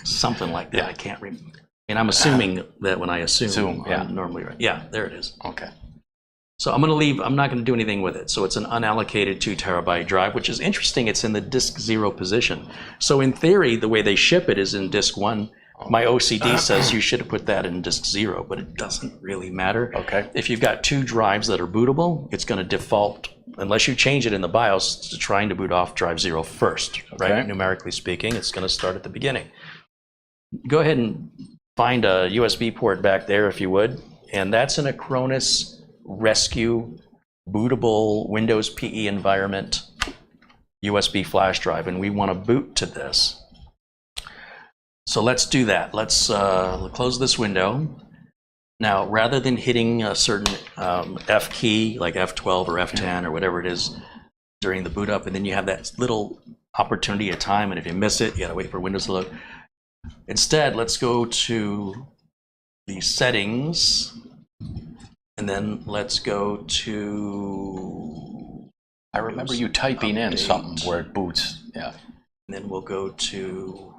something like that. I can't remember. And I'm assuming that when I assume, yeah. I'm normally right. Yeah, there it is. Okay. So I'm going to leave. I'm not going to do anything with it. So it's an unallocated 2 terabyte drive, which is interesting. It's in the disk 0 position. So in theory, the way they ship it is in disk 1. My OCD says you should have put that in disk 0, but it doesn't really matter. Okay. If you've got 2 drives that are bootable, it's going to default, unless you change it in the BIOS, to trying to boot off drive 0 first, right? Okay. Numerically speaking, it's going to start at the beginning. Go ahead and find a USB port back there if you would, and that's an Acronis Rescue bootable Windows PE environment USB flash drive, and we want to boot to this. So let's do that. Let's close this window. Now, rather than hitting a certain F key, like F12 or F10 or whatever it is during the boot up, and then you have that little opportunity of time, and if you miss it, you gotta wait for Windows to load. Instead, let's go to the settings, and then let's go to... I remember you typing in something where it boots. Yeah. And then we'll go to...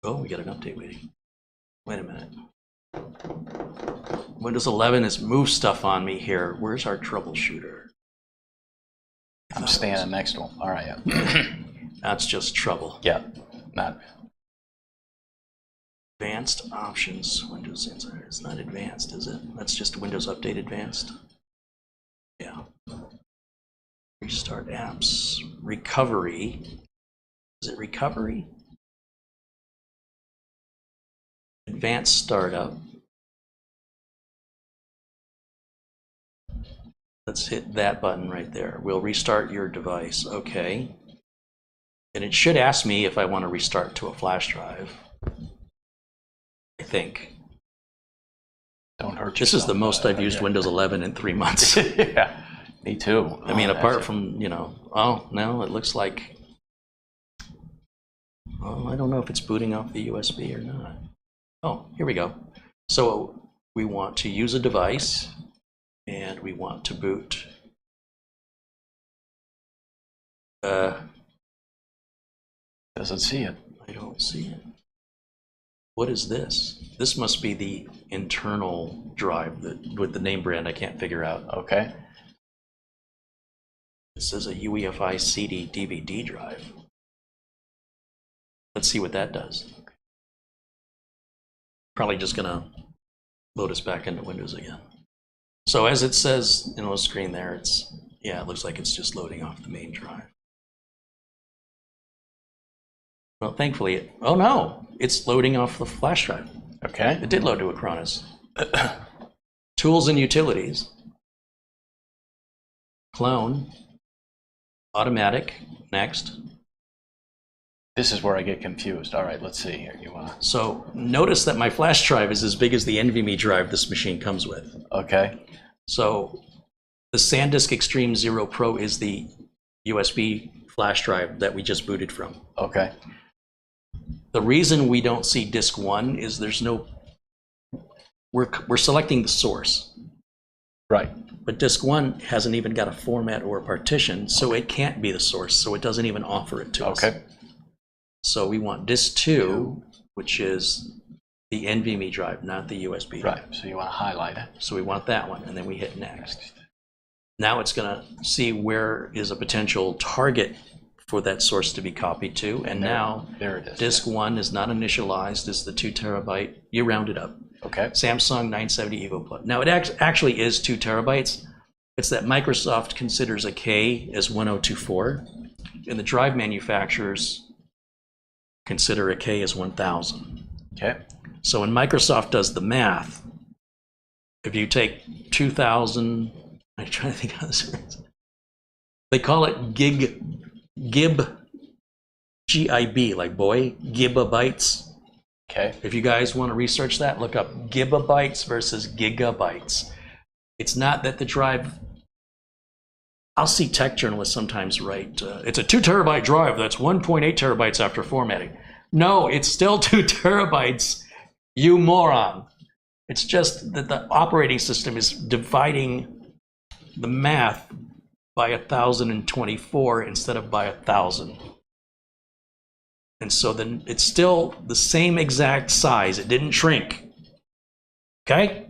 Oh, we got an update waiting. Wait a minute. Windows 11 has moved stuff on me here. Where's our troubleshooter? I'm standing next to him. All right, yeah. That's just trouble. Yeah, not... Advanced options, Windows Insider. It's not advanced, is it? That's just Windows Update Advanced. Yeah. Restart apps. Recovery. Is it recovery? Advanced startup. Let's hit that button right there. We'll restart your device. Okay. And it should ask me if I want to restart to a flash drive. I think. Don't hurt yourself. This is the most I've used Windows 11 in 3 months. Yeah, me too. I mean, apart from, oh, no, it looks like, well, I don't know if it's booting off the USB or not. Oh, here we go. So we want to use a device, and we want to boot. Doesn't see it. I don't see it. What is this? This must be the internal drive with the name brand I can't figure out. Okay. This is a UEFI CD DVD drive. Let's see what that does. Probably just gonna load us back into Windows again. So as it says in the screen there, it looks like it's just loading off the main drive. Well, thankfully, oh no, it's loading off the flash drive. Okay. It did load to Acronis. Tools and utilities. Clone. Automatic. Next. This is where I get confused. All right, let's see here. So notice that my flash drive is as big as the NVMe drive this machine comes with. Okay. So the SanDisk Extreme 0 Pro is the USB flash drive that we just booted from. Okay. The reason we don't see disk 1 is there's no, we're selecting the source. Right. But disk 1 hasn't even got a format or a partition, so it can't be the source, so it doesn't even offer it to us. Okay. So we want disk 2, which is the NVMe drive, not the USB drive. Right. So you want to highlight it. So we want that one, and then we hit next. Now it's going to see where is a potential target for that source to be copied to, and now There it is. disk 1 is not initialized as the 2 terabyte. You round it up. Okay. Samsung 970 Evo Plus. Now it actually is 2 terabytes. It's that Microsoft considers a K as 1024, and the drive manufacturers consider a K as 1000. Okay. So when Microsoft does the math, if you take 2000, I'm trying to think how this works. They call it gib, G-I-B, like boy, gigabytes. Okay. If you guys want to research that, look up gigabytes versus gigabytes. It's not that the drive, I'll see tech journalists sometimes write, it's a 2 terabyte drive that's 1.8 terabytes after formatting. No, it's still 2 terabytes, you moron. It's just that the operating system is dividing the math by 1024 instead of by 1000. And so then it's still the same exact size. It didn't shrink. Okay?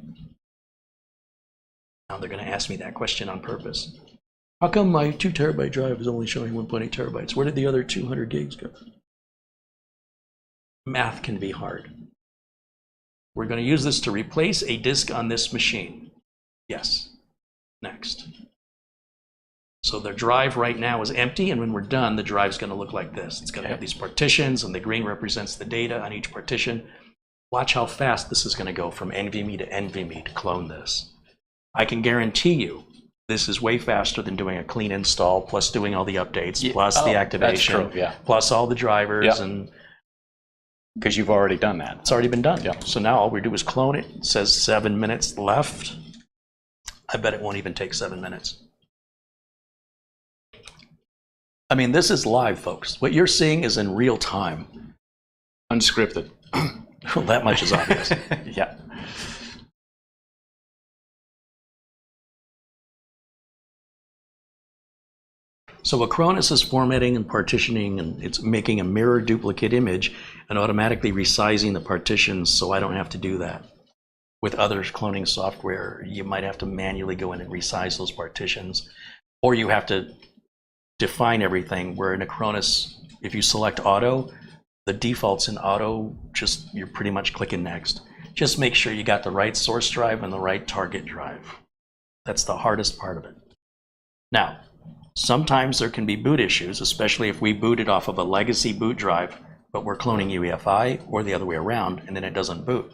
Now they're going to ask me that question on purpose. How come my 2 terabyte drive is only showing 1.8 terabytes? Where did the other 200 gigs go? Math can be hard. We're going to use this to replace a disk on this machine. Yes. Next. So the drive right now is empty, and when we're done, the drive's going to look like this. It's going to have these partitions, and the green represents the data on each partition. Watch how fast this is going to go from NVMe to NVMe to clone this. I can guarantee you this is way faster than doing a clean install, plus doing all the updates, plus the activation, that's true, yeah. plus all the drivers, Yep. and Because you've already done that. it's already been done. Yeah. So now all we do is clone it. It says 7 minutes left. I bet it won't even take 7 minutes. I mean, this is live, folks. What you're seeing is in real time. Unscripted. Well, that much is obvious. Yeah. So Acronis is formatting and partitioning, and it's making a mirror duplicate image and automatically resizing the partitions, so I don't have to do that. With other cloning software, you might have to manually go in and resize those partitions, or you have to define everything, where in Acronis, if you select auto, the defaults in auto, just you're pretty much clicking next. Just make sure you got the right source drive and the right target drive. That's the hardest part of it. Now, sometimes there can be boot issues, especially if we booted off of a legacy boot drive, but we're cloning UEFI, or the other way around, and then it doesn't boot.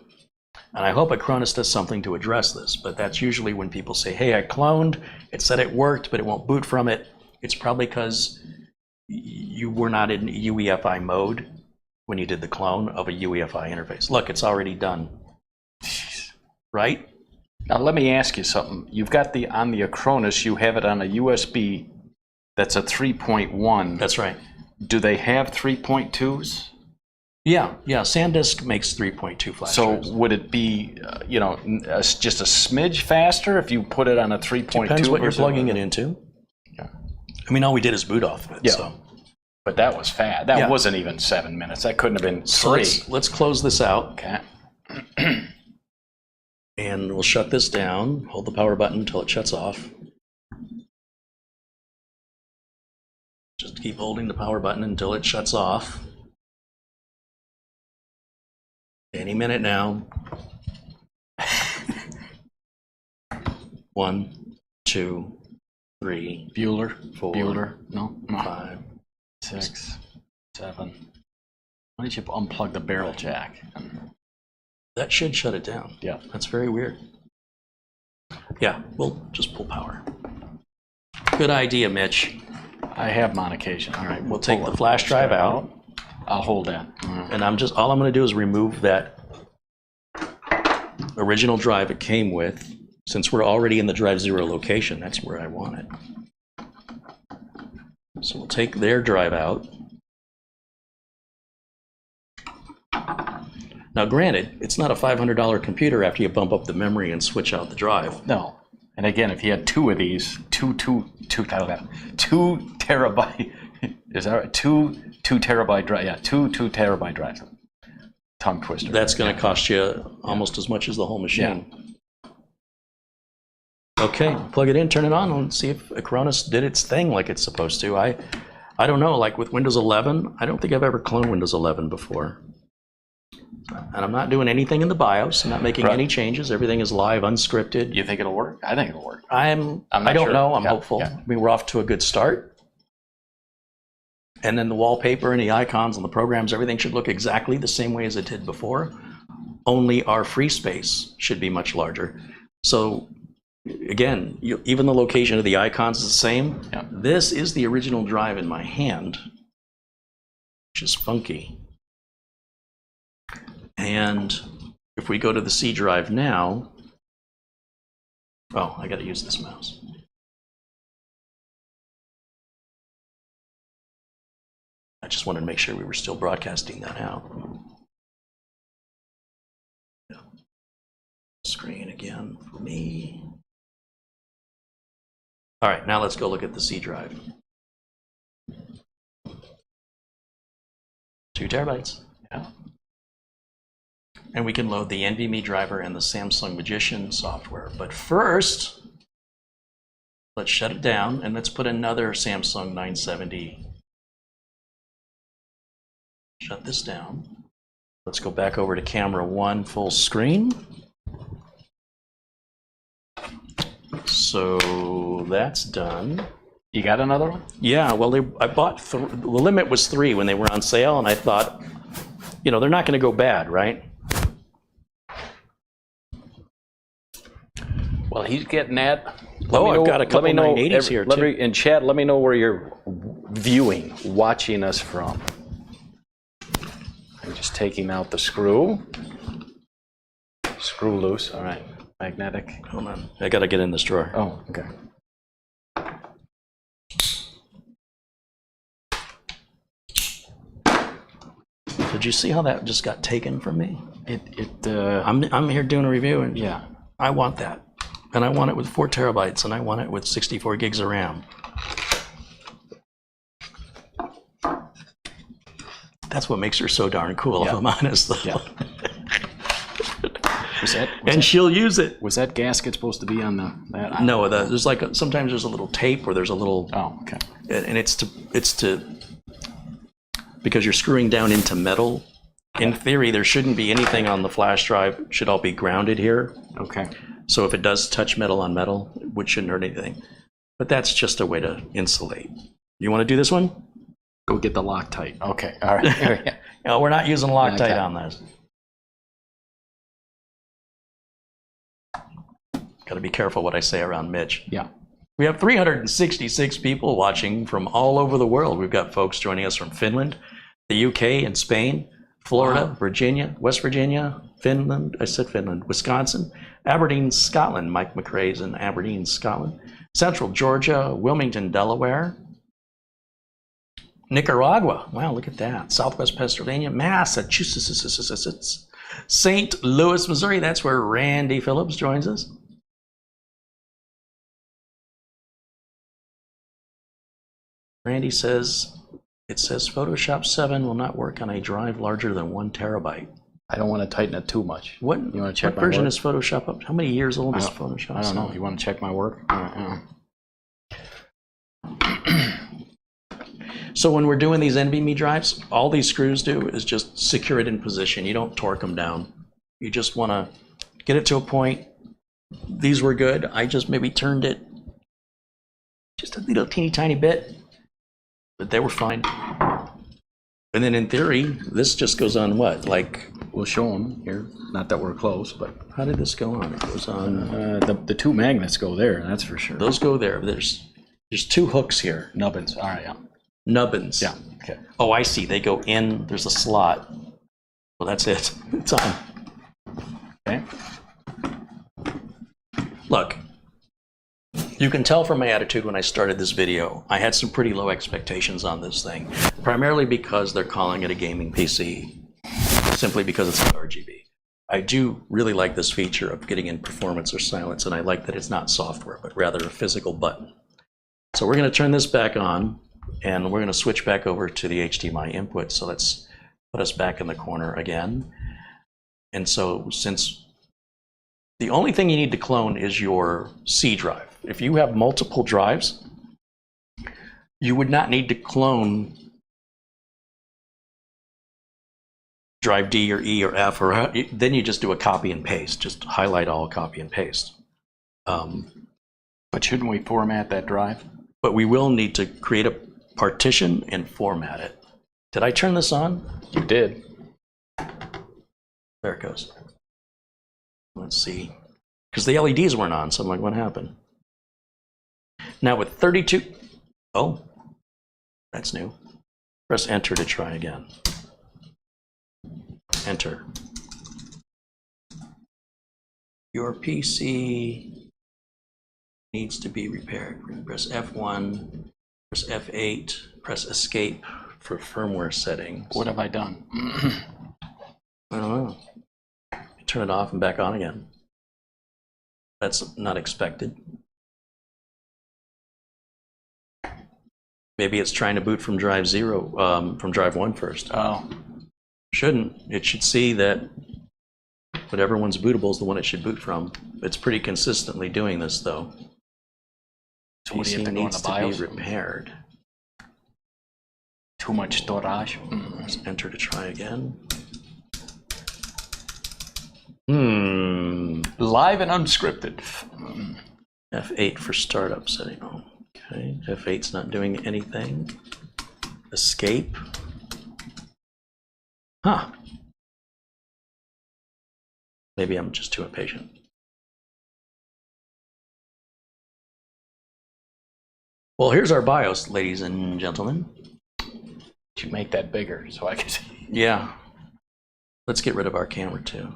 And I hope Acronis does something to address this, but that's usually when people say, hey, I cloned, it said it worked, but it won't boot from it. It's probably because you were not in UEFI mode when you did the clone of a UEFI interface. Look, it's already done. Right? Now let me ask you something. You've got on the Acronis, you have it on a USB that's a 3.1. That's right. Do they have 3.2s? Yeah, SanDisk makes 3.2 flash So drives. would it be, just a smidge faster if you put it on a 3.2? Depends what you're versus- plugging it into. Yeah. I mean, all we did is boot off of it. Yeah. So, But that was fast. That Yeah. wasn't even 7 minutes. That couldn't have been 3. so let's close this out, Okay. and we'll shut this down. Hold the power button until it shuts off. Just keep holding the power button until it shuts off. Any minute now. 1, 2, 3, Bueller. 4, Bueller. No. 5. 6, 7. Why don't you unplug the barrel jack? That should shut it down. Yeah. That's very weird. Yeah, we'll just pull power. Good idea, Mitch. I have them on occasion. All right, we'll take the flash drive out, I'll hold that. and all I'm going to do is remove that original drive it came with. Since we're already in the drive 0 location, that's where I want it. So we'll take their drive out. Now granted, it's not a $500 computer after you bump up the memory and switch out the drive. No. And again, if you had two of these, two terabyte, is that right? Two terabyte drive, yeah, two 2 terabyte drives. Tongue twister. That's going to cost you almost as much as the whole machine. Yeah. Okay, plug it in, turn it on, and see if Acronis did its thing like it's supposed to. I don't know, like with Windows 11, I don't think I've ever cloned Windows 11 before. And I'm not doing anything in the BIOS. I'm not making any changes. Everything is live, unscripted. You think it'll work? I think it'll work. I don't know. I'm hopeful. Yeah. I mean, we're off to a good start. And then the wallpaper and the icons and the programs, everything should look exactly the same way as it did before. Only our free space should be much larger. So again, even the location of the icons is the same. Yeah. This is the original drive in my hand, which is funky. And if we go to the C drive now, oh, I got to use this mouse. I just wanted to make sure we were still broadcasting that out. Yeah. Screen again for me. All right, now let's go look at the C drive. 2 terabytes. Yeah. And we can load the NVMe driver and the AceMagician software. But first, let's shut it down and let's put another Samsung 970. Shut this down. Let's go back over to camera 1 full screen. So that's done. You got another one? Yeah, well, I bought, the limit was 3 when they were on sale, and I thought, you know, they're not going to go bad, right? Well, he's getting that. I've got a couple 980s here, too. In chat, let me know where you're watching us from. I'm just taking out the screw. Screw loose, all right. Magnetic. Hold on, I got to get in this drawer. Oh, okay. Did you see how that just got taken from me? I'm here doing a review, and yeah. I want that. And I want it with 4 terabytes, and I want it with 64 gigs of RAM. That's what makes her so darn cool, if I'm honest, though. Yeah. She'll use it. Was that gasket supposed to be on that? No, there's like sometimes there's a little tape where there's a little. Oh, okay. And it's to because you're screwing down into metal. In theory, there shouldn't be anything on the flash drive. It should all be grounded here. Okay. So if it does touch metal on metal, it shouldn't hurt anything. But that's just a way to insulate. You want to do this one? Go get the Loctite. Okay. All right. No, we're not using Loctite on this. Got to be careful what I say around Mitch. Yeah. We have 366 people watching from all over the world. We've got folks joining us from Finland, the UK and Spain, Florida, Virginia, West Virginia, Finland, I said Finland, Wisconsin, Aberdeen, Scotland. Mike McRae's in Aberdeen, Scotland. Central Georgia, Wilmington, Delaware. Nicaragua, wow, look at that. Southwest Pennsylvania, Massachusetts, St. Louis, Missouri. That's where Randy Phillips joins us. Randy says, it says Photoshop 7 will not work on a drive larger than 1 terabyte. I don't want to tighten it too much. What, you want to check what version is Photoshop up? How many years old is Photoshop 7? I don't know. You want to check my work? So when we're doing these NVMe drives, all these screws do is just secure it in position. You don't torque them down. You just want to get it to a point. These were good. I just maybe turned it just a little teeny tiny bit, but they were fine. And then in theory, this just goes on what? Like, we'll show them here. Not that we're close, but how did this go on? It goes on. The 2 magnets go there. That's for sure. Those go there. There's 2 hooks here. Nubbins. All right. Yeah. Nubbins. Yeah. Okay. Oh, I see. They go in. There's a slot. Well, that's it. It's on. Okay. Look, You can tell from my attitude when I started this video, I had some pretty low expectations on this thing, primarily because they're calling it a gaming PC, simply because it's not RGB. I do really like this feature of getting in performance or silence, and I like that it's not software, but rather a physical button. So we're going to turn this back on, and we're going to switch back over to the HDMI input. So let's put us back in the corner again. And so since the only thing you need to clone is your C drive. If you have multiple drives, you would not need to clone drive D or E or F, or then you just do a copy and paste. Just highlight all, copy and paste. But shouldn't we format that drive? But we will need to create a partition and format it. Did I turn this on? You did. There it goes. Let's see. Because the LEDs weren't on, so I'm like, what happened? Now with 32, oh, that's new. Press enter to try again. Enter. Your PC needs to be repaired. Press F1, press F8, press escape for firmware settings. What have I done? I don't know. Turn it off and back on again. That's not expected. Maybe it's trying to boot from drive 0, from drive 1 first. Oh. Shouldn't. It should see that whatever one's bootable is the one it should boot from. It's pretty consistently doing this, though. So what do you have PC to go in needs the to BIOS? be repaired. Too much storage. Let's enter to try again. Live and unscripted. F8 for startup setting. Oh, okay. F8's not doing anything. Escape. Huh. Maybe I'm just too impatient. Well, here's our BIOS, ladies and gentlemen. To make that bigger so I can see. Yeah. Let's get rid of our camera too.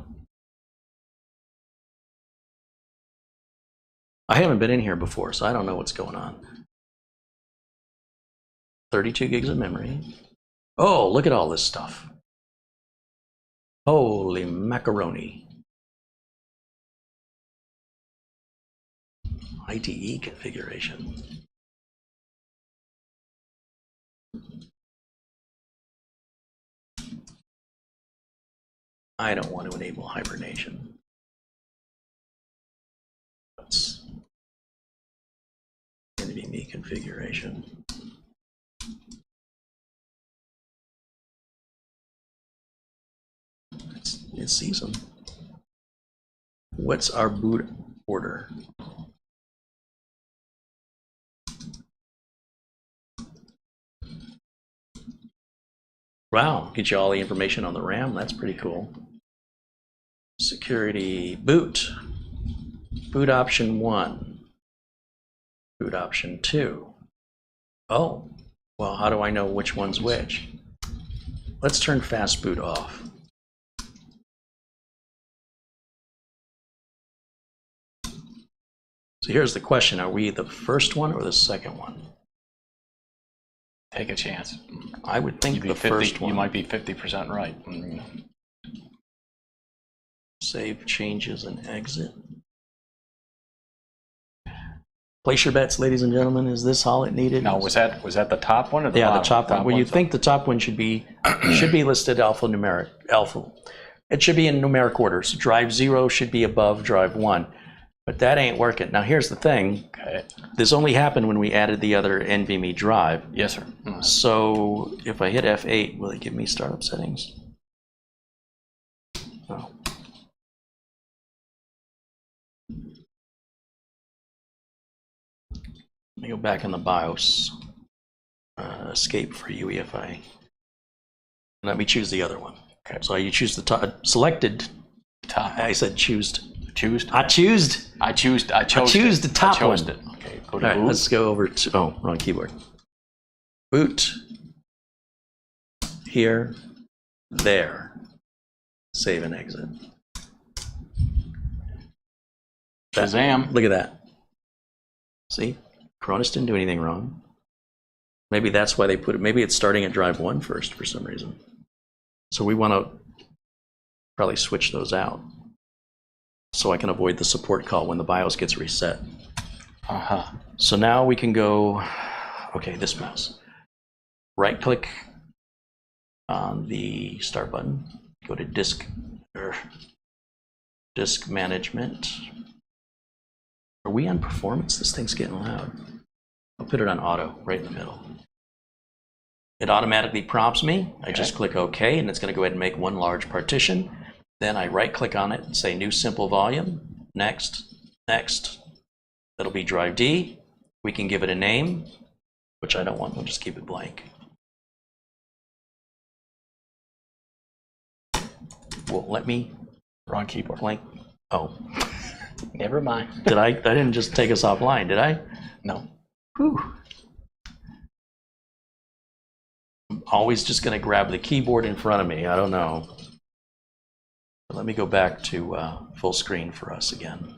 I haven't been in here before, so I don't know what's going on. 32 gigs of memory. Oh, look at all this stuff. Holy macaroni. IDE configuration. I don't want to enable hibernation. That's NVMe configuration. It sees them. What's our boot order? Wow, get you all the information on the RAM. That's pretty cool. Security boot. Boot option 1. Boot option 2. Oh, well, how do I know which one's which? Let's turn fast boot off. So here's the question. Are we the first one or the second one? Take a chance. I would think the 50, first one. You might be 50% right. Save changes and exit. Place your bets, ladies and gentlemen. Is this all it needed? Now, was that the top one or the yeah, bottom? the top one. Well, you think the top one should be listed alphanumeric. It should be in numeric order. So drive 0 should be above drive 1. But that ain't working. Now here's the thing. Okay. This only happened when we added the other NVMe drive. Yes, sir. So if I hit F8, will it give me startup settings? Oh. Let me go back in the BIOS. Escape for UEFI. Let me choose the other one. Okay. So you choose the top, selected. Top. I said choose. Choose. I chose. I chose the top one. It. Okay, go to all right, boot. let's go over to, oh, wrong keyboard. Boot. Here. There. Save and exit. Shazam. Look at that. See, Cronus didn't do anything wrong. Maybe that's why they put it. Maybe it's starting at drive 1 first for some reason. So we want to probably switch those out so I can avoid the support call when the BIOS gets reset. So now we can go, okay, this mouse. Right click on the start button, go to disk management. Are we on performance? This thing's getting loud. I'll put it on auto right in the middle. It automatically prompts me. I just click OK, and it's going to go ahead and make one large partition. Then I right click on it and say new simple volume. Next, next. That'll be drive D. We can give it a name, which I don't want. We'll just keep it blank. Won't let me. Wrong keyboard. Blank. Oh. Never mind. I didn't just take us offline, did I? No. Whew. I'm always just going to grab the keyboard in front of me. I don't know. But let me go back to full screen for us again.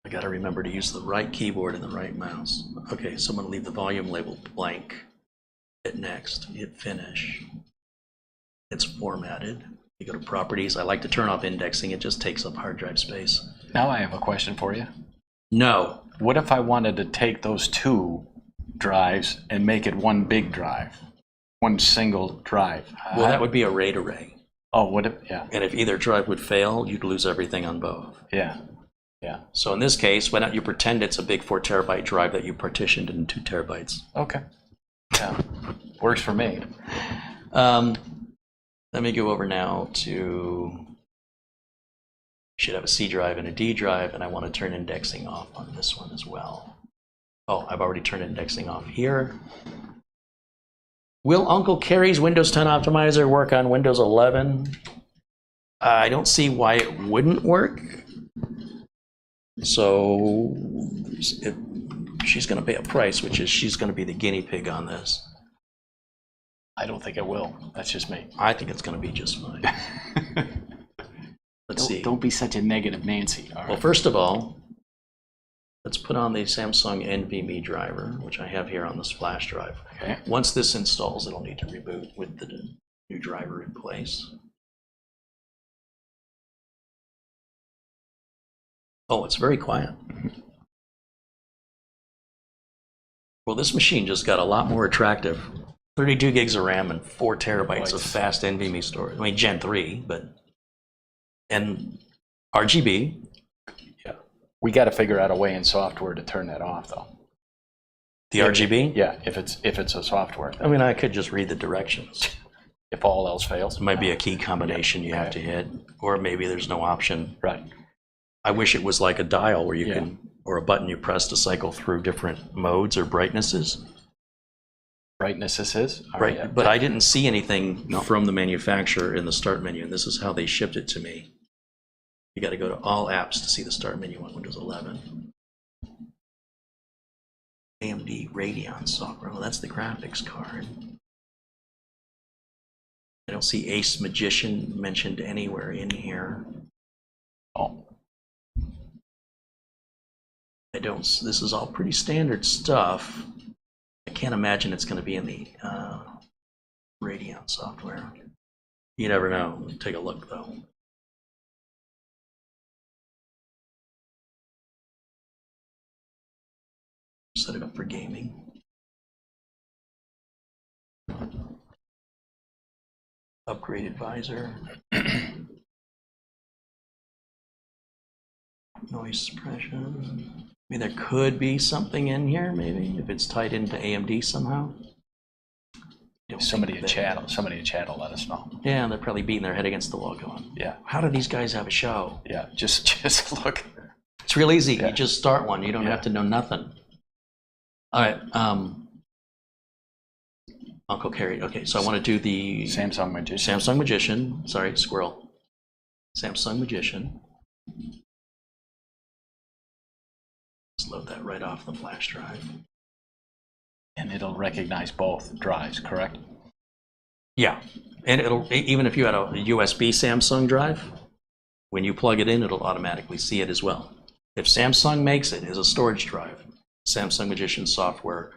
I got to remember to use the right keyboard and the right mouse. Okay, so I'm going to leave the volume label blank. Hit next. Hit finish. It's formatted. You go to properties. I like to turn off indexing. It just takes up hard drive space. Now I have a question for you. No. What if I wanted to take those two drives and make it one big drive? One single drive? Well, that would be a RAID array. Oh, would it? Yeah. And if either drive would fail, you'd lose everything on both. Yeah. Yeah. So in this case, why don't you pretend it's a big 4 terabyte drive that you partitioned in 2 terabytes? Okay. Yeah. Works for me. Let me go over now to, should have a C drive and a D drive, and I want to turn indexing off on this one as well. Oh, I've already turned indexing off here. Will Uncle Carrie's Windows 10 Optimizer work on Windows 11? I don't see why it wouldn't work. So she's going to pay a price, which is she's going to be the guinea pig on this. I don't think it will. That's just me. I think it's going to be just fine. Let's see. Don't be such a negative Nancy. All right. Well, first of all, let's put on the Samsung NVMe driver, which I have here on this flash drive. Okay. Once this installs, it'll need to reboot with the new driver in place. Oh, it's very quiet. Well, this machine just got a lot more attractive. 32 gigs of RAM and 4 terabytes of fast NVMe storage. I mean, Gen 3, but, and RGB. Yeah. We got to figure out a way in software to turn that off, though. The RGB? Yeah, if it's a software thing. I mean, I could just read the directions. If all else fails. It might be a key combination you have to hit, or maybe there's no option. Right. I wish it was like a dial where you can, or a button you press to cycle through different modes or brightnesses. Brightnesses? Right, Yeah. but I didn't see anything from the manufacturer in the start menu, and this is how they shipped it to me. You got to go to all apps to see the start menu on Windows 11. AMD Radeon software. Well, that's the graphics card. I don't see AceMagician mentioned anywhere in here. Oh. I don't. This is all pretty standard stuff. I can't imagine it's going to be in the Radeon software. You never know. Take a look, though. Set it up for gaming. Upgrade advisor. Noise suppression. I mean, there could be something in here, maybe, if it's tied into AMD somehow. Somebody in chat will let us know. Yeah, they're probably beating their head against the wall going, Yeah. how do these guys have a show? Yeah, just look. It's real easy. Yeah. You just start one. You don't have to know nothing. All right. Uncle Carrie. Okay, so I want to do the Samsung Magician. Samsung Magician. Sorry, squirrel. Samsung Magician. Let's load that right off the flash drive. And it'll recognize both drives, correct? Yeah, and it'll, even if you had a USB Samsung drive, when you plug it in, it'll automatically see it as well. If Samsung makes it as a storage drive, Samsung Magician software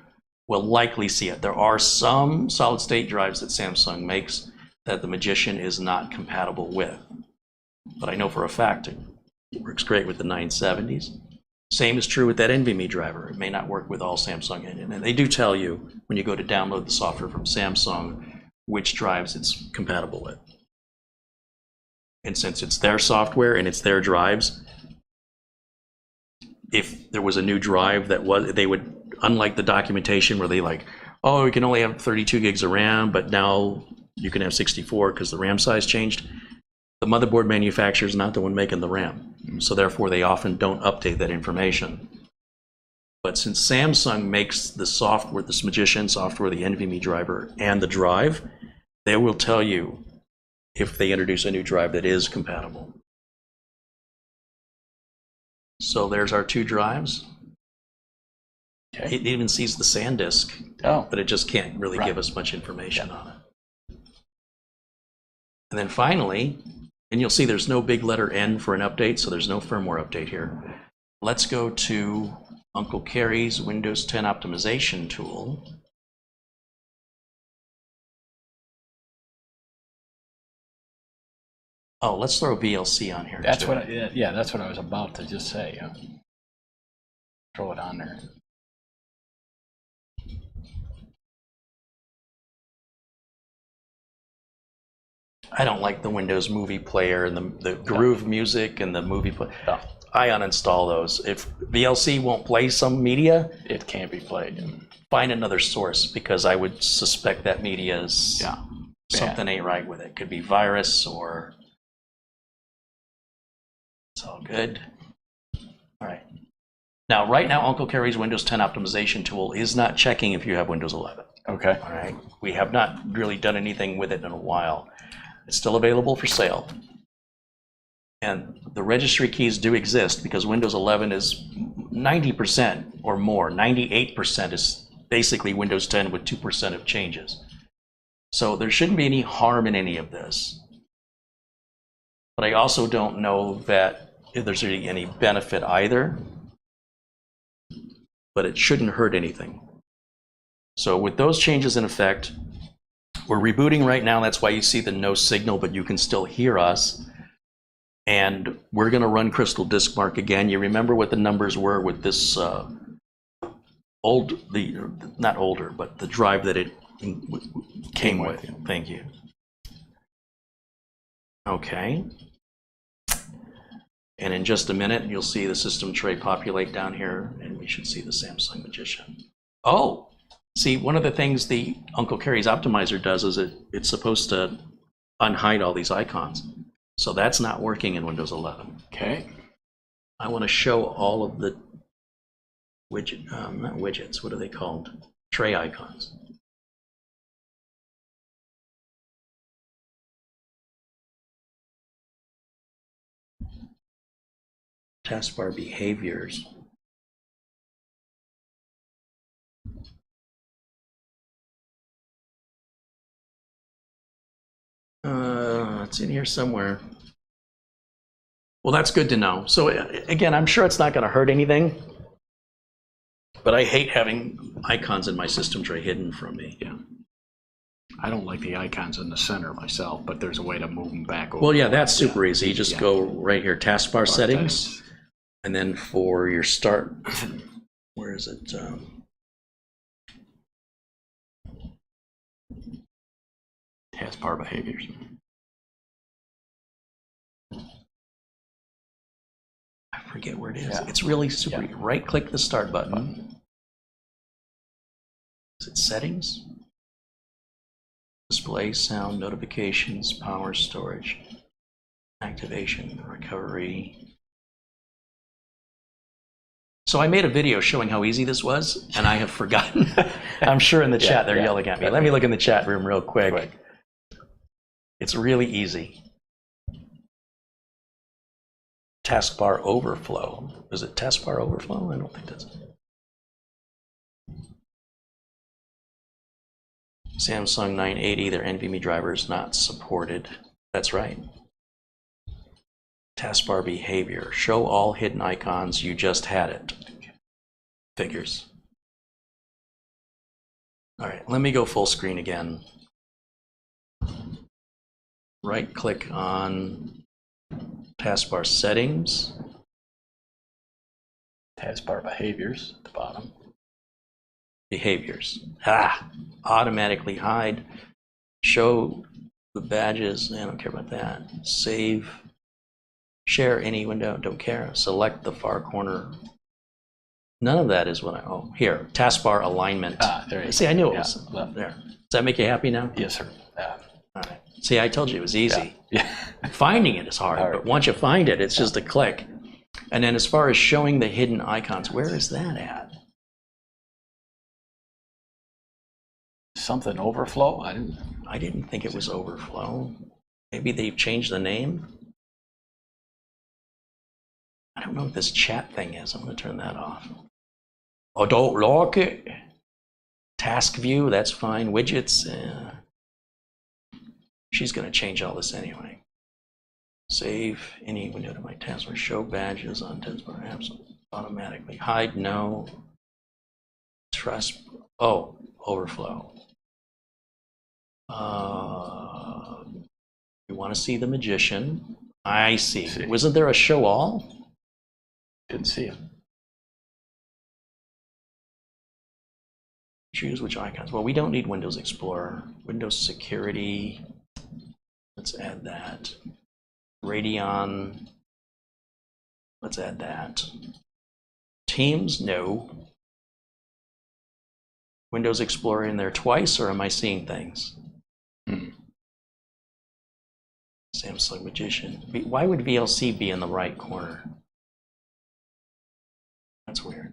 will likely see it. There are some solid state drives that Samsung makes that the Magician is not compatible with. But I know for a fact it works great with the 970s. Same is true with that NVMe driver. It may not work with all Samsung, and they do tell you when you go to download the software from Samsung which drives it's compatible with. And since it's their software and it's their drives, if there was a new drive that was, they would, unlike the documentation where they like, oh, you can only have 32 gigs of RAM, but now you can have 64 because the RAM size changed. The motherboard manufacturer is not the one making the RAM, so therefore they often don't update that information. But since Samsung makes the software, this Magician software, the NVMe driver, and the drive, they will tell you if they introduce a new drive that is compatible. So there's our two drives. Okay. It even sees the SanDisk, but it just can't really give us much information on it. And then finally, and you'll see there's no big letter N for an update, so there's no firmware update here. Let's go to Uncle Kerry's Windows 10 optimization tool. Oh, let's throw VLC on here. That's too. what, yeah, that's what I was about to just say. Throw it on there. I don't like the Windows Movie Player and the Groove Music and the Movie Player. No. I uninstall those. If VLC won't play some media, It can't be played. find another source, because I would suspect that media is something ain't right with it. Could be virus or it's all good. All right. Now, right now, Uncle Kerry's Windows 10 optimization tool is not checking if you have Windows 11. Okay. All right. We have not really done anything with it in a while. It's still available for sale. And the registry keys do exist because Windows 11 is 90% or more. 98% is basically Windows 10 with 2% of changes. So there shouldn't be any harm in any of this. But I also don't know that there's really any benefit either. But it shouldn't hurt anything. So with those changes in effect, we're rebooting right now. That's why you see the no signal, but you can still hear us. And we're going to run Crystal Disk Mark again. You remember what the numbers were with this not older, but the drive that it came with. Thank you. Okay. And in just a minute, you'll see the system tray populate down here, and we should see the Samsung Magician. Oh, see, one of the things the Uncle Kerry's optimizer does is it's supposed to unhide all these icons. So that's not working in Windows 11. Okay. I want to show all of the widget, not widgets, what are they called? Tray icons. Taskbar behaviors. It's in here somewhere. Well, that's good to know. So again, I'm sure it's not going to hurt anything, but I hate having icons in my system tray hidden from me. Yeah. I don't like the icons in the center myself, but there's a way to move them back over. Well, yeah, that's super easy. You just go right here, taskbar settings, and then for your start, where is it? Taskbar behaviors. I forget where it is. Yeah. It's really super. Yeah. Right-click the start button. Is it settings? Display, sound, notifications, power, storage, activation, recovery. So I made a video showing how easy this was, and I have forgotten. I'm sure in the chat they're yelling at me. Let me look in the chat room real quick. It's really easy. Taskbar overflow. Is it taskbar overflow? I don't think that's it. Samsung 980, their NVMe driver is not supported. That's right. Taskbar behavior. Show all hidden icons. You just had it. Figures. All right, let me go full screen again. Right click on taskbar settings. Taskbar behaviors at the bottom. Behaviors. Automatically hide. Show the badges. I don't care about that. Save. Share any window. Don't care. Select the far corner. None of that is what I. Oh, here. Taskbar alignment. There you go. See, I knew it was there. Does that make you happy now? Yes, sir. All right. See, I told you it was easy. Yeah. Finding it is hard, but once you find it, it's just a click. And then as far as showing the hidden icons, where is that at? Something overflow? I didn't think it was overflow. Maybe they've changed the name. I don't know what this chat thing is. I'm going to turn that off. Oh, don't lock it. Task view, that's fine. Widgets. She's going to change all this anyway. Save any window to my taskbar. Show badges on taskbar apps automatically. Hide, no. Trust. Oh, overflow. You want to see the magician? I see. Wasn't there a show all? Didn't see it. Choose which icons. Well, we don't need Windows Explorer. Windows Security. Let's add that. Radeon. Let's add that. Teams, no. Windows Explorer in there twice, or am I seeing things? Samsung Magician. Why would VLC be in the right corner? That's weird.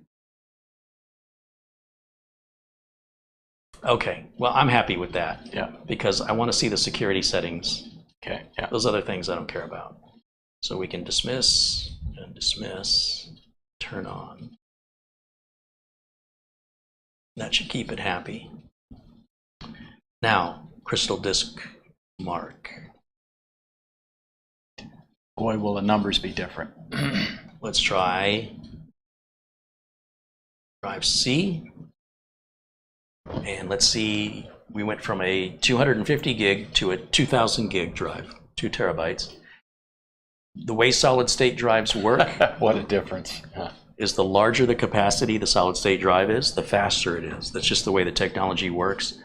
Okay, well, I'm happy with that. Yeah. Because I want to see the security settings. Okay. Yeah. Those other things I don't care about. So we can dismiss and dismiss, turn on. That should keep it happy. Now, crystal disk mark. Boy, will the numbers be different. Let's try drive C. And let's see, we went from a 250 gig to a 2000 gig drive, 2 terabytes. The way solid state drives work What a difference. is the larger the capacity the solid state drive is, the faster it is. That's just the way the technology works.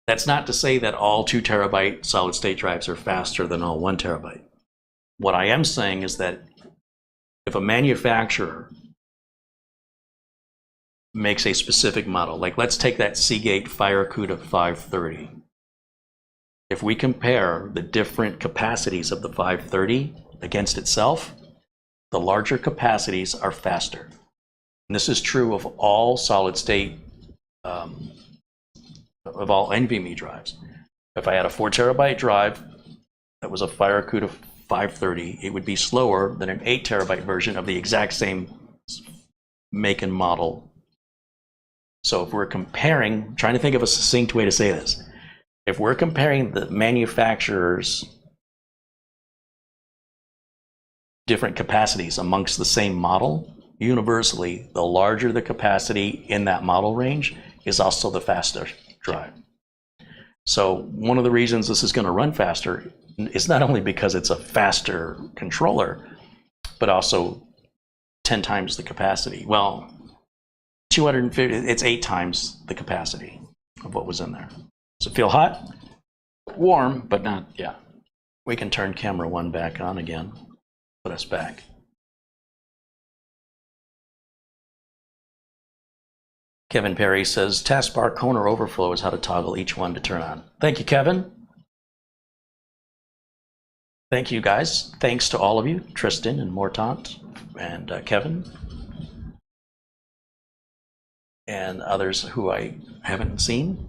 That's not to say that all 2 terabyte solid state drives are faster than all 1 terabyte. What I am saying is that if a manufacturer makes a specific model, like let's take that Seagate FireCuda 530. If we compare the different capacities of the 530 against itself, the larger capacities are faster. And this is true of all solid state, of all NVMe drives. If I had a 4 terabyte drive that was a FireCuda 530, it would be slower than an 8 terabyte version of the exact same make and model. So if we're comparing, trying to think of a succinct way to say this, if we're comparing the manufacturer's different capacities amongst the same model, universally, the larger the capacity in that model range is also the faster drive. So one of the reasons this is going to run faster is not only because it's a faster controller, but also 10 times the capacity. Well, 250, it's 8 times the capacity of what was in there. Does it feel hot? Warm, but not, yeah. We can turn camera 1 back on again. Put us back. Kevin Perry says, taskbar corner overflow is how to toggle each one to turn on. Thank you, Kevin. Thank you, guys. Thanks to all of you, Tristan and Mortant and Kevin. And others who I haven't seen.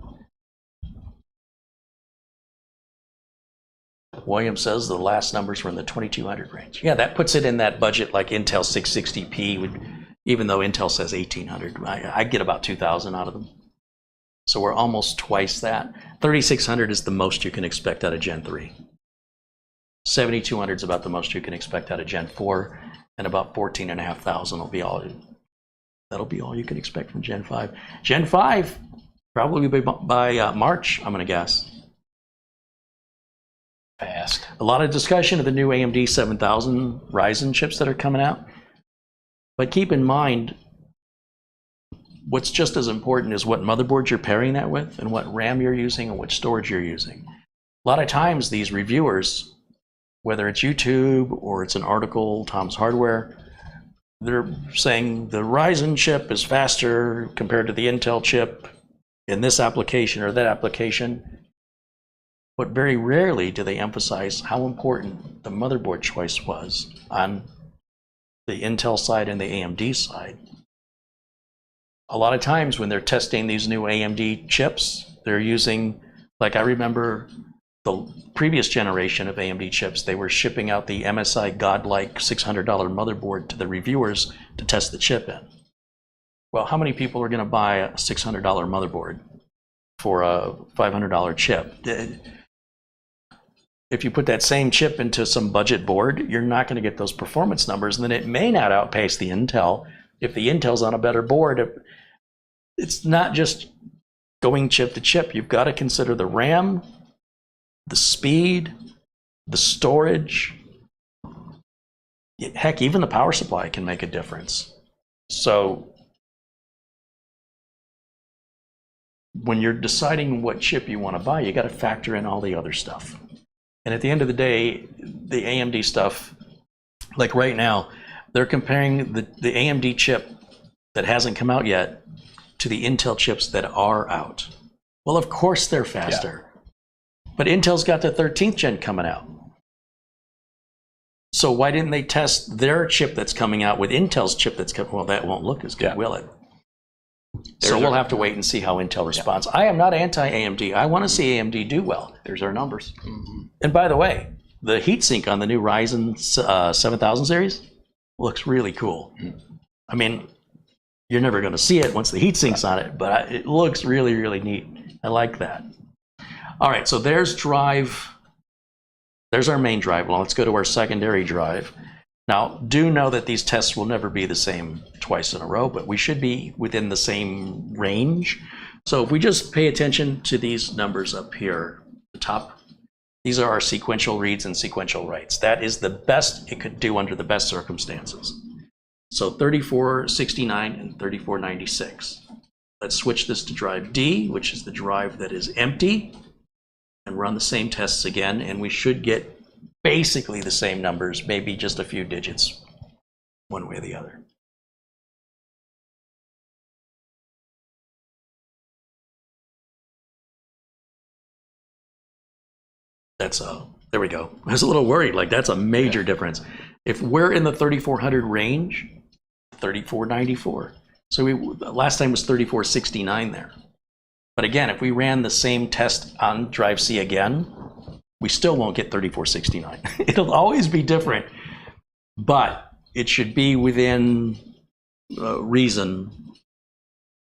William says the last numbers were in the 2200 range. Yeah, that puts it in that budget like Intel 660p would, even though Intel says 1800, I get about 2000 out of them. So we're almost twice that. 3600 is the most you can expect out of Gen 3. 7,200 is about the most you can expect out of Gen 4, and about 14,500 will be all. That'll be all you can expect from Gen 5. Gen 5 probably by March, I'm going to guess. Fast. A lot of discussion of the new AMD 7000 Ryzen chips that are coming out. But keep in mind, what's just as important is what motherboard you're pairing that with and what RAM you're using and what storage you're using. A lot of times these reviewers, whether it's YouTube or it's an article, Tom's Hardware, they're saying the Ryzen chip is faster compared to the Intel chip in this application or that application. But very rarely do they emphasize how important the motherboard choice was on the Intel side and the AMD side. A lot of times when they're testing these new AMD chips, they're using, like I remember the previous generation of AMD chips, they were shipping out the MSI Godlike $600 motherboard to the reviewers to test the chip in. Well, how many people are going to buy a $600 motherboard for a $500 chip? If you put that same chip into some budget board, you're not going to get those performance numbers, and then it may not outpace the Intel. If the Intel's on a better board, it's not just going chip to chip. You've got to consider the RAM, the speed, the storage. Heck, even the power supply can make a difference. So when you're deciding what chip you want to buy, you got to factor in all the other stuff. And at the end of the day, the AMD stuff, like right now, they're comparing the AMD chip that hasn't come out yet to the Intel chips that are out. Well, of course they're faster. Yeah. But Intel's got the 13th gen coming out. So why didn't they test their chip that's coming out with Intel's chip that's coming? Well, that won't look as good, will it? So we'll have to wait and see how Intel responds. I am not anti-AMD. I want to see AMD do well. There's our numbers. Mm-hmm. And by the way, the heatsink on the new Ryzen 7000 series looks really cool. Mm-hmm. I mean, you're never going to see it once the heatsink's on it, but it looks really, really neat. I like that. All right, so there's drive. There's our main drive. Well, let's go to our secondary drive. Now, do know that these tests will never be the same twice in a row, but we should be within the same range. So if we just pay attention to these numbers up here, the top, these are our sequential reads and sequential writes. That is the best it could do under the best circumstances. So 3469 and 3496. Let's switch this to drive D, which is the drive that is empty, and run the same tests again, and we should get basically the same numbers, maybe just a few digits, one way or the other. That's there we go. I was a little worried, like that's a major difference. If we're in the 3400 range, 3494. So last time was 3469 there. But again, if we ran the same test on drive C again, we still won't get 3469. It'll always be different, but it should be within reason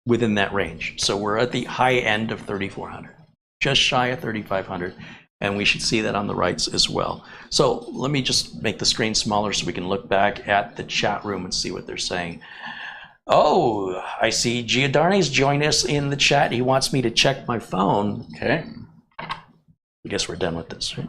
within that range. So we're at the high end of 3400, just shy of 3500, and we should see that on the writes as well. So let me just make the screen smaller so we can look back at the chat room and see what they're saying. Oh, I see Giordani's joined us in the chat. He wants me to check my phone. Okay. I guess we're done with this, right?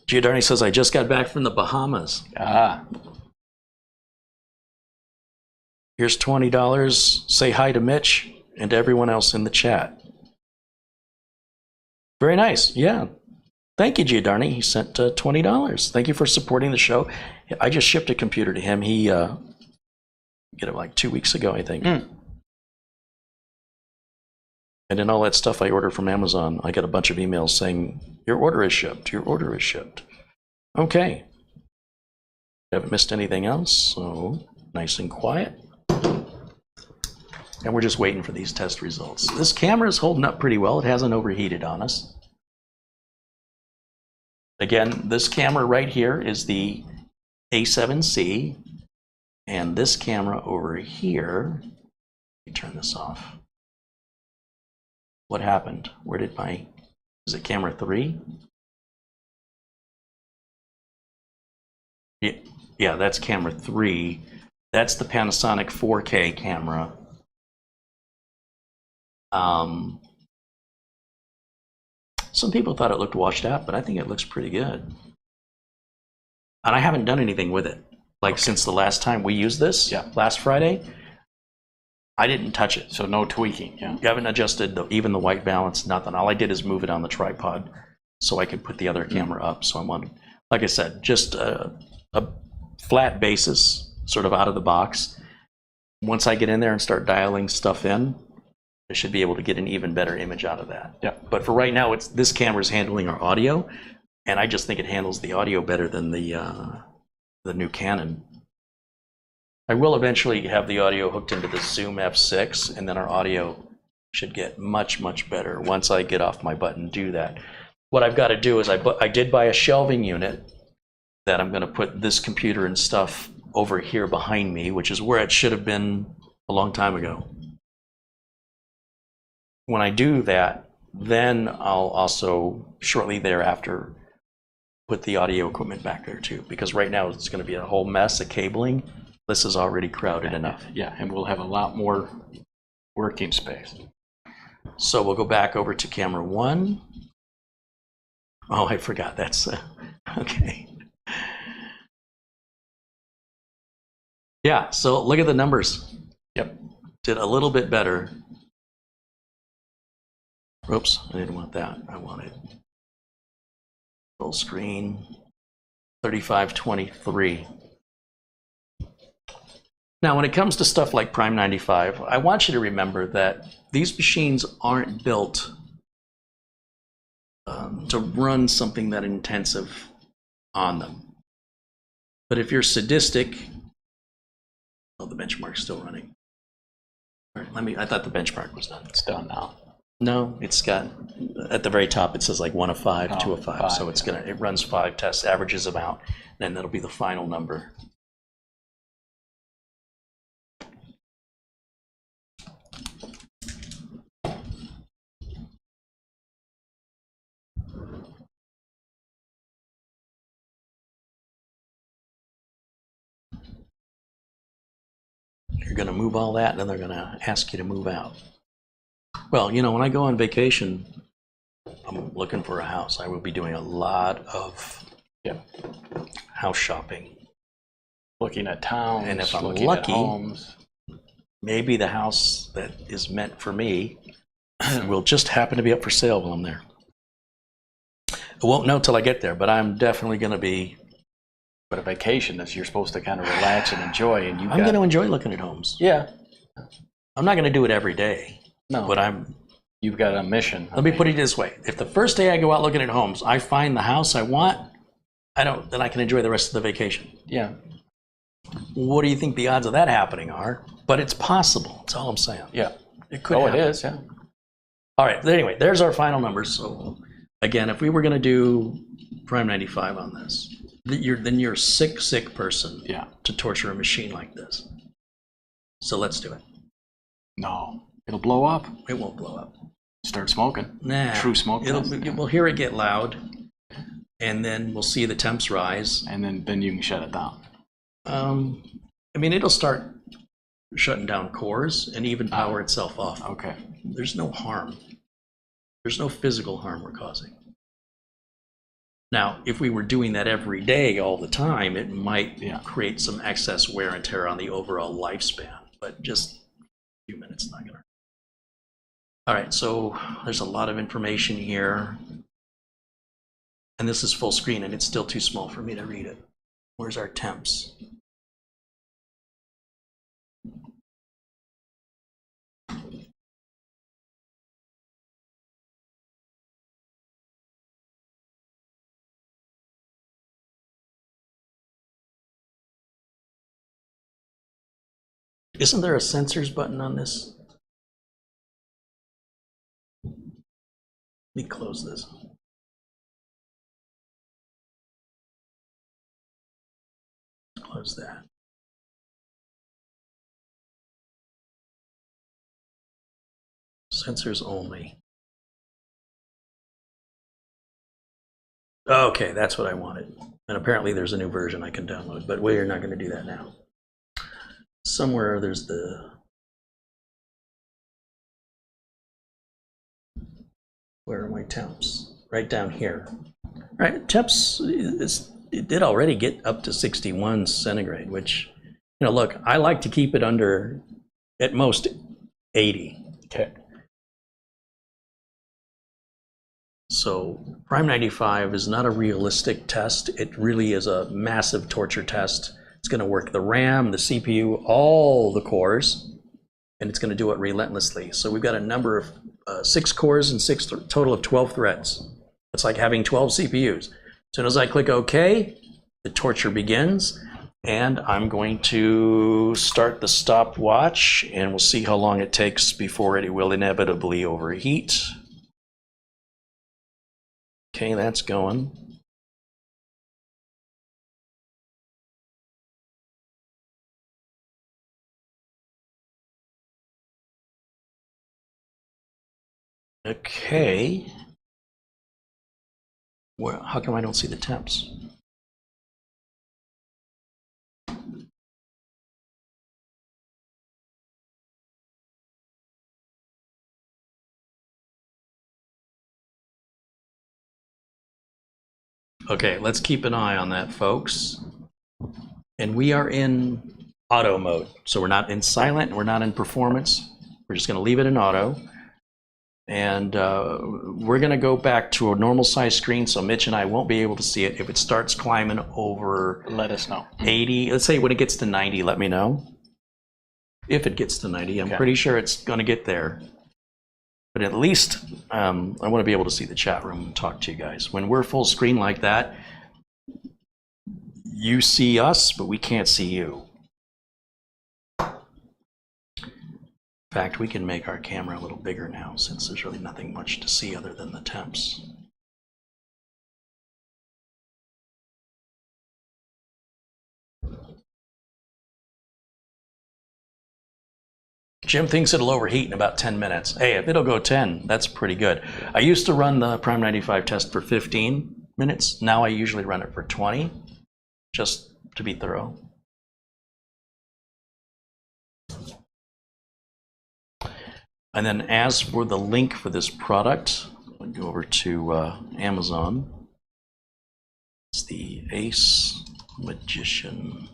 Giordani says, I just got back from the Bahamas. Ah. Here's $20. Say hi to Mitch and to everyone else in the chat. Very nice. Yeah. Thank you, Giordani. He sent $20. Thank you for supporting the show. I just shipped a computer to him. He get it like 2 weeks ago, I think. And then all that stuff I ordered from Amazon, I got a bunch of emails saying, your order is shipped, your order is shipped. Okay. Haven't missed anything else, so nice and quiet. And we're just waiting for these test results. This camera is holding up pretty well. It hasn't overheated on us. Again, this camera right here is the A7C. And this camera over here me turn this off. What happened? Where did my, is it camera 3? Yeah, that's camera 3. That's the Panasonic 4K camera. Some people thought it looked washed out, but I think it looks pretty good. And I haven't done anything with it. Like since the last time we used this, last Friday, I didn't touch it. So no tweaking, I haven't adjusted even the white balance, nothing. All I did is move it on the tripod so I could put the other camera up. So I'm on, like I said, just a flat basis, sort of out of the box. Once I get in there and start dialing stuff in, I should be able to get an even better image out of that. Yeah. But for right now, this camera's handling our audio, and I just think it handles the audio better than the new Canon. I will eventually have the audio hooked into the Zoom F6, and then our audio should get much, much better once I get off my butt and do that. What I've got to do is I did buy a shelving unit that I'm going to put this computer and stuff over here behind me, which is where it should have been a long time ago. When I do that, then I'll also shortly thereafter put the audio equipment back there too, because right now it's going to be a whole mess of cabling. This is already crowded enough. Yeah, and we'll have a lot more working space. So we'll go back over to camera 1. Oh, I forgot. That's okay. Yeah, so look at the numbers. Yep. Did a little bit better. Oops, I didn't want that. I wanted full screen, 3523. Now, when it comes to stuff like Prime 95, I want you to remember that these machines aren't built to run something that intensive on them. But if you're sadistic, oh, the benchmark's still running. All right, I thought the benchmark was done. It's done now. No, it's got, at the very top, it says like 1 of 5, 2 of 5. So it's it runs 5 tests, averages them out, and that'll be the final number. You're going to move all that, and then they're going to ask you to move out. Well, you know, when I go on vacation, I'm looking for a house. I will be doing a lot of house shopping. Looking at towns, and if I'm looking lucky, at homes. Maybe the house that is meant for me will just happen to be up for sale while I'm there. I won't know till I get there, but I'm definitely going to be. But a vacation that you're supposed to kind of relax and enjoy, and I'm going to enjoy looking at homes. Yeah. I'm not going to do it every day. No. But you've got a mission. Let me put it this way. If the first day I go out looking at homes, I find the house I want, then I can enjoy the rest of the vacation. Yeah. What do you think the odds of that happening are? But it's possible. That's all I'm saying. Yeah. It could happen. It is, yeah. All right. Anyway, there's our final numbers. So again, if we were going to do Prime 95 on this, then you're a sick person to torture a machine like this. So let's do it. No. It'll blow up. It won't blow up. Start smoking. Nah. True smoke. We'll hear it get loud, and then we'll see the temps rise. And then you can shut it down. I mean, it'll start shutting down cores and even power itself off. Okay. There's no harm. There's no physical harm we're causing. Now, if we were doing that every day, all the time, it might create some excess wear and tear on the overall lifespan. But just a few minutes, not gonna. All right, so there's a lot of information here. And this is full screen, and it's still too small for me to read it. Where's our temps? Isn't there a sensors button on this? Let me close this. Close that. Sensors only. Okay, that's what I wanted. And apparently there's a new version I can download, but we're not going to do that now. Somewhere there's the... Where are my temps? Right down here. Right, temps, it did already get up to 61 centigrade, which, you know, look, I like to keep it under, at most, 80. Okay. So Prime 95 is not a realistic test. It really is a massive torture test. It's going to work the RAM, the CPU, all the cores, and it's going to do it relentlessly. So we've got a number of 6 cores and total of 12 threads. It's like having 12 CPUs. As soon as I click OK, the torture begins, and I'm going to start the stopwatch, and we'll see how long it takes before it will inevitably overheat. Okay, that's going. Okay. Well, how come I don't see the temps? Okay, let's keep an eye on that, folks. And we are in auto mode. So we're not in silent, we're not in performance. We're just gonna leave it in auto. And we're gonna go back to a normal size screen so Mitch and I won't be able to see it. If it starts climbing over, Let us know. 80, let's say when it gets to 90, let me know. If it gets to 90, I'm Okay. pretty sure it's gonna get there. But at least I want to be able to see the chat room and talk to you guys. When we're full screen like that, you see us, but we can't see you. In fact, we can make our camera a little bigger now since there's really nothing much to see other than the temps. Jim thinks it'll overheat in about 10 minutes. Hey, if it'll go 10, that's pretty good. I used to run the Prime 95 test for 15 minutes. Now I usually run it for 20, just to be thorough. And then as for the link for this product, I'll go over to Amazon. It's the AceMagician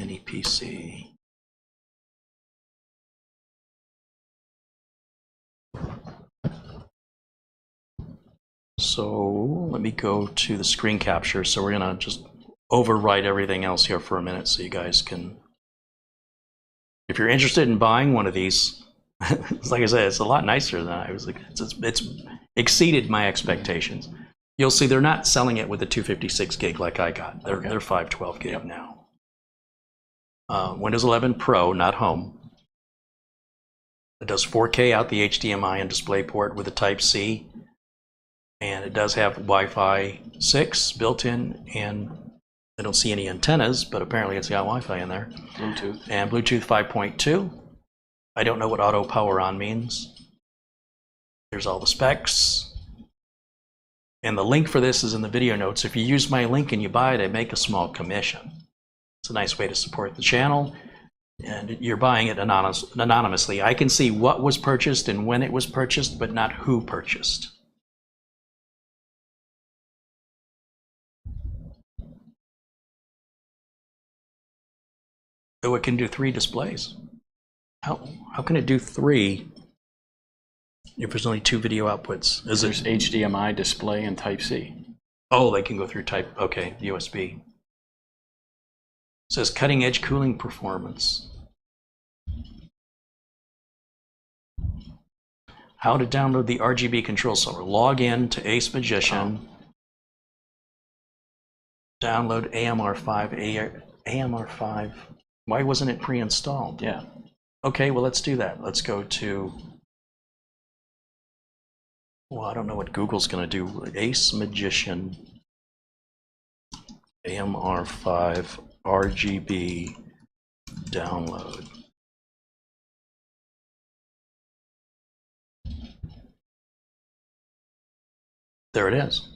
Mini PC. So let me go to the screen capture. So we're gonna just overwrite everything else here for a minute so you guys can, if you're interested in buying one of these, it's like I said, it's a lot nicer than I was like, it's exceeded my expectations. You'll see they're not selling it with a 256 gig like I got. They're 512 gig now. Windows 11 Pro, not Home. It does 4K out the HDMI and DisplayPort with a Type-C. And it does have Wi-Fi 6 built in, and I don't see any antennas, but apparently it's got Wi-Fi in there. Bluetooth. And Bluetooth 5.2. I don't know what auto power on means. There's all the specs. And the link for this is in the video notes. If you use my link and you buy it, I make a small commission. It's a nice way to support the channel. And you're buying it anonymously. I can see what was purchased and when it was purchased, but not who purchased. So it can do 3 displays. How can it do 3 if there's only 2 video outputs? Is There's it? HDMI display and Type-C. Oh, they can go through Type. Okay, USB. It says cutting edge cooling performance. How to download the RGB control software. Log in to AceMagician. Download AMR5. AMR5. Why wasn't it pre-installed? Yeah. Okay, well, let's do that. Let's go to, well, I don't know what Google's going to do. AceMagician AMR5 RGB download. There it is.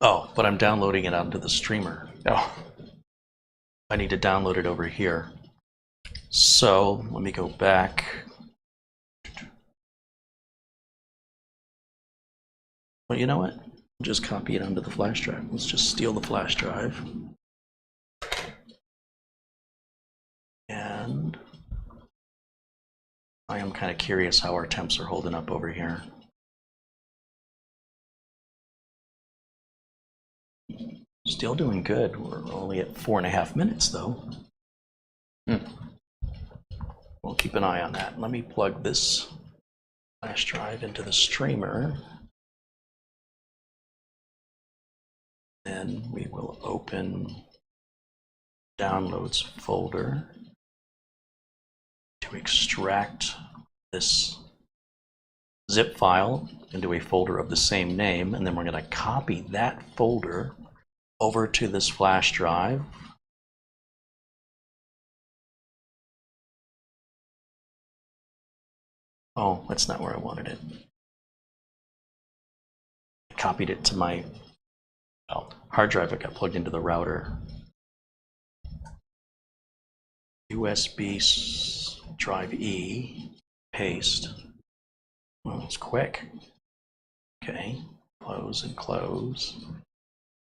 Oh, but I'm downloading it onto the streamer. Oh, I need to download it over here. So let me go back. Well, you know what? Just copy it onto the flash drive. Let's just steal the flash drive. And I am kind of curious how our temps are holding up over here. Still doing good. We're only at 4.5 minutes though. We'll keep an eye on that. Let me plug this flash drive into the streamer. Then we will open downloads folder to extract this zip file into a folder of the same name, and then we're going to copy that folder over to this flash drive. Oh, that's not where I wanted it. I copied it to my hard drive. It got plugged into the router. USB drive E, paste. Well, it's quick. Okay, close and close.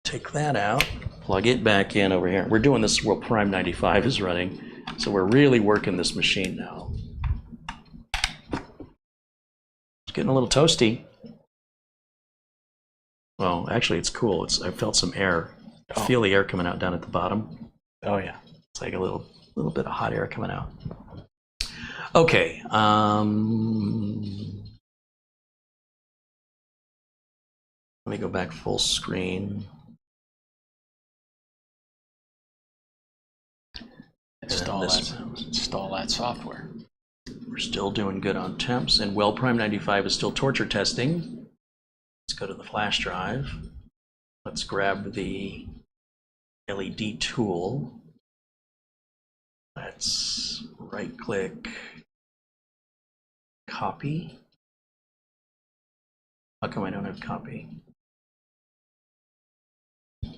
Take that out, plug it back in over here. We're doing this while Prime 95 is running, so we're really working this machine now. It's getting a little toasty. Well, actually, it's cool. I felt some air. I feel the air coming out down at the bottom. oh yeah. It's like a little bit of hot air coming out. Okay. Let me go back full screen. Install that software. We're still doing good on temps, and well, Prime 95 is still torture testing. Let's go to the flash drive. Let's grab the LED tool. Let's right-click, copy. How come I don't have copy?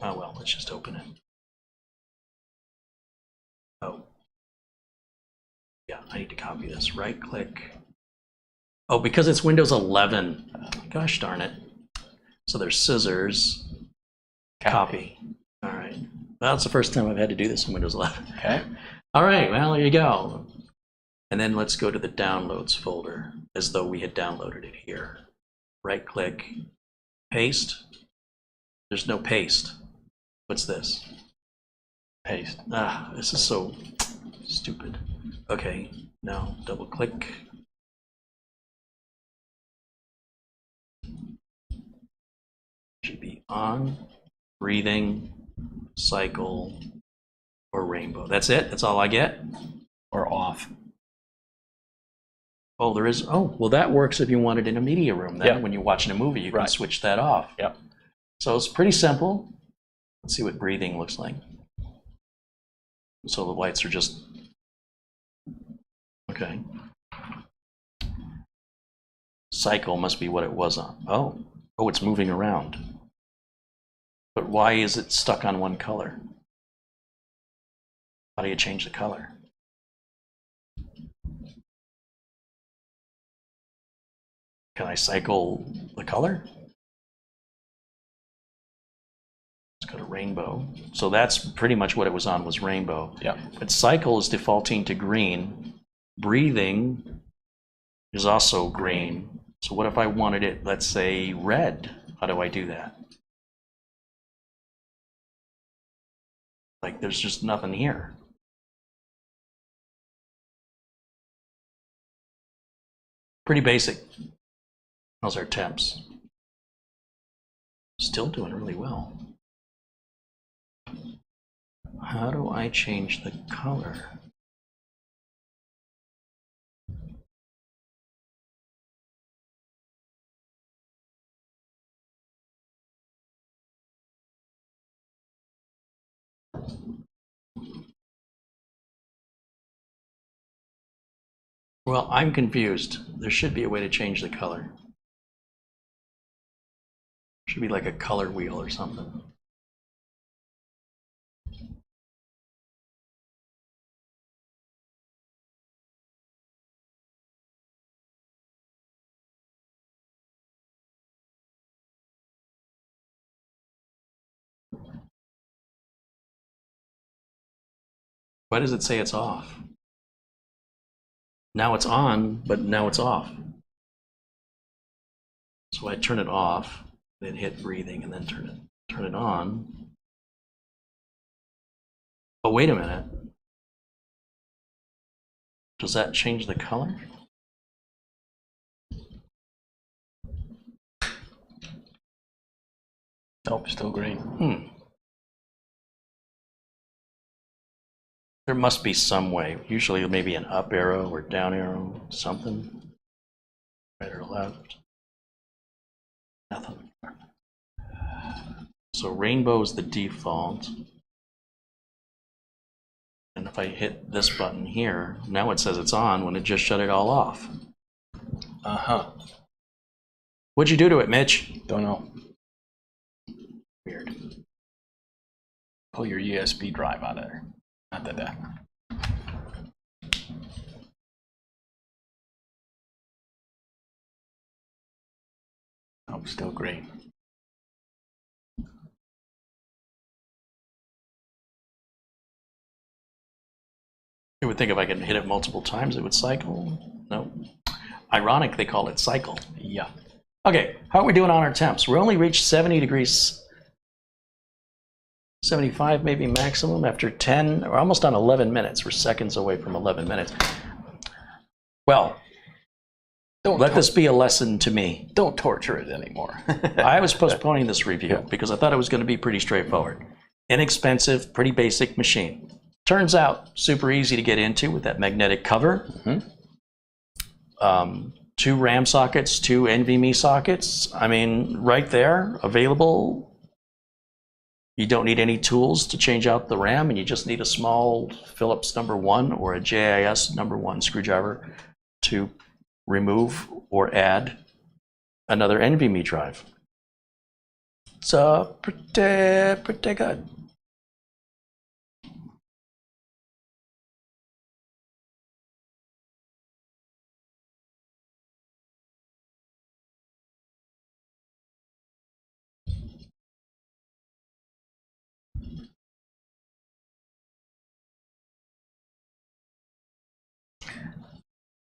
Oh well, let's just open it. Oh. Yeah, I need to copy this. Right-click. Oh, because it's Windows 11. Gosh darn it. So there's scissors. Copy. All right. Well, that's the first time I've had to do this in Windows 11. Okay. All right, well, there you go. And then let's go to the downloads folder as though we had downloaded it here. Right-click, paste. There's no paste. What's this? Paste. Ah, this is so stupid. Okay, now double-click. Should be on, breathing, cycle, or rainbow. That's it? That's all I get? Or off. Oh, there is. Oh, well, that works if you want it in a media room. Then, when you're watching a movie, you can switch that off. Yep. So it's pretty simple. Let's see what breathing looks like. So the lights are just okay. Cycle must be what it was on. Oh, it's moving around. But why is it stuck on one color? How do you change the color? Can I cycle the color? Let's go to rainbow. So that's pretty much what it was on, was rainbow. Yeah. But cycle is defaulting to green. Breathing is also green. So what if I wanted it, let's say, red? How do I do that? Like, there's just nothing here. Pretty basic. How's our temps? Still doing really well. How do I change the color? Well, I'm confused. There should be a way to change the color. Should be like a color wheel or something. Why does it say it's off? Now it's on, but now it's off. So I turn it off, then hit breathing, and then turn it on. Oh, wait a minute. Does that change the color? Nope, still green. There must be some way. Usually maybe an up arrow or down arrow, something. Right or left. Nothing. So rainbow is the default. And if I hit this button here, now it says it's on when it just shut it all off. Uh-huh. What'd you do to it, Mitch? Don't know. Weird. Pull your USB drive out of there. Not that. Oh, still green. You would think if I could hit it multiple times, it would cycle. No. Ironic, they call it cycle. Yeah. Okay, how are we doing on our temps? We only reached 70 degrees, 75 maybe maximum after 10, or almost on 11 minutes. We're seconds away from 11 minutes. Well, let this be a lesson to me. Don't torture it anymore. I was postponing this review because I thought it was going to be pretty straightforward. Inexpensive, pretty basic machine. Turns out super easy to get into with that magnetic cover. Mm-hmm. 2 RAM sockets, 2 NVMe sockets. I mean, right there, available. You don't need any tools to change out the RAM, and you just need a small Phillips #1 or a JIS #1 screwdriver to remove or add another NVMe drive. It's pretty good.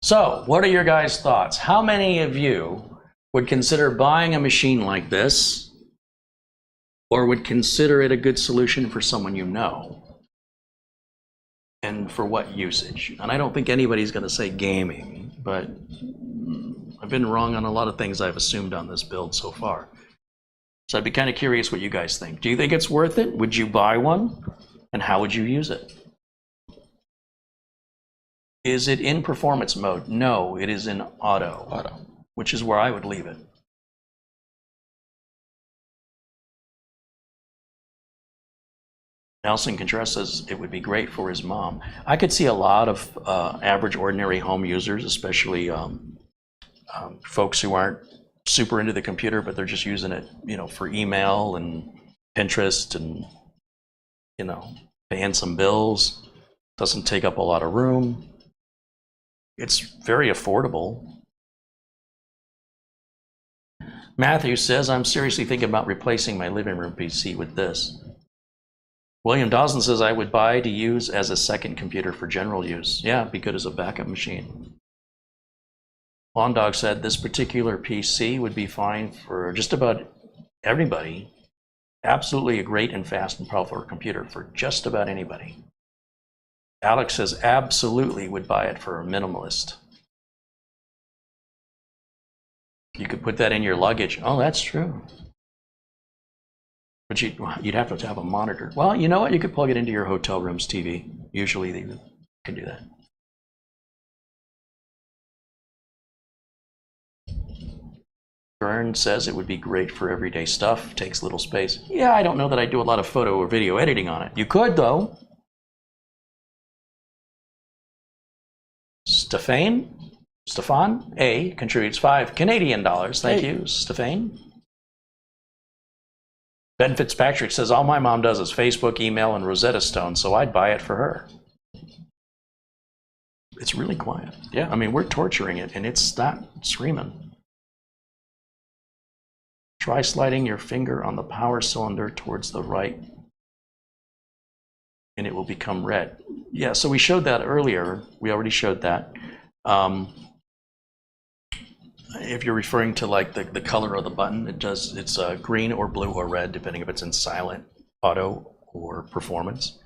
So, what are your guys' thoughts? How many of you would consider buying a machine like this, or would consider it a good solution for someone you know? And for what usage? And I don't think anybody's going to say gaming, but I've been wrong on a lot of things I've assumed on this build so far. So I'd be kind of curious what you guys think. Do you think it's worth it? Would you buy one? And how would you use it? Is it in performance mode? No, it is in auto, which is where I would leave it. Nelson Contreras says it would be great for his mom. I could see a lot of average, ordinary home users, especially folks who aren't super into the computer, but they're just using it, for email and Pinterest and, paying some bills. Doesn't take up a lot of room. It's very affordable. Matthew says, I'm seriously thinking about replacing my living room PC with this. William Dawson says, I would buy to use as a second computer for general use. Yeah, it'd be good as a backup machine. Lawn Dog said, this particular PC would be fine for just about everybody. Absolutely a great and fast and powerful computer for just about anybody. Alex says, absolutely would buy it for a minimalist. You could put that in your luggage. Oh, that's true. But you'd have to have a monitor. Well, you know what? You could plug it into your hotel room's TV. Usually they can do that. Byrne says it would be great for everyday stuff. Takes little space. Yeah, I don't know that I do a lot of photo or video editing on it. You could, though. Stefan A contributes $5 Canadian. Thank you, Stefan. Ben Fitzpatrick says, all my mom does is Facebook, email, and Rosetta Stone, so I'd buy it for her. It's really quiet. Yeah. I mean, we're torturing it, and it's not screaming. Try sliding your finger on the power cylinder towards the right, and it will become red. Yeah, so we showed that earlier. We already showed that. If you're referring to like the color of the button, it's green or blue or red, depending if it's in silent, auto, or performance.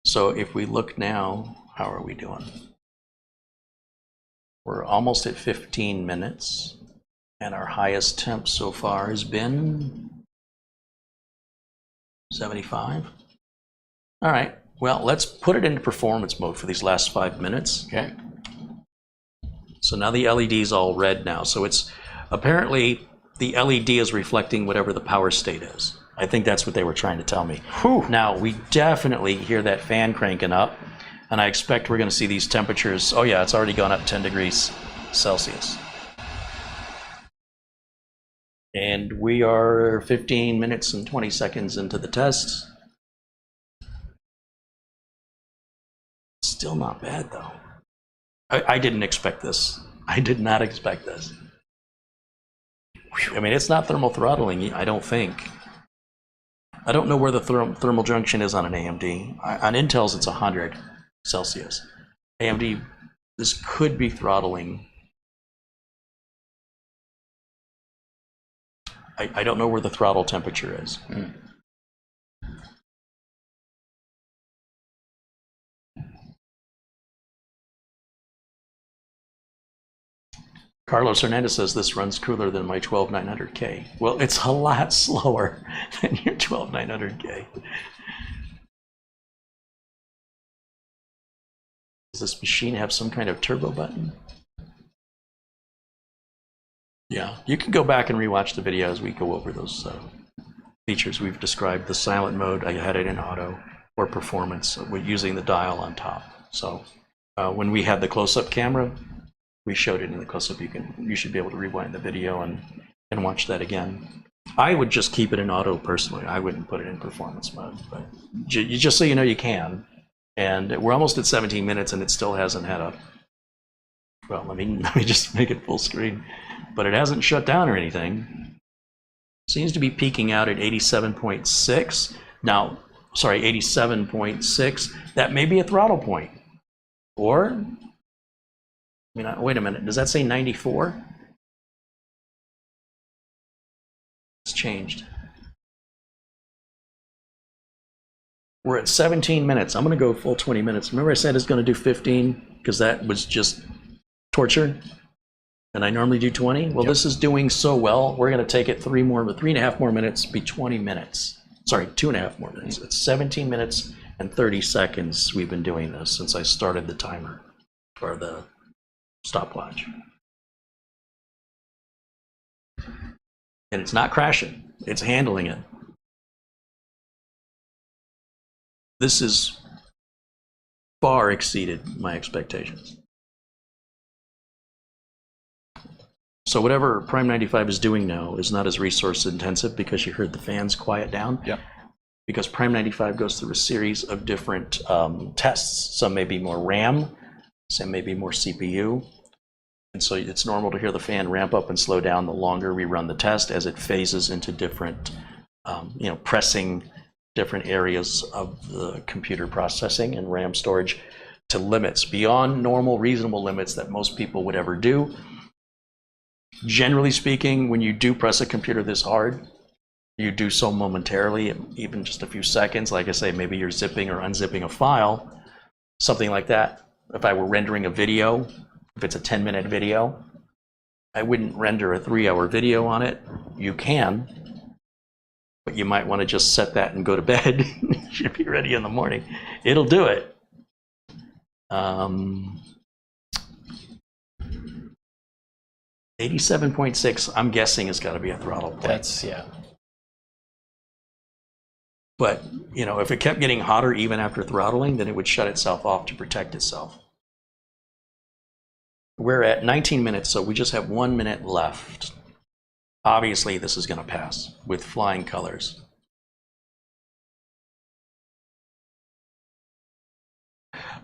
So if we look now, how are we doing? We're almost at 15 minutes, and our highest temp so far has been 75. All right, well, let's put it into performance mode for these last 5 minutes. Okay. So now the LED is all red now. So it's apparently the LED is reflecting whatever the power state is. I think that's what they were trying to tell me. Whew. Now, we definitely hear that fan cranking up, and I expect we're going to see these temperatures. Oh yeah, it's already gone up 10 degrees Celsius. And we are 15 minutes and 20 seconds into the test. Still not bad though. I didn't expect this. I did not expect this. I mean, it's not thermal throttling, I don't think. I don't know where the thermal junction is on an AMD. On Intel's, it's 100 Celsius. AMD, this could be throttling. I don't know where the throttle temperature is. Carlos Hernandez says this runs cooler than my 12900K. Well, it's a lot slower than your 12900K. Does this machine have some kind of turbo button? Yeah, you can go back and rewatch the video as we go over those features we've described. The silent mode, I had it in auto, or performance, using the dial on top. So when we had the close-up camera, we showed it in the close-up. You should be able to rewind the video and watch that again. I would just keep it in auto personally. I wouldn't put it in performance mode, but just so you know, you can. And we're almost at 17 minutes, and it still hasn't had a. Well, let me just make it full screen, but it hasn't shut down or anything. Seems to be peaking out at 87.6 now. Sorry, 87.6. That may be a throttle point, or. I mean, wait a minute, does that say 94? It's changed. We're at 17 minutes. I'm going to go full 20 minutes. Remember I said it's going to do 15 because that was just torture? And I normally do 20? Well, yep. This is doing so well, we're going to take it 3.5 more minutes, be 20 minutes. Sorry, 2.5 more minutes. It's 17 minutes and 30 seconds we've been doing this since I started the timer or the stopwatch. And it's not crashing, it's handling it. This has far exceeded my expectations. So whatever Prime 95 is doing now is not as resource intensive because you heard the fans quiet down. Yep. Because Prime 95 goes through a series of different tests. Some may be more RAM, some may be more CPU. And so it's normal to hear the fan ramp up and slow down the longer we run the test as it phases into different, pressing different areas of the computer processing and RAM storage to limits beyond normal reasonable limits that most people would ever do. Generally speaking, when you do press a computer this hard, you do so momentarily, even just a few seconds. Like I say, maybe you're zipping or unzipping a file, something like that. If I were rendering a video, if it's a 10-minute video, I wouldn't render a 3-hour video on it. You can, but you might want to just set that and go to bed. You should be ready in the morning. It'll do it. 87.6, I'm guessing, has got to be a throttle point. That's, yeah. But, you know, if it kept getting hotter even after throttling, then it would shut itself off to protect itself. We're at 19 minutes, so we just have 1 minute left. Obviously, this is going to pass with flying colors.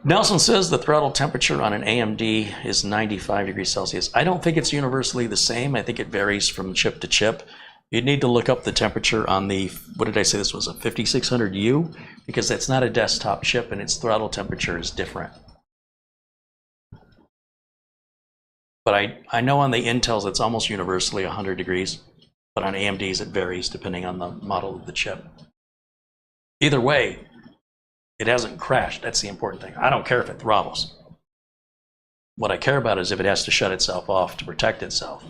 Nelson says the throttle temperature on an AMD is 95 degrees Celsius. I don't think it's universally the same. I think it varies from chip to chip. You'd need to look up the temperature on the, what did I say this was, a 5600U? Because that's not a desktop chip and its throttle temperature is different. But I know on the Intels it's almost universally 100 degrees, but on AMDs it varies depending on the model of the chip. Either way, it hasn't crashed. That's the important thing. I don't care if it throttles. What I care about is if it has to shut itself off to protect itself.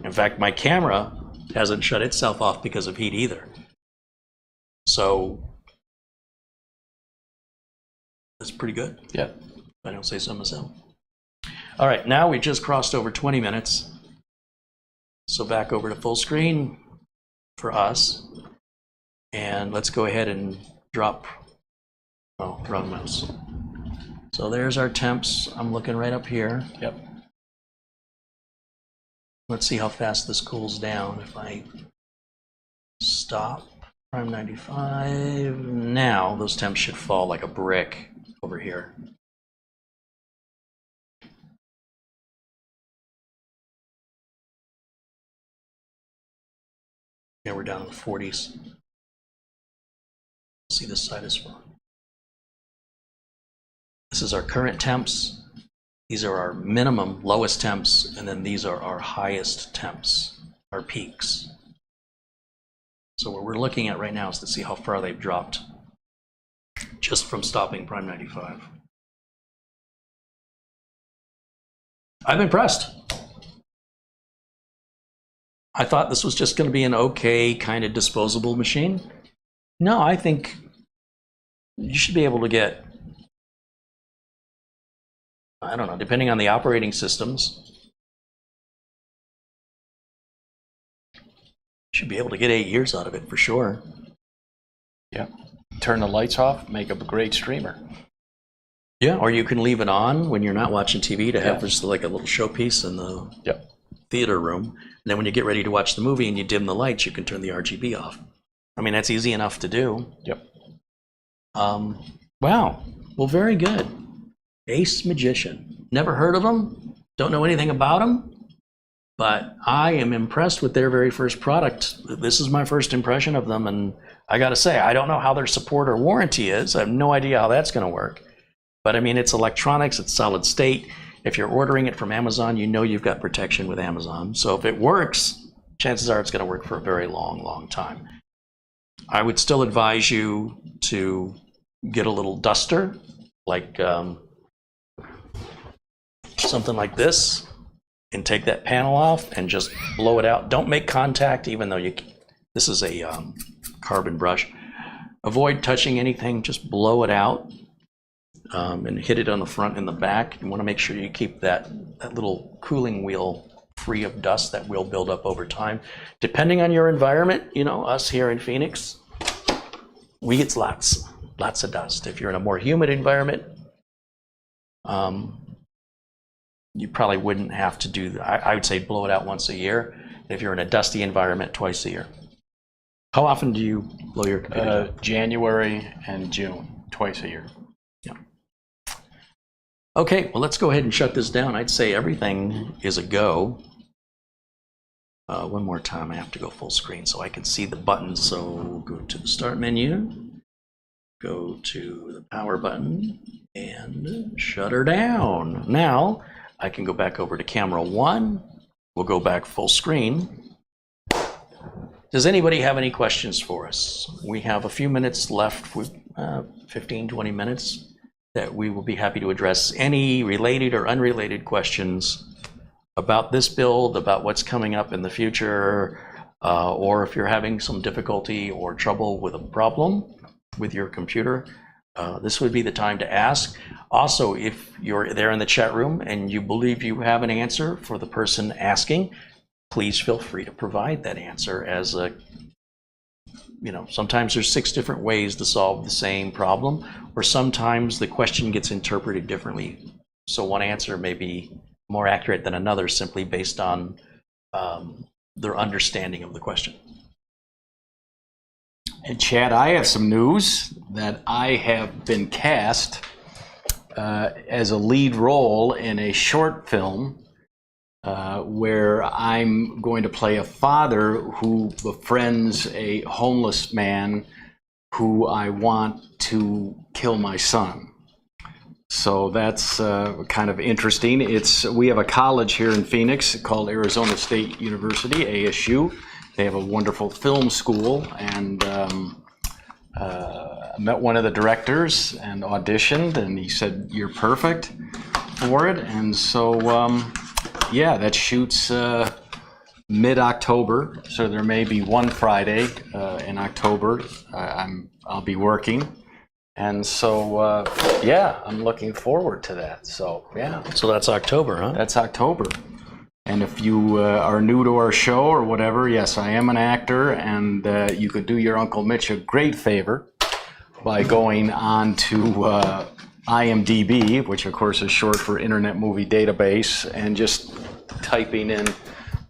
In fact, my camera hasn't shut itself off because of heat either. So that's pretty good. Yeah. If I don't say so myself. All right, now we just crossed over 20 minutes. So back over to full screen for us. And let's go ahead and drop, oh, wrong mouse. So there's our temps. I'm looking right up here. Yep. Let's see how fast this cools down. If I stop prime 95, now those temps should fall like a brick over here. Yeah, we're down in the 40s. See this side as well. This is our current temps. These are our minimum lowest temps, and then these are our highest temps, our peaks. So what we're looking at right now is to see how far they've dropped just from stopping prime 95. I'm impressed. I thought this was just going to be an okay kind of disposable machine. No, I think you should be able to get, I don't know, depending on the operating systems, you should be able to get 8 years out of it for sure. Yeah. Turn the lights off, make up a great streamer. Yeah, or you can leave it on when you're not watching TV to have just like a little showpiece in the theater room. And then when you get ready to watch the movie and you dim the lights, you can turn the RGB off. I mean, that's easy enough to do. Yep. Wow. Well, very good. AceMagician. Never heard of them. Don't know anything about them. But I am impressed with their very first product. This is my first impression of them. And I got to say, I don't know how their support or warranty is. I have no idea how that's going to work. But I mean, it's electronics. It's solid state. If you're ordering it from Amazon, you know you've got protection with Amazon. So if it works, chances are it's going to work for a very long, long time. I would still advise you to get a little duster, like something like this, and take that panel off and just blow it out. Don't make contact, even though this is a carbon brush. Avoid touching anything, just blow it out. And hit it on the front and the back. You want to make sure you keep that little cooling wheel free of dust that will build up over time. Depending on your environment, you know, us here in Phoenix, we get lots of dust. If you're in a more humid environment, you probably wouldn't have to do that. I would say blow it out once a year. If you're in a dusty environment, twice a year. How often do you blow your computer? January and June, twice a year. Okay, well, let's go ahead and shut this down. I'd say everything is a go. One more time, I have to go full screen so I can see the buttons. So go to the start menu, go to the power button, and shut her down. Now, I can go back over to camera 1. We'll go back full screen. Does anybody have any questions for us? We have a few minutes left, 15, 20 minutes. That we will be happy to address any related or unrelated questions about this build, about what's coming up in the future, or if you're having some difficulty or trouble with a problem with your computer, this would be the time to ask. Also, if you're there in the chat room and you believe you have an answer for the person asking, please feel free to provide that answer as a sometimes there's 6 different ways to solve the same problem, or sometimes the question gets interpreted differently. So one answer may be more accurate than another simply based on their understanding of the question. And Chad, I have some news that I have been cast as a lead role in a short film where I'm going to play a father who befriends a homeless man who I want to kill my son. So that's kind of interesting. We have a college here in Phoenix called Arizona State University, ASU. They have a wonderful film school, and I met one of the directors and auditioned, and he said, "You're perfect for it." And so, yeah, that shoots mid-October, so there may be one Friday in October I'll be working. And so, yeah, I'm looking forward to that. So, yeah. So that's October, huh? That's October. And if you are new to our show or whatever, yes, I am an actor, and you could do your Uncle Mitch a great favor by going on to IMDb, which of course is short for Internet Movie Database, and just typing in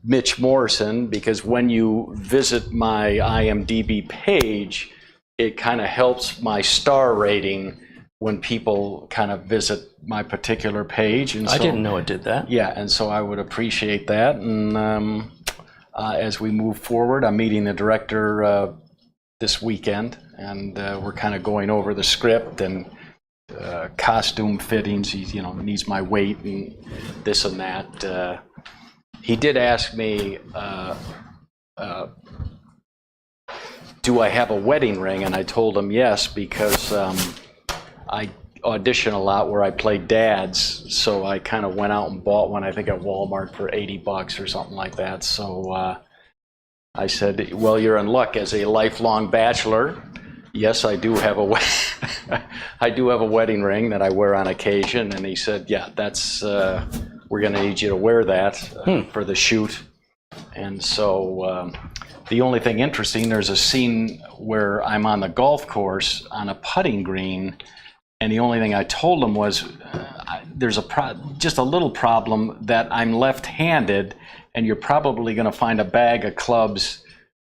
Mitch Morrison, because when you visit my IMDb page, it kind of helps my star rating when people kind of visit my particular page. And so, I didn't know it did that. Yeah, and so I would appreciate that. And as we move forward, I'm meeting the director this weekend, and we're kind of going over the script and costume fittings. He, needs my weight and this and that. He did ask me, do I have a wedding ring? And I told him yes, because I audition a lot where I play dads, so I kind of went out and bought one, I think at Walmart for $80 or something like that. So I said, well, you're in luck. As a lifelong bachelor, yes, I do have a I do have a wedding ring that I wear on occasion. And he said, yeah, that's we're going to need you to wear that for the shoot. And so the only thing interesting, there's a scene where I'm on the golf course on a putting green, and the only thing I told him was there's just a little problem that I'm left-handed, and you're probably going to find a bag of clubs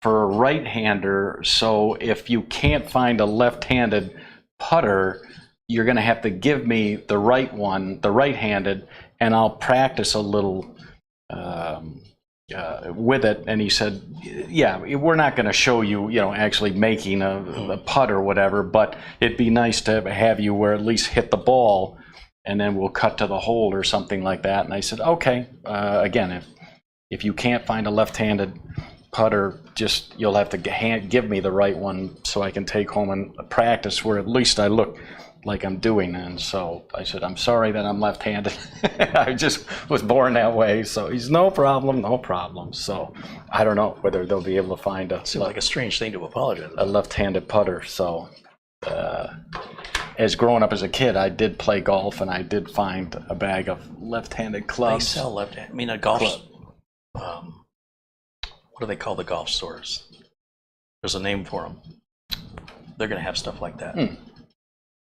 for a right-hander. So if you can't find a left-handed putter, you're going to have to give me the right one, the right-handed, and I'll practice a little with it. And he said, yeah, we're not going to show you, actually making a putt or whatever, but it'd be nice to have you where at least hit the ball, and then we'll cut to the hole or something like that. And I said, okay, again, if you can't find a left-handed putter, just you'll have to give me the right one so I can take home and practice where at least I look like I'm doing. And so I said, I'm sorry that I'm left-handed. I just was born that way. So he's no problem. So I don't know whether they'll be able to find Seems like a strange thing to apologize a left-handed putter. So as growing up as a kid, I did play golf, and I did find a bag of left-handed clubs. They sell left-handed. I mean, a golf. What do they call the golf stores? There's a name for them. They're going to have stuff like that.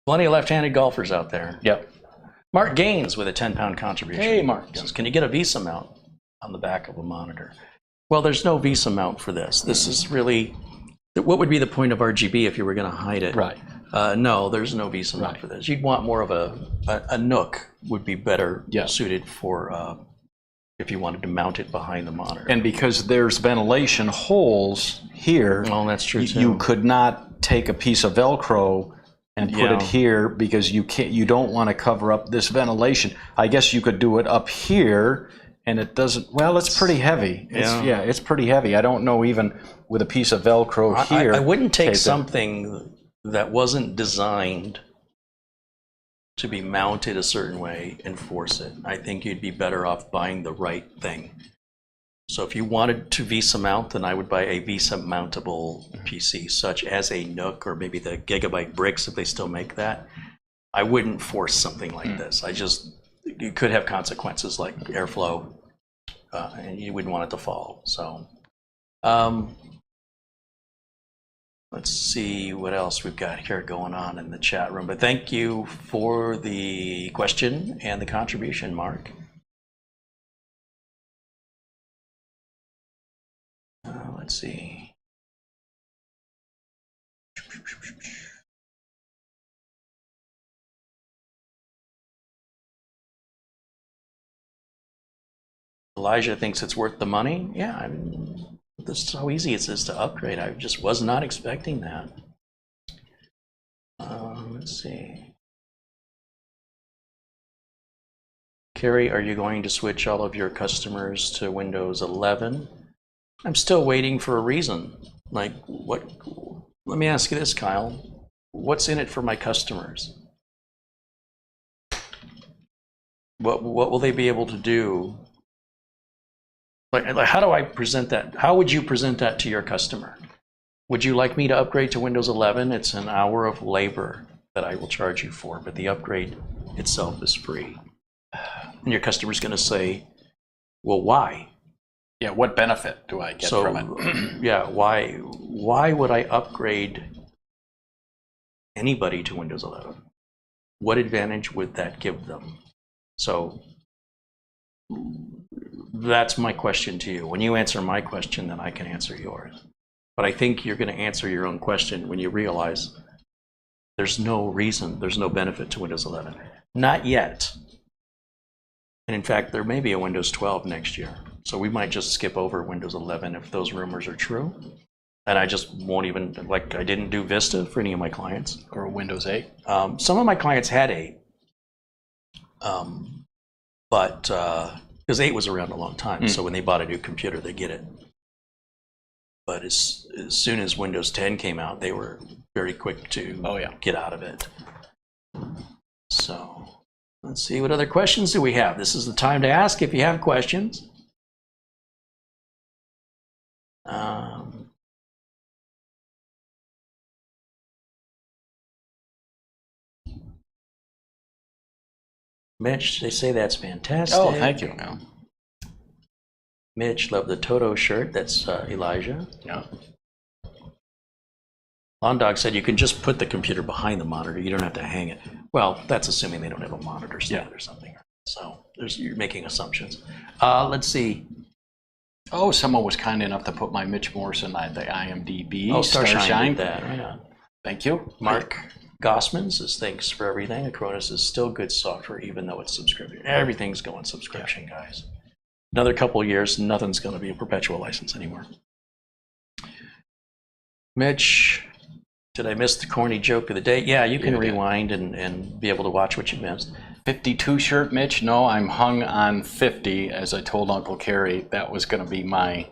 Plenty of left-handed golfers out there. Yep. Mark Gaines with a 10-pound contribution. Hey, Mark. Says, can you get a Visa mount on the back of a monitor? Well, there's no Visa mount for this. This is really, what would be the point of RGB if you were going to hide it? Right. No, there's no Visa mount for this. You'd want more of a Nook would be better suited for if you wanted to mount it behind the monitor. And because there's ventilation holes here, well, that's true too. You could not take a piece of Velcro and put it here, because you don't want to cover up this ventilation. I guess you could do it up here, and it doesn't. Well, it's pretty heavy. It's pretty heavy. I don't know, even with a piece of Velcro here. I wouldn't take something that wasn't designed to be mounted a certain way and force it. I think you'd be better off buying the right thing. So if you wanted to Visa mount, then I would buy a Visa mountable PC, such as a Nook or maybe the Gigabyte Bricks, if they still make that. I wouldn't force something like this. You could have consequences like airflow, and you wouldn't want it to fall. So Let's see what else we've got here going on in the chat room. But thank you for the question and the contribution, Mark. Let's see. Elijah thinks it's worth the money. Yeah, I mean, this is how easy it is to upgrade. I just was not expecting that. Let's see. Carrie, are you going to switch all of your customers to Windows 11? I'm still waiting for a reason. Like, what? Let me ask you this, Kyle. What's in it for my customers? What will they be able to do? Like, how do I present that? How would you present that to your customer? Would you like me to upgrade to Windows 11? It's an hour of labor that I will charge you for, but the upgrade itself is free. And your customer's going to say, well, why? Yeah, what benefit do I get from it? Yeah, why would I upgrade anybody to Windows 11? What advantage would that give them? So that's my question to you. When you answer my question, then I can answer yours. But I think you're going to answer your own question when you realize there's no reason, there's no benefit to Windows 11. Not yet. And in fact, there may be a Windows 12 next year. So we might just skip over Windows 11 if those rumors are true. And I just won't even, like, I didn't do Vista for any of my clients. Or Windows 8? Some of my clients had 8. But because 8 was around a long time, so when they bought a new computer, they get it. But as soon as Windows 10 came out, they were very quick to get out of it. So let's see, what other questions do we have? This is the time to ask if you have questions. Mitch, they say that's fantastic. Oh, thank you. Yeah. Mitch, love the Toto shirt. That's Elijah. Yeah. Lawn Dog said you can just put the computer behind the monitor. You don't have to hang it. Well, that's assuming they don't have a monitor stand or something. So you're making assumptions. Let's see. Oh, someone was kind enough to put my Mitch Morrison at the IMDb. Oh, Starshine did that. Right on. Thank you. Mark Gossman says, thanks for everything. Acronis is still good software, even though it's subscription. Everything's going subscription, guys. Another couple of years, nothing's going to be a perpetual license anymore. Mitch, did I miss the corny joke of the day? Yeah, you can rewind and be able to watch what you missed. 52 shirt, Mitch? No, I'm hung on 50. As I told Uncle Kerry, that was going to be my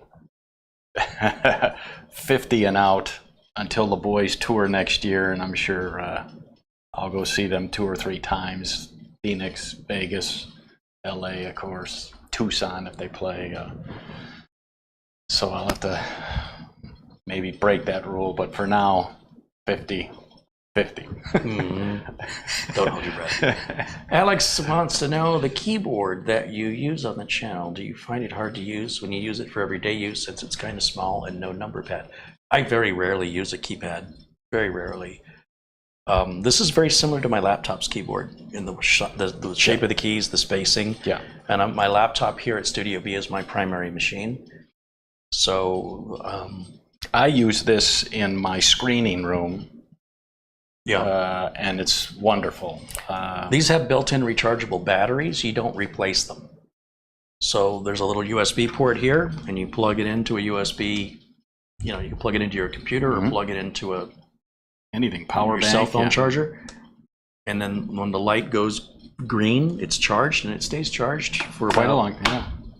50 and out until the boys tour next year, and I'm sure I'll go see them 2 or 3 times. Phoenix, Vegas, LA, of course, Tucson if they play. So I'll have to maybe break that rule, but for now, 50. Don't hold your breath. Alex wants to know the keyboard that you use on the channel. Do you find it hard to use when you use it for everyday use, since it's kind of small and no number pad? I very rarely use a keypad. Very rarely. This is very similar to my laptop's keyboard in the shape of the keys, the spacing. Yeah. And my laptop here at Studio B is my primary machine. So I use this in my screening room. Yeah. And it's wonderful. These have built-in rechargeable batteries. You don't replace them. So there's a little USB port here, and you plug it into a USB. You know, you can plug it into your computer or plug it into a power bank, cell phone charger. And then when the light goes green, it's charged, and it stays charged for quite a long,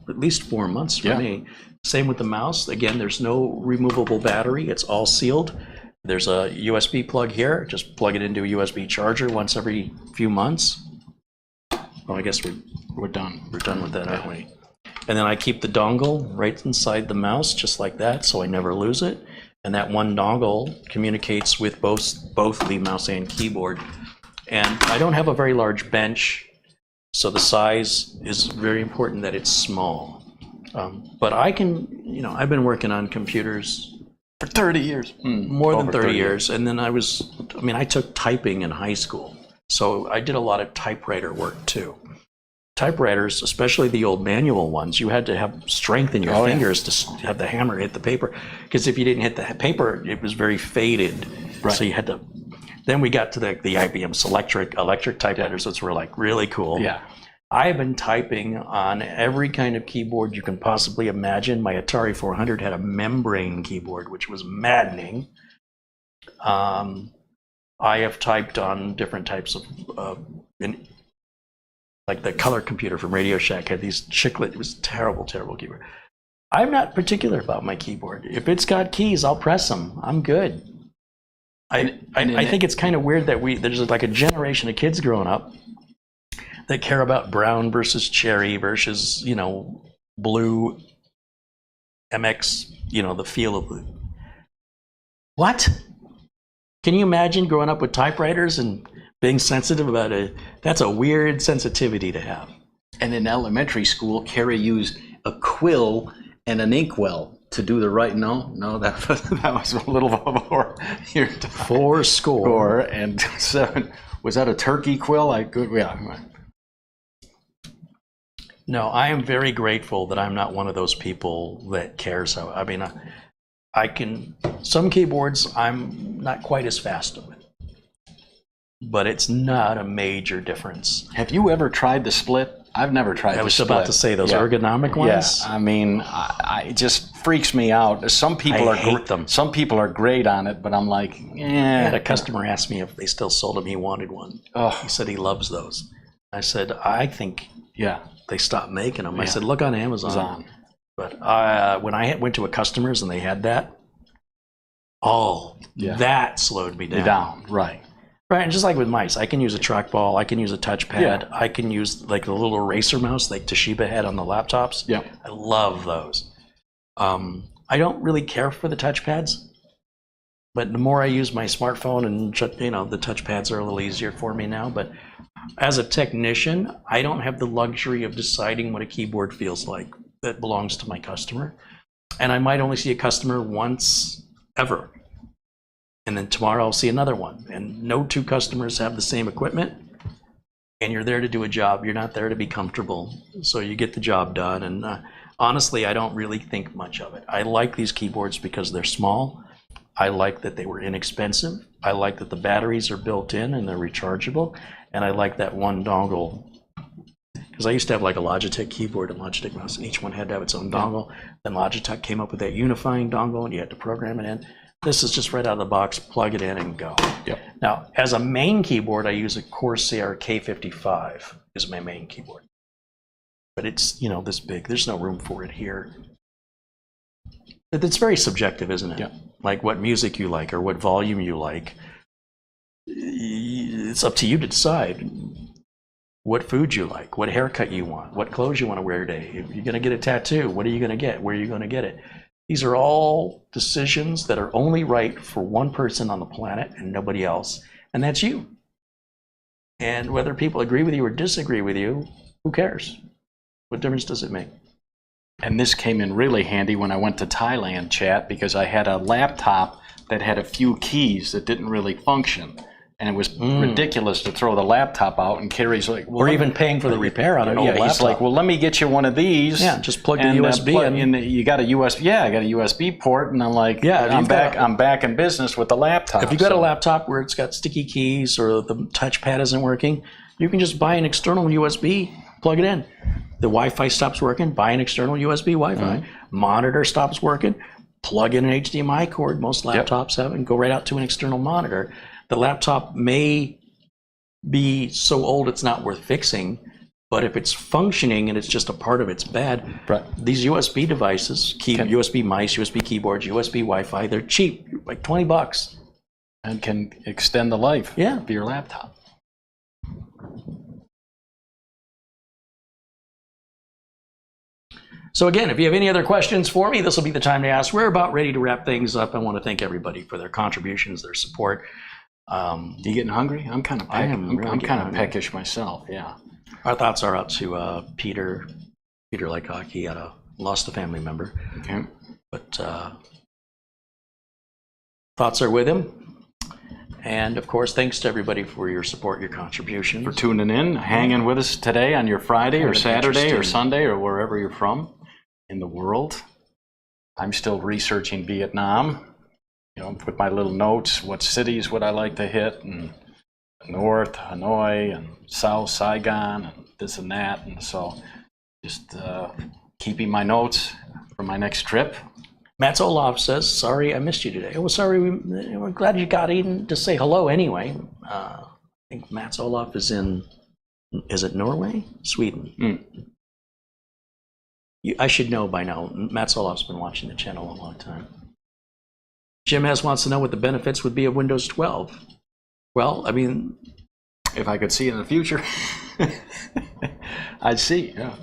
at least 4 months for me. Same with the mouse. Again, there's no removable battery. It's all sealed. There's a USB plug here. Just plug it into a USB charger once every few months. Well, I guess we're done. We're done with that, aren't we? And then I keep the dongle right inside the mouse, just like that, so I never lose it. And that one dongle communicates with both the mouse and keyboard. And I don't have a very large bench, so the size is very important that it's small. But I can, I've been working on computers For 30 years. More than Over 30 years. And then I took typing in high school. So I did a lot of typewriter work too. Typewriters, especially the old manual ones, you had to have strength in your fingers to have the hammer hit the paper. Because if you didn't hit the paper, it was very faded. Right. So you had to. Then we got to the IBM electric typewriters, which were like really cool. Yeah. I have been typing on every kind of keyboard you can possibly imagine. My Atari 400 had a membrane keyboard, which was maddening. I have typed on different types of, like the color computer from Radio Shack had these chiclet. It was terrible, terrible keyboard. I'm not particular about my keyboard. If it's got keys, I'll press them. I'm good. I think it's kind of weird that there's like a generation of kids growing up that care about brown versus cherry versus, blue, MX, the feel of the. What? Can you imagine growing up with typewriters and being sensitive about it? That's a weird sensitivity to have. And in elementary school, Carrie used a quill and an inkwell to do the right. No, that was a little before your time. 4 score and 7. Was that a turkey quill? Yeah. No, I am very grateful that I'm not one of those people that cares how. Some keyboards I'm not quite as fast with, but it's not a major difference. Have you ever tried the split? I've never tried the split. I was about to say those ergonomic ones. Yeah, it just freaks me out. Some people hate them. Some people are great on it, but I'm like, I had a customer ask me if they still sold them. He wanted one. Oh. He said he loves those. I said, I think they stopped making them. I said, look on Amazon. But when I went to a customer's and they had that, that slowed me down. Right. Right, and just like with mice, I can use a trackball, I can use a touchpad, I can use like the little eraser mouse like Toshiba had on the laptops. Yeah. I love those. I don't really care for the touchpads, but the more I use my smartphone and the touchpads are a little easier for me now. But as a technician, I don't have the luxury of deciding what a keyboard feels like. That belongs to my customer. And I might only see a customer once ever. And then tomorrow I'll see another one. And no 2 customers have the same equipment. And you're there to do a job. You're not there to be comfortable. So you get the job done. And honestly, I don't really think much of it. I like these keyboards because they're small. I like that they were inexpensive. I like that the batteries are built in and they're rechargeable. And I like that one dongle. Because I used to have like a Logitech keyboard and Logitech mouse, and each one had to have its own dongle. Then Logitech came up with that unifying dongle, and you had to program it in. This is just right out of the box, plug it in and go. Yep. Now, as a main keyboard, I use a Corsair K55 is my main keyboard. But it's, this big. There's no room for it here. It's very subjective, isn't it? Yeah. Like what music you like or what volume you like. It's up to you to decide what food you like, what haircut you want, what clothes you want to wear today. If you're going to get a tattoo, what are you going to get? Where are you going to get it? These are all decisions that are only right for one person on the planet and nobody else, and that's you. And whether people agree with you or disagree with you, who cares? What difference does it make? And this came in really handy when I went to Thailand, chat, because I had a laptop that had a few keys that didn't really function. And it was ridiculous to throw the laptop out, and Carrie's like, well, or even paying for the repair on an old laptop. He's like, well, let me get you one of these. Yeah, just plug the USB in. You got a USB? Yeah, I got a USB port, and I'm like, I'm back in business with the laptop. If you got a laptop where it's got sticky keys or the touchpad isn't working, you can just buy an external USB, plug it in. The Wi-Fi stops working, buy an external USB Wi-Fi. Monitor stops working, plug in an HDMI cord. Most laptops have it, and go right out to an external monitor. The laptop may be so old it's not worth fixing, but if it's functioning and it's just a part of it's bad, these USB devices, USB mice, USB keyboards, USB Wi-Fi, they're cheap, like $20. And can extend the life of your laptop. So again, if you have any other questions for me, this will be the time to ask. We're about ready to wrap things up. I want to thank everybody for their contributions, their support. You getting hungry? I'm kind of I'm kind of peckish myself. Yeah. Our thoughts are out to Peter. Peter Laycock. He had lost a family member. Okay. But thoughts are with him. And of course, thanks to everybody for your support, your contributions. For tuning in, hanging with us today on your Friday or Saturday or interesting- Sunday or wherever you're from in the world. I'm still researching Vietnam, you know, with my little notes, what cities would I like to hit, and North, Hanoi, and South, Saigon, and this and that. And so just keeping my notes for my next trip. Matt Olaf says, sorry I missed you today. Oh, sorry, we're glad you got in to say hello anyway. I think Matt Olaf is it Norway? Sweden. I should know by now. Matt Olaf's been watching the channel a long time. Jim wants to know what the benefits would be of Windows 12. Well, I mean, If I could see in the future, I'd see, yeah.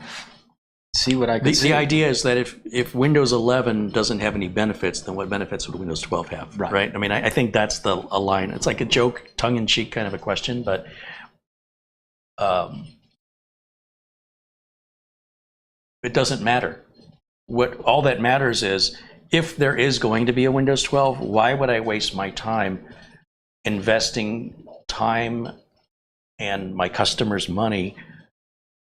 See what I could see. the idea is that if Windows 11 doesn't have any benefits, then what benefits would Windows 12 have, right? I mean, I think that's a line. It's like a joke, tongue-in-cheek kind of a question, but it doesn't matter. All that matters is, if there is going to be a Windows 12, why would I waste my time investing time and my customers' money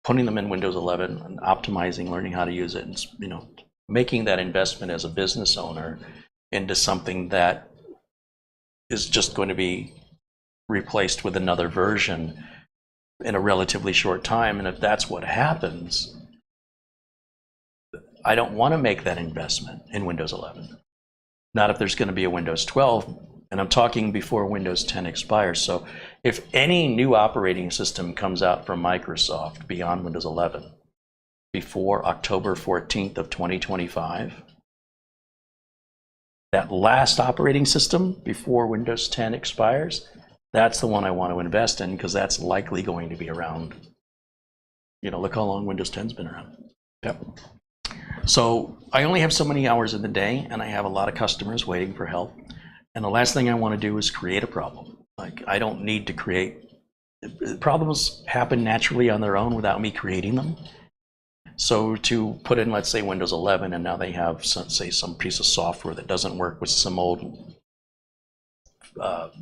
putting them in Windows 11 and optimizing, learning how to use it, and, you know, making that investment as a business owner into something that is just going to be replaced with another version in a relatively short time. And if that's what happens, I don't want to make that investment in Windows 11. Not if there's going to be a Windows 12, and I'm talking before Windows 10 expires. So if any new operating system comes out from Microsoft beyond Windows 11 before October 14th of 2025, that last operating system before Windows 10 expires, that's the one I want to invest in, because that's likely going to be around. You know, look how long Windows 10's been around. Yep. So I only have so many hours in the day, and I have a lot of customers waiting for help. And the last thing I want to do is create a problem. Like, I don't need to create. Problems happen naturally on their own without me creating them. So to put in, let's say, Windows 11, and now they have, say, some piece of software that doesn't work with some old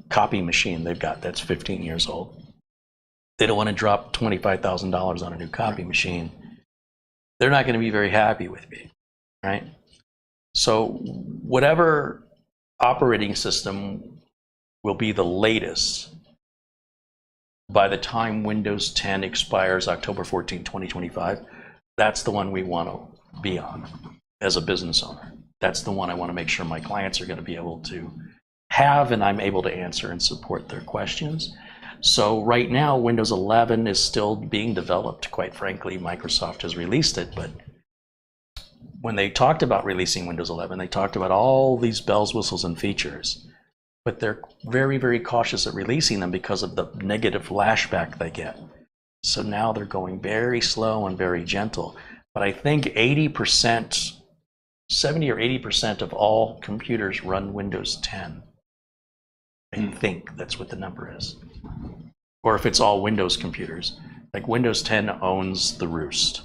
copy machine they've got that's 15 years old. They don't want to drop $25,000 on a new copy machine. They're not going to be very happy with me, right? So whatever operating system will be the latest by the time Windows 10 expires October 14, 2025, that's the one we want to be on as a business owner. That's the one I want to make sure my clients are going to be able to have, and I'm able to answer and support their questions. So right now, Windows 11 is still being developed. Quite frankly, Microsoft has released it, but when they talked about releasing Windows 11, they talked about all these bells, whistles, and features, but they're very, very cautious at releasing them because of the negative flashback they get. So now they're going very slow and very gentle. But I think 80%, 70 or 80% of all computers run Windows 10. I think that's what the number is. Or if it's all Windows computers, like Windows 10 owns the roost.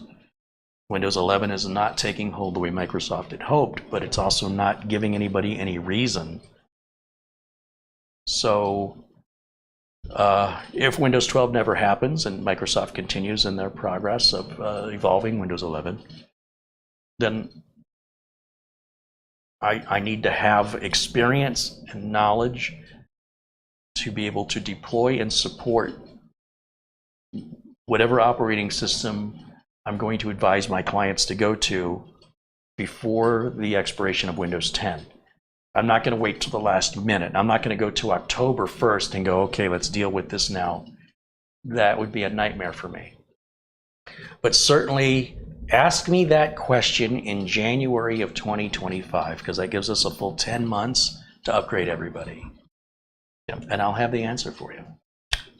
Windows 11 is not taking hold the way Microsoft had hoped, but it's also not giving anybody any reason. So if Windows 12 never happens and Microsoft continues in their progress of evolving Windows 11, then I need to have experience and knowledge to be able to deploy and support whatever operating system I'm going to advise my clients to go to before the expiration of Windows 10. I'm not going to wait till the last minute. I'm not going to go to October 1st and go, okay, let's deal with this now. That would be a nightmare for me. But certainly ask me that question in January of 2025, because that gives us a full 10 months to upgrade everybody. And I'll have the answer for you.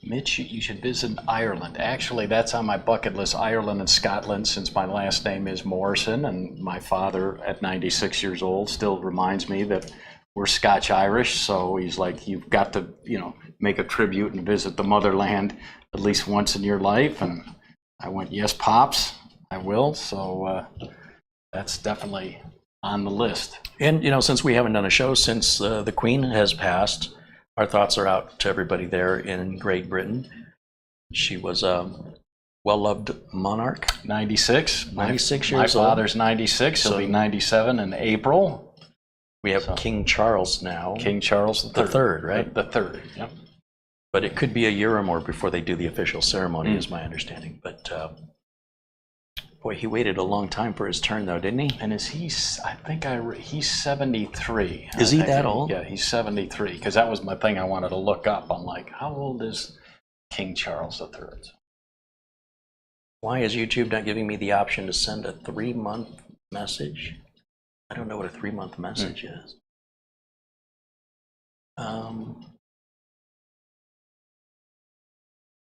Mitch, you should visit Ireland. Actually, that's on my bucket list, Ireland and Scotland, since my last name is Morrison, and my father at 96 years old still reminds me that we're Scotch-Irish, so he's like, you've got to, you know, make a tribute and visit the motherland at least once in your life. And I went, yes, Pops, I will. So that's definitely on the list. And, since we haven't done a show since the Queen has passed, our thoughts are out to everybody there in Great Britain. She was a well-loved monarch. 96. 96 My years old. father's 96. He'll be 97 in April. We have King Charles now. King Charles the third, right? The third, yep. But it could be a year or more before they do the official ceremony, is my understanding. But boy, he waited a long time for his turn, though, didn't he? And he's 73. Is he that old? Yeah, he's 73. Because that was my thing I wanted to look up. I'm like, how old is King Charles III? Why is YouTube not giving me the option to send a 3-month message? I don't know what a 3-month message is.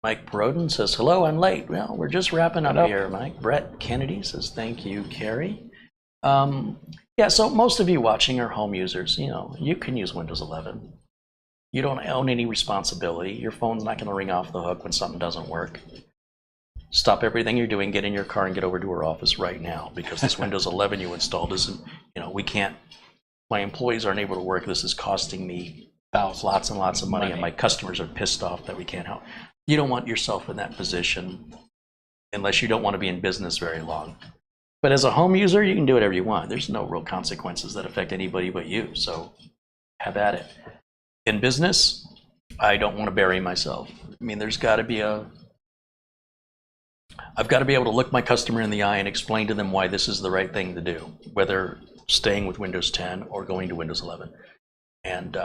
Mike Broden says, hello, I'm late. Well, we're just wrapping up here, Mike. Brett Kennedy says, thank you, Carrie. Yeah, so most of you watching are home users. You can use Windows 11. You don't own any responsibility. Your phone's not going to ring off the hook when something doesn't work. Stop everything you're doing, get in your car and get over to our office right now, because this Windows 11 you installed isn't, we can't, my employees aren't able to work. This is costing me lots and lots of money, and my customers are pissed off that we can't help. You don't want yourself in that position unless you don't want to be in business very long. But as a home user, you can do whatever you want. There's no real consequences that affect anybody but you, so have at it. In business, I don't want to bury myself. I mean, there's got to be I've got to be able to look my customer in the eye and explain to them why this is the right thing to do, whether staying with Windows 10 or going to Windows 11. And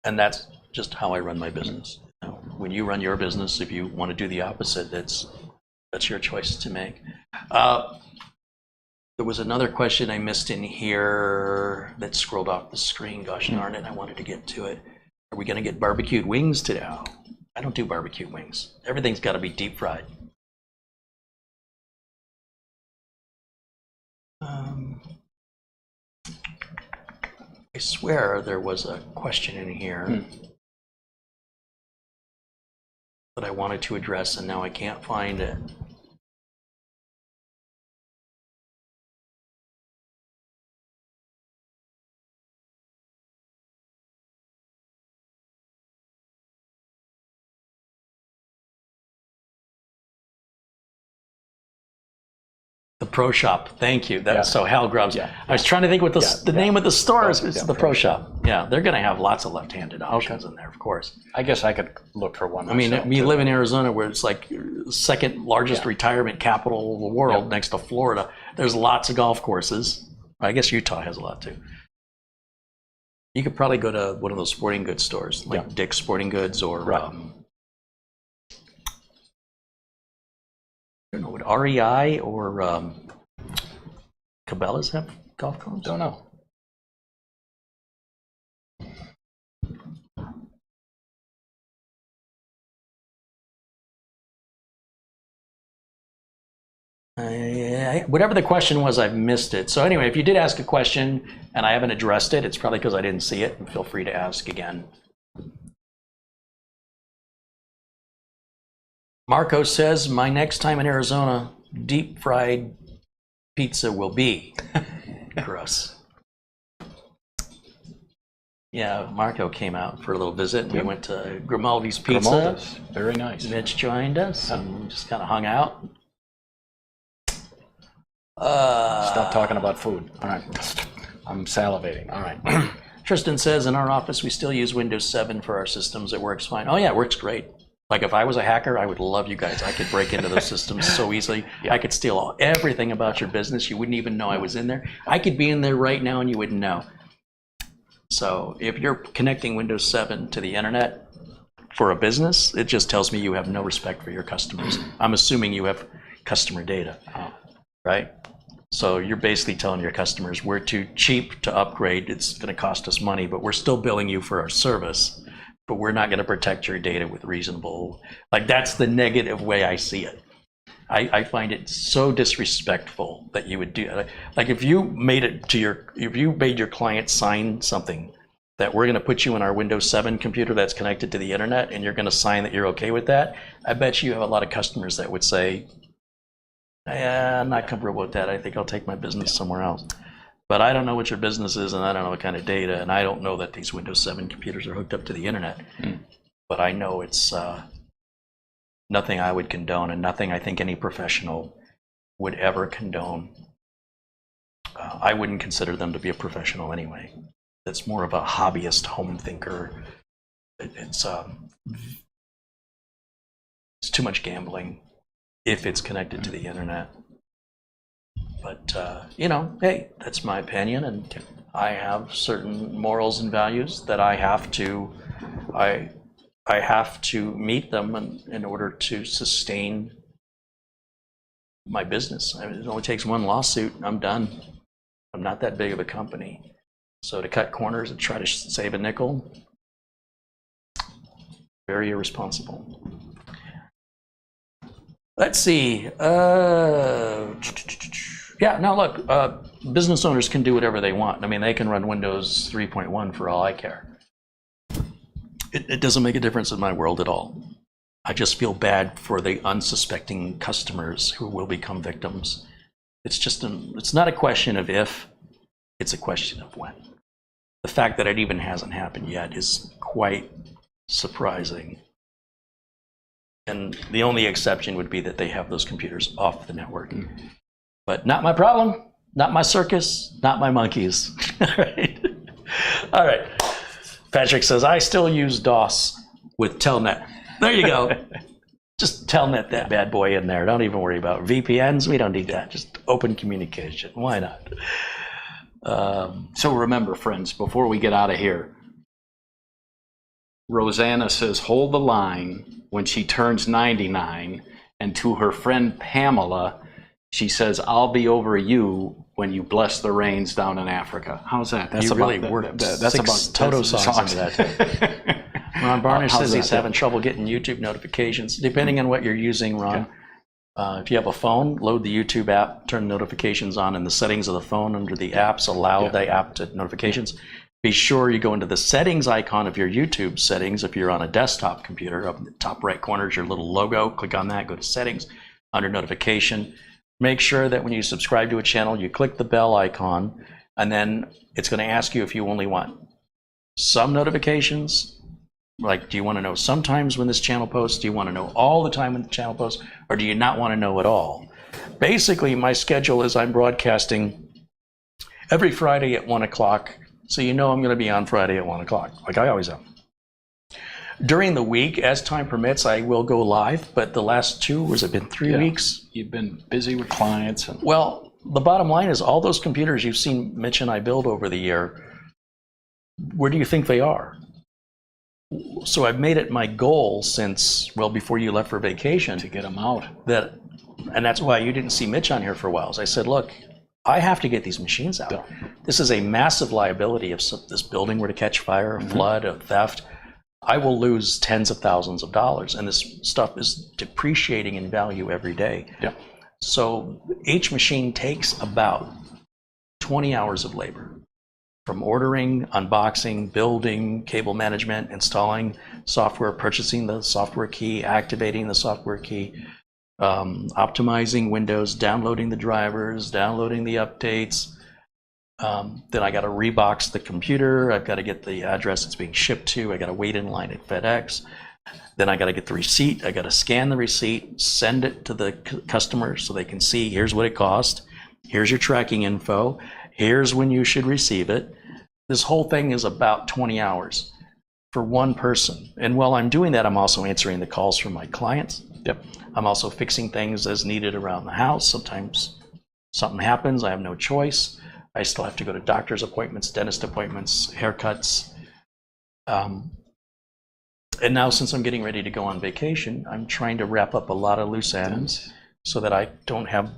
that's just how I run my business. When you run your business, if you want to do the opposite, that's your choice to make. There was another question I missed in here that scrolled off the screen. Gosh darn it, I wanted to get to it. Are we going to get barbecued wings today? Oh, I don't do barbecue wings. Everything's got to be deep fried. I swear there was a question in here that I wanted to address, and now I can't find it. The Pro Shop, thank you. That's so Hal Grubbs. I was trying to think what the name of the store is. It's the Pro Shop. Yeah, they're going to have lots of left-handed options in there, of course. I guess I could look for one. I mean, we live in Arizona, where it's like second largest retirement capital of the world, next to Florida. There's lots of golf courses. I guess Utah has a lot too. You could probably go to one of those sporting goods stores, like Dick's Sporting Goods, or I don't know, would REI or Cabela's have golf clubs? Don't know. Whatever the question was, I've missed it. So anyway, if you did ask a question and I haven't addressed it, it's probably because I didn't see it, and feel free to ask again. Marco says, my next time in Arizona, deep fried pizza will be. Gross. Yeah, Marco came out for a little visit. We went to Grimaldi's Pizza. Grimaldi's, very nice. Mitch joined us and just kind of hung out. Stop talking about food. All right. I'm salivating. All right. Tristan says, in our office, we still use Windows 7 for our systems. It works fine. Oh yeah, it works great. Like if I was a hacker, I would love you guys. I could break into those systems so easily. I could steal everything about your business. You wouldn't even know I was in there. I could be in there right now and you wouldn't know. So if you're connecting Windows 7 to the internet for a business, it just tells me you have no respect for your customers. I'm assuming you have customer data, right? So you're basically telling your customers, we're too cheap to upgrade. It's going to cost us money, but we're still billing you for our service. But we're not going to protect your data with reasonable, like that's the negative way I see it. I find it so disrespectful that you would do that. Like if you made your client sign something that we're going to put you in our Windows 7 computer that's connected to the internet, and you're going to sign that you're okay with that, I bet you have a lot of customers that would say, I'm not comfortable with that. I think I'll take my business somewhere else. But I don't know what your business is, and I don't know what kind of data, and I don't know that these Windows 7 computers are hooked up to the internet. But I know it's nothing I would condone, and nothing I think any professional would ever condone. I wouldn't consider them to be a professional anyway. It's more of a hobbyist home thinker. It's too much gambling if it's connected to the internet. But, you know, hey, that's my opinion, and I have certain morals and values that I have to meet them in order to sustain my business. I mean, it only takes one lawsuit and I'm done. I'm not that big of a company. So to cut corners and try to save a nickel, very irresponsible. Let's see. Yeah, now look, business owners can do whatever they want. I mean, they can run Windows 3.1 for all I care. It doesn't make a difference in my world at all. I just feel bad for the unsuspecting customers who will become victims. It's just, it's not a question of if, it's a question of when. The fact that it even hasn't happened yet is quite surprising. And the only exception would be that they have those computers off the network. But not my problem, not my circus, not my monkeys. All right. All right. Patrick says, I still use DOS with Telnet. There you go. Just Telnet that bad boy in there. Don't even worry about VPNs. We don't need that. Just open communication. Why not? So remember, friends, before we get out of here, Rosanna says, hold the line when she turns 99. And to her friend Pamela, she says, I'll be over you when you bless the rains down in Africa. How's that? That's really worked. That's about Toto songs into that. Ron Barnish says he's having trouble getting YouTube notifications. Depending on what you're using, Ron, if you have a phone, load the YouTube app, turn notifications on in the settings of the phone under the apps, allow the app to notifications. Be sure you go into the settings icon of your YouTube settings. If you're on a desktop computer, up in the top right corner is your little logo. Click on that, go to settings, under notification. Make sure that when you subscribe to a channel, you click the bell icon, and then it's going to ask you if you only want some notifications. Like, do you want to know sometimes when this channel posts? Do you want to know all the time when the channel posts? Or do you not want to know at all? Basically, my schedule is I'm broadcasting every Friday at 1 o'clock. So you know I'm going to be on Friday at 1 o'clock, like I always am. During the week, as time permits, I will go live, but the last 2, has it been 3 weeks? You've been busy with clients. And well, the bottom line is all those computers you've seen Mitch and I build over the year, where do you think they are? So I've made it my goal since, well, before you left for vacation, to get them out. And that's why you didn't see Mitch on here for a while. So I said, look, I have to get these machines out. This is a massive liability if this building were to catch fire, a flood, a theft. I will lose tens of thousands of dollars, and this stuff is depreciating in value every day. So each machine takes about 20 hours of labor, from ordering, unboxing, building, cable management, installing software, purchasing the software key, activating the software key, optimizing Windows, downloading the drivers, downloading the updates. Then I got to rebox the computer. I've got to get the address it's being shipped to. I got to wait in line at FedEx. Then I got to get the receipt. I got to scan the receipt, send it to the customer so they can see, here's what it cost. Here's your tracking info. Here's when you should receive it. This whole thing is about 20 hours for one person. And while I'm doing that, I'm also answering the calls from my clients. I'm also fixing things as needed around the house. Sometimes something happens, I have no choice. I still have to go to doctor's appointments, dentist appointments, haircuts. And now since I'm getting ready to go on vacation, I'm trying to wrap up a lot of loose ends so that I don't have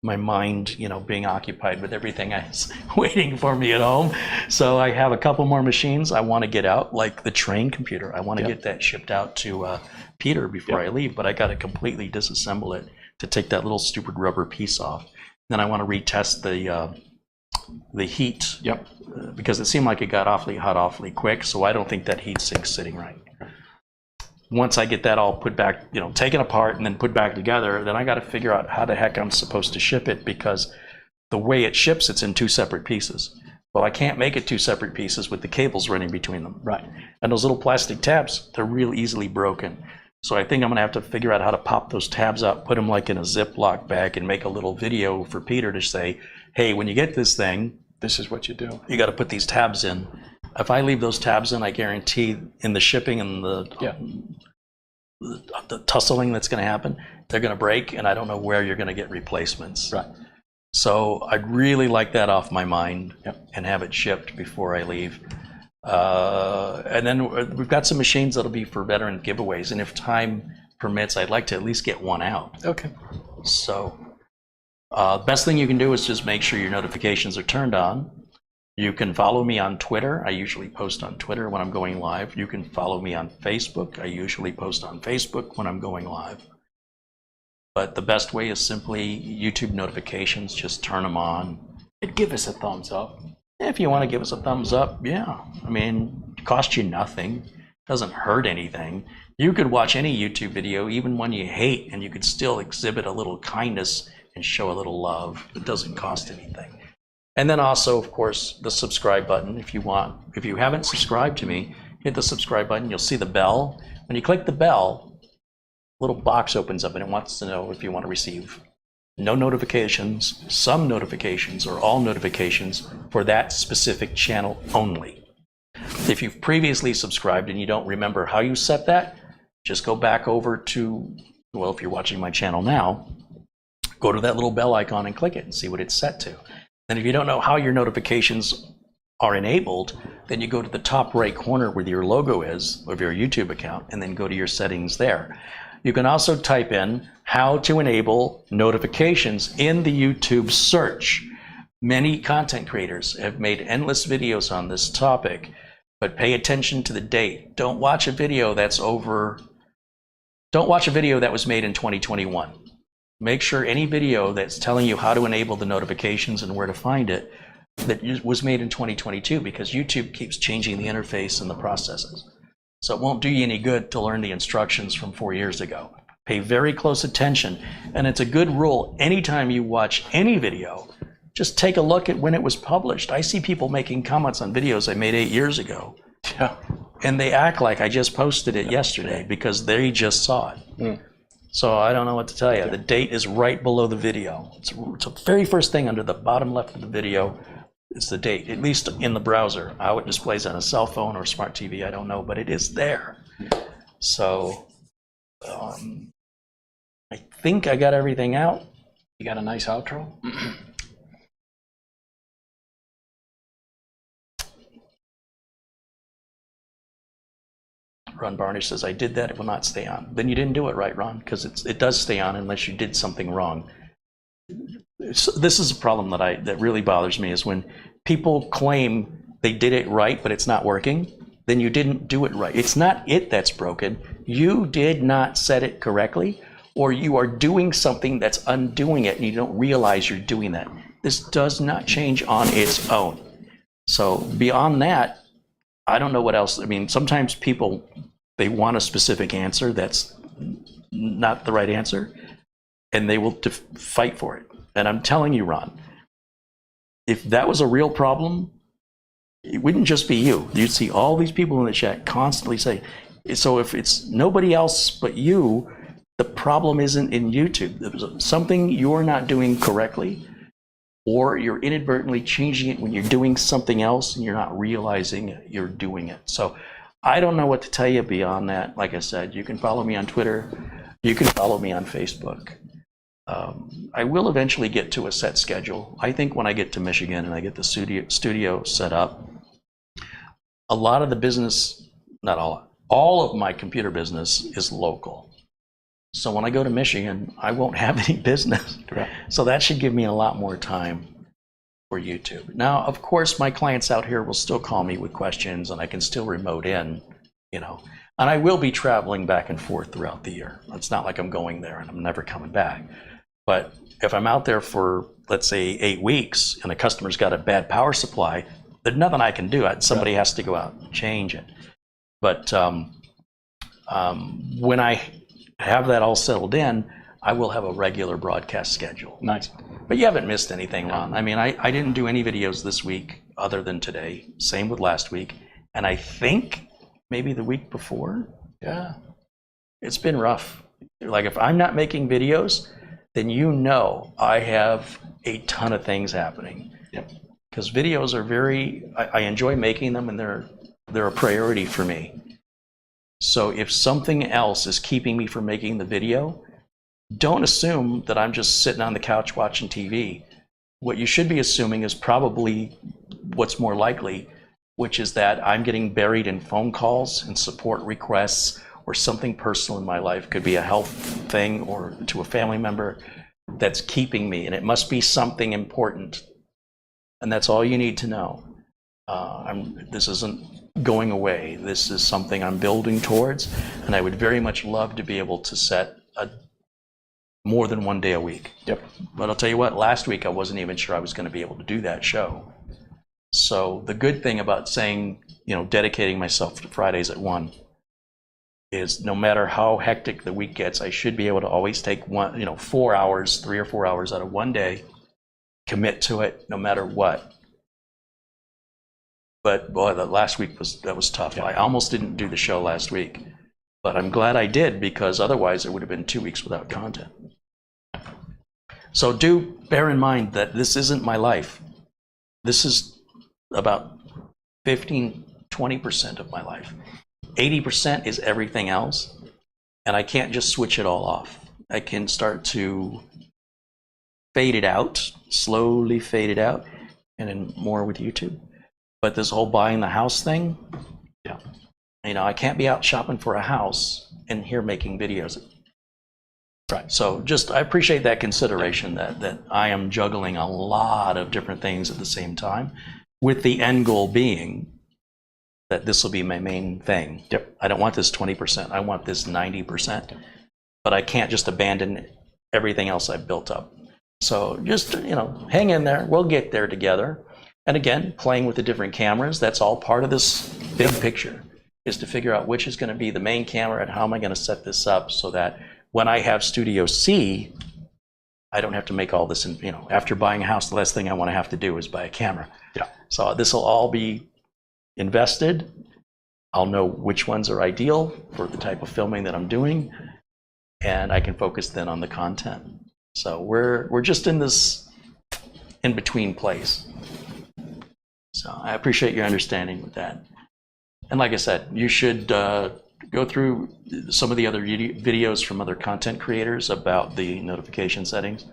my mind, being occupied with everything that's waiting for me at home. So I have a couple more machines I want to get out, like the train computer. I want to get that shipped out to Peter before I leave, but I got to completely disassemble it to take that little stupid rubber piece off. Then I want to retest the heat, because it seemed like it got awfully hot awfully quick, so I don't think that heat sink's sitting right. Once I get that all put back, taken apart and then put back together, then I got to figure out how the heck I'm supposed to ship it, because the way it ships, it's in 2 separate pieces. Well, I can't make it 2 separate pieces with the cables running between them. Right. And those little plastic tabs, they're real easily broken. So I think I'm gonna have to figure out how to pop those tabs out, put them like in a Ziploc bag, and make a little video for Peter to say, hey, when you get this thing, This is what you do. you gotta put these tabs in. If I leave those tabs in, I guarantee in the shipping and the tussling that's gonna happen, they're gonna break, and I don't know where you're gonna get replacements. Right. So I'd really like that off my mind Yep. and have it shipped before I leave. And then we've got some machines that'll be for veteran giveaways, and if time permits, I'd like to at least get one out. Okay. So best thing you can do is just make sure your notifications are turned on. You can follow me on Twitter. I usually post on Twitter when I'm going live. You can follow me on Facebook. I usually post on Facebook when I'm going live. But the best way is simply YouTube notifications. Just turn them on. And give us a thumbs up. If you want to give us a thumbs up, yeah. I mean, it costs you nothing. Doesn't hurt anything. You could watch any YouTube video, even one you hate, and you could still exhibit a little kindness and show a little love. It doesn't cost anything. And then also, of course, the subscribe button if you want. If you haven't subscribed to me, hit the subscribe button. You'll see the bell. When you click the bell, a little box opens up and it wants to know if you want to receive no notifications, some notifications, or all notifications for that specific channel only. If you've previously subscribed and you don't remember how you set that, just go back over to, well, if you're watching my channel now, go to that little bell icon and click it and see what it's set to. And if you don't know how your notifications are enabled, then you go to the top right corner where your logo is of your YouTube account and then go to your settings there. You can also type in how to enable notifications in the YouTube search. Many content creators have made endless videos on this topic, but pay attention to the date. Don't watch a video that was made in 2021. Make sure any video that's telling you how to enable the notifications and where to find it that was made in 2022, because YouTube keeps changing the interface and the processes. So it won't do you any good to learn the instructions from 4 years ago. Pay very close attention, and it's a good rule anytime you watch any video, just take a look at when it was published. I see people making comments on videos I made 8 years ago, and they act like I just posted it yesterday because they just saw it. So I don't know what to tell you. The date is right below the video. It's the very first thing under the bottom left of the video. It's the date, at least in the browser. How it displays on a cell phone or smart TV, I don't know, but it is there. So I think I got everything out. You got a nice outro? Ron Barnish says, I did that, it will not stay on. Then you didn't do it right, Ron, because it does stay on unless you did something wrong. This is a problem that really bothers me, is when people claim they did it right, but it's not working, then you didn't do it right. It's not it that's broken. You did not set it correctly, or you are doing something that's undoing it and you don't realize you're doing that. This does not change on its own. So beyond that, I don't know what else. I mean, sometimes people, they want a specific answer that's not the right answer, and they will fight for it. And I'm telling you, Ron, if that was a real problem, it wouldn't just be you. You'd see all these people in the chat constantly say, so if it's nobody else but you, the problem isn't in YouTube. There's something you're not doing correctly, or you're inadvertently changing it when you're doing something else and you're not realizing you're doing it. So I don't know what to tell you beyond that. Like I said, you can follow me on Twitter. You can follow me on Facebook. I will eventually get to a set schedule. I think when I get to Michigan and I get the studio set up, a lot of the business, not all of my computer business is local. So when I go to Michigan, I won't have any business. Right. So that should give me a lot more time for YouTube. Now, of course, my clients out here will still call me with questions and I can still remote in, and I will be traveling back and forth throughout the year. It's not like I'm going there and I'm never coming back. But if I'm out there for, let's say, 8 weeks and a customer's got a bad power supply, there's nothing I can do. Somebody has to go out and change it. But when I have that all settled in, I will have a regular broadcast schedule. Nice. But you haven't missed anything, Ron. I mean, I didn't do any videos this week other than today. Same with last week. And I think maybe the week before. Yeah. It's been rough. Like if I'm not making videos, then you know I have a ton of things happening. Yep. Because videos are I enjoy making them, and they're a priority for me. So if something else is keeping me from making the video, don't assume that I'm just sitting on the couch watching TV. What you should be assuming is probably what's more likely, which is that I'm getting buried in phone calls and support requests, or something personal in my life. Could be a health thing or to a family member that's keeping me, and it must be something important. And that's all you need to know. This isn't going away. This is something I'm building towards, and I would very much love to be able to set more than one day a week. Yep. But I'll tell you what, last week I wasn't even sure I was going to be able to do that show. So the good thing about saying, dedicating myself to Fridays at 1 is no matter how hectic the week gets, I should be able to always take 4 hours, 3 or 4 hours out of one day, commit to it no matter what. But boy, that last week was tough. Yeah. I almost didn't do the show last week, but I'm glad I did, because otherwise it would have been 2 weeks without content. So do bear in mind that this isn't my life. This is about 15-20% of my life. 80% is everything else, and I can't just switch it all off. I can start to fade it out, slowly fade it out, and then more with YouTube. But this whole buying the house thing, yeah, I can't be out shopping for a house and here making videos. Right. So I appreciate that consideration, that I am juggling a lot of different things at the same time, with the end goal being that this will be my main thing. Yep. I don't want this 20%. I want this 90%. But I can't just abandon everything else I've built up. So just, hang in there. We'll get there together. And again, playing with the different cameras, that's all part of this big picture, is to figure out which is going to be the main camera and how am I going to set this up so that when I have Studio C, I don't have to make all this, after buying a house, the last thing I want to have to do is buy a camera. Yeah. So this will all be invested. I'll know which ones are ideal for the type of filming that I'm doing, and I can focus then on the content. So we're just in this in-between place. So I appreciate your understanding with that. And like I said, you should go through some of the other videos from other content creators about the notification settings.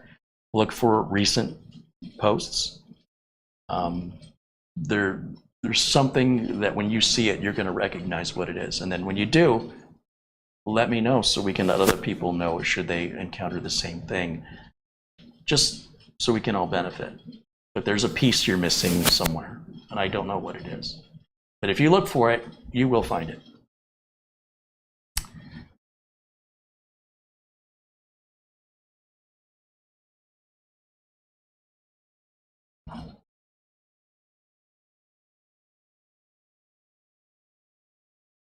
Look for recent posts. There's something that when you see it, you're going to recognize what it is. And then when you do, let me know so we can let other people know should they encounter the same thing, just so we can all benefit. But there's a piece you're missing somewhere, and I don't know what it is. But if you look for it, you will find it.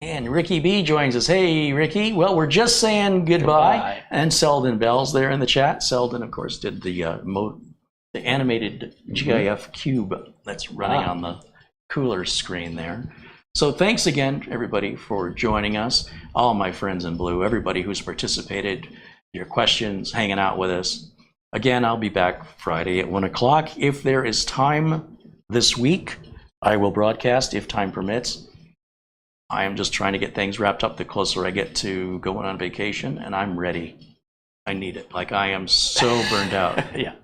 And Ricky B joins us. Hey, Ricky. Well, we're just saying goodbye. And Selden Bell's there in the chat. Selden, of course, did the animated GIF cube that's running on the cooler screen there. So thanks again, everybody, for joining us. All my friends in blue, everybody who's participated, your questions, hanging out with us. Again, I'll be back Friday at 1 o'clock. If there is time this week, I will broadcast if time permits. I am just trying to get things wrapped up the closer I get to going on vacation, and I'm ready. I need it. Like, I am so burned out. Yeah.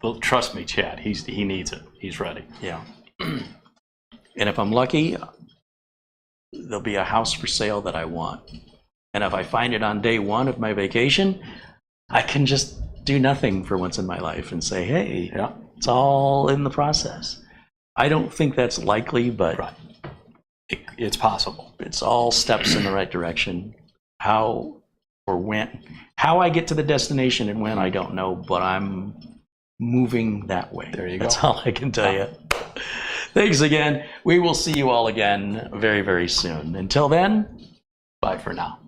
Well, trust me, Chad, he needs it. He's ready. Yeah. And if I'm lucky, there'll be a house for sale that I want. And if I find it on day 1 of my vacation, I can just do nothing for once in my life and say, hey, yeah, it's all in the process. I don't think that's likely, but right. It's possible. It's all steps in the right direction. How or when, how I get to the destination and when, I don't know, but I'm moving that way. There you go. That's all I can tell you. Thanks again. We will see you all again very, very soon. Until then, bye for now.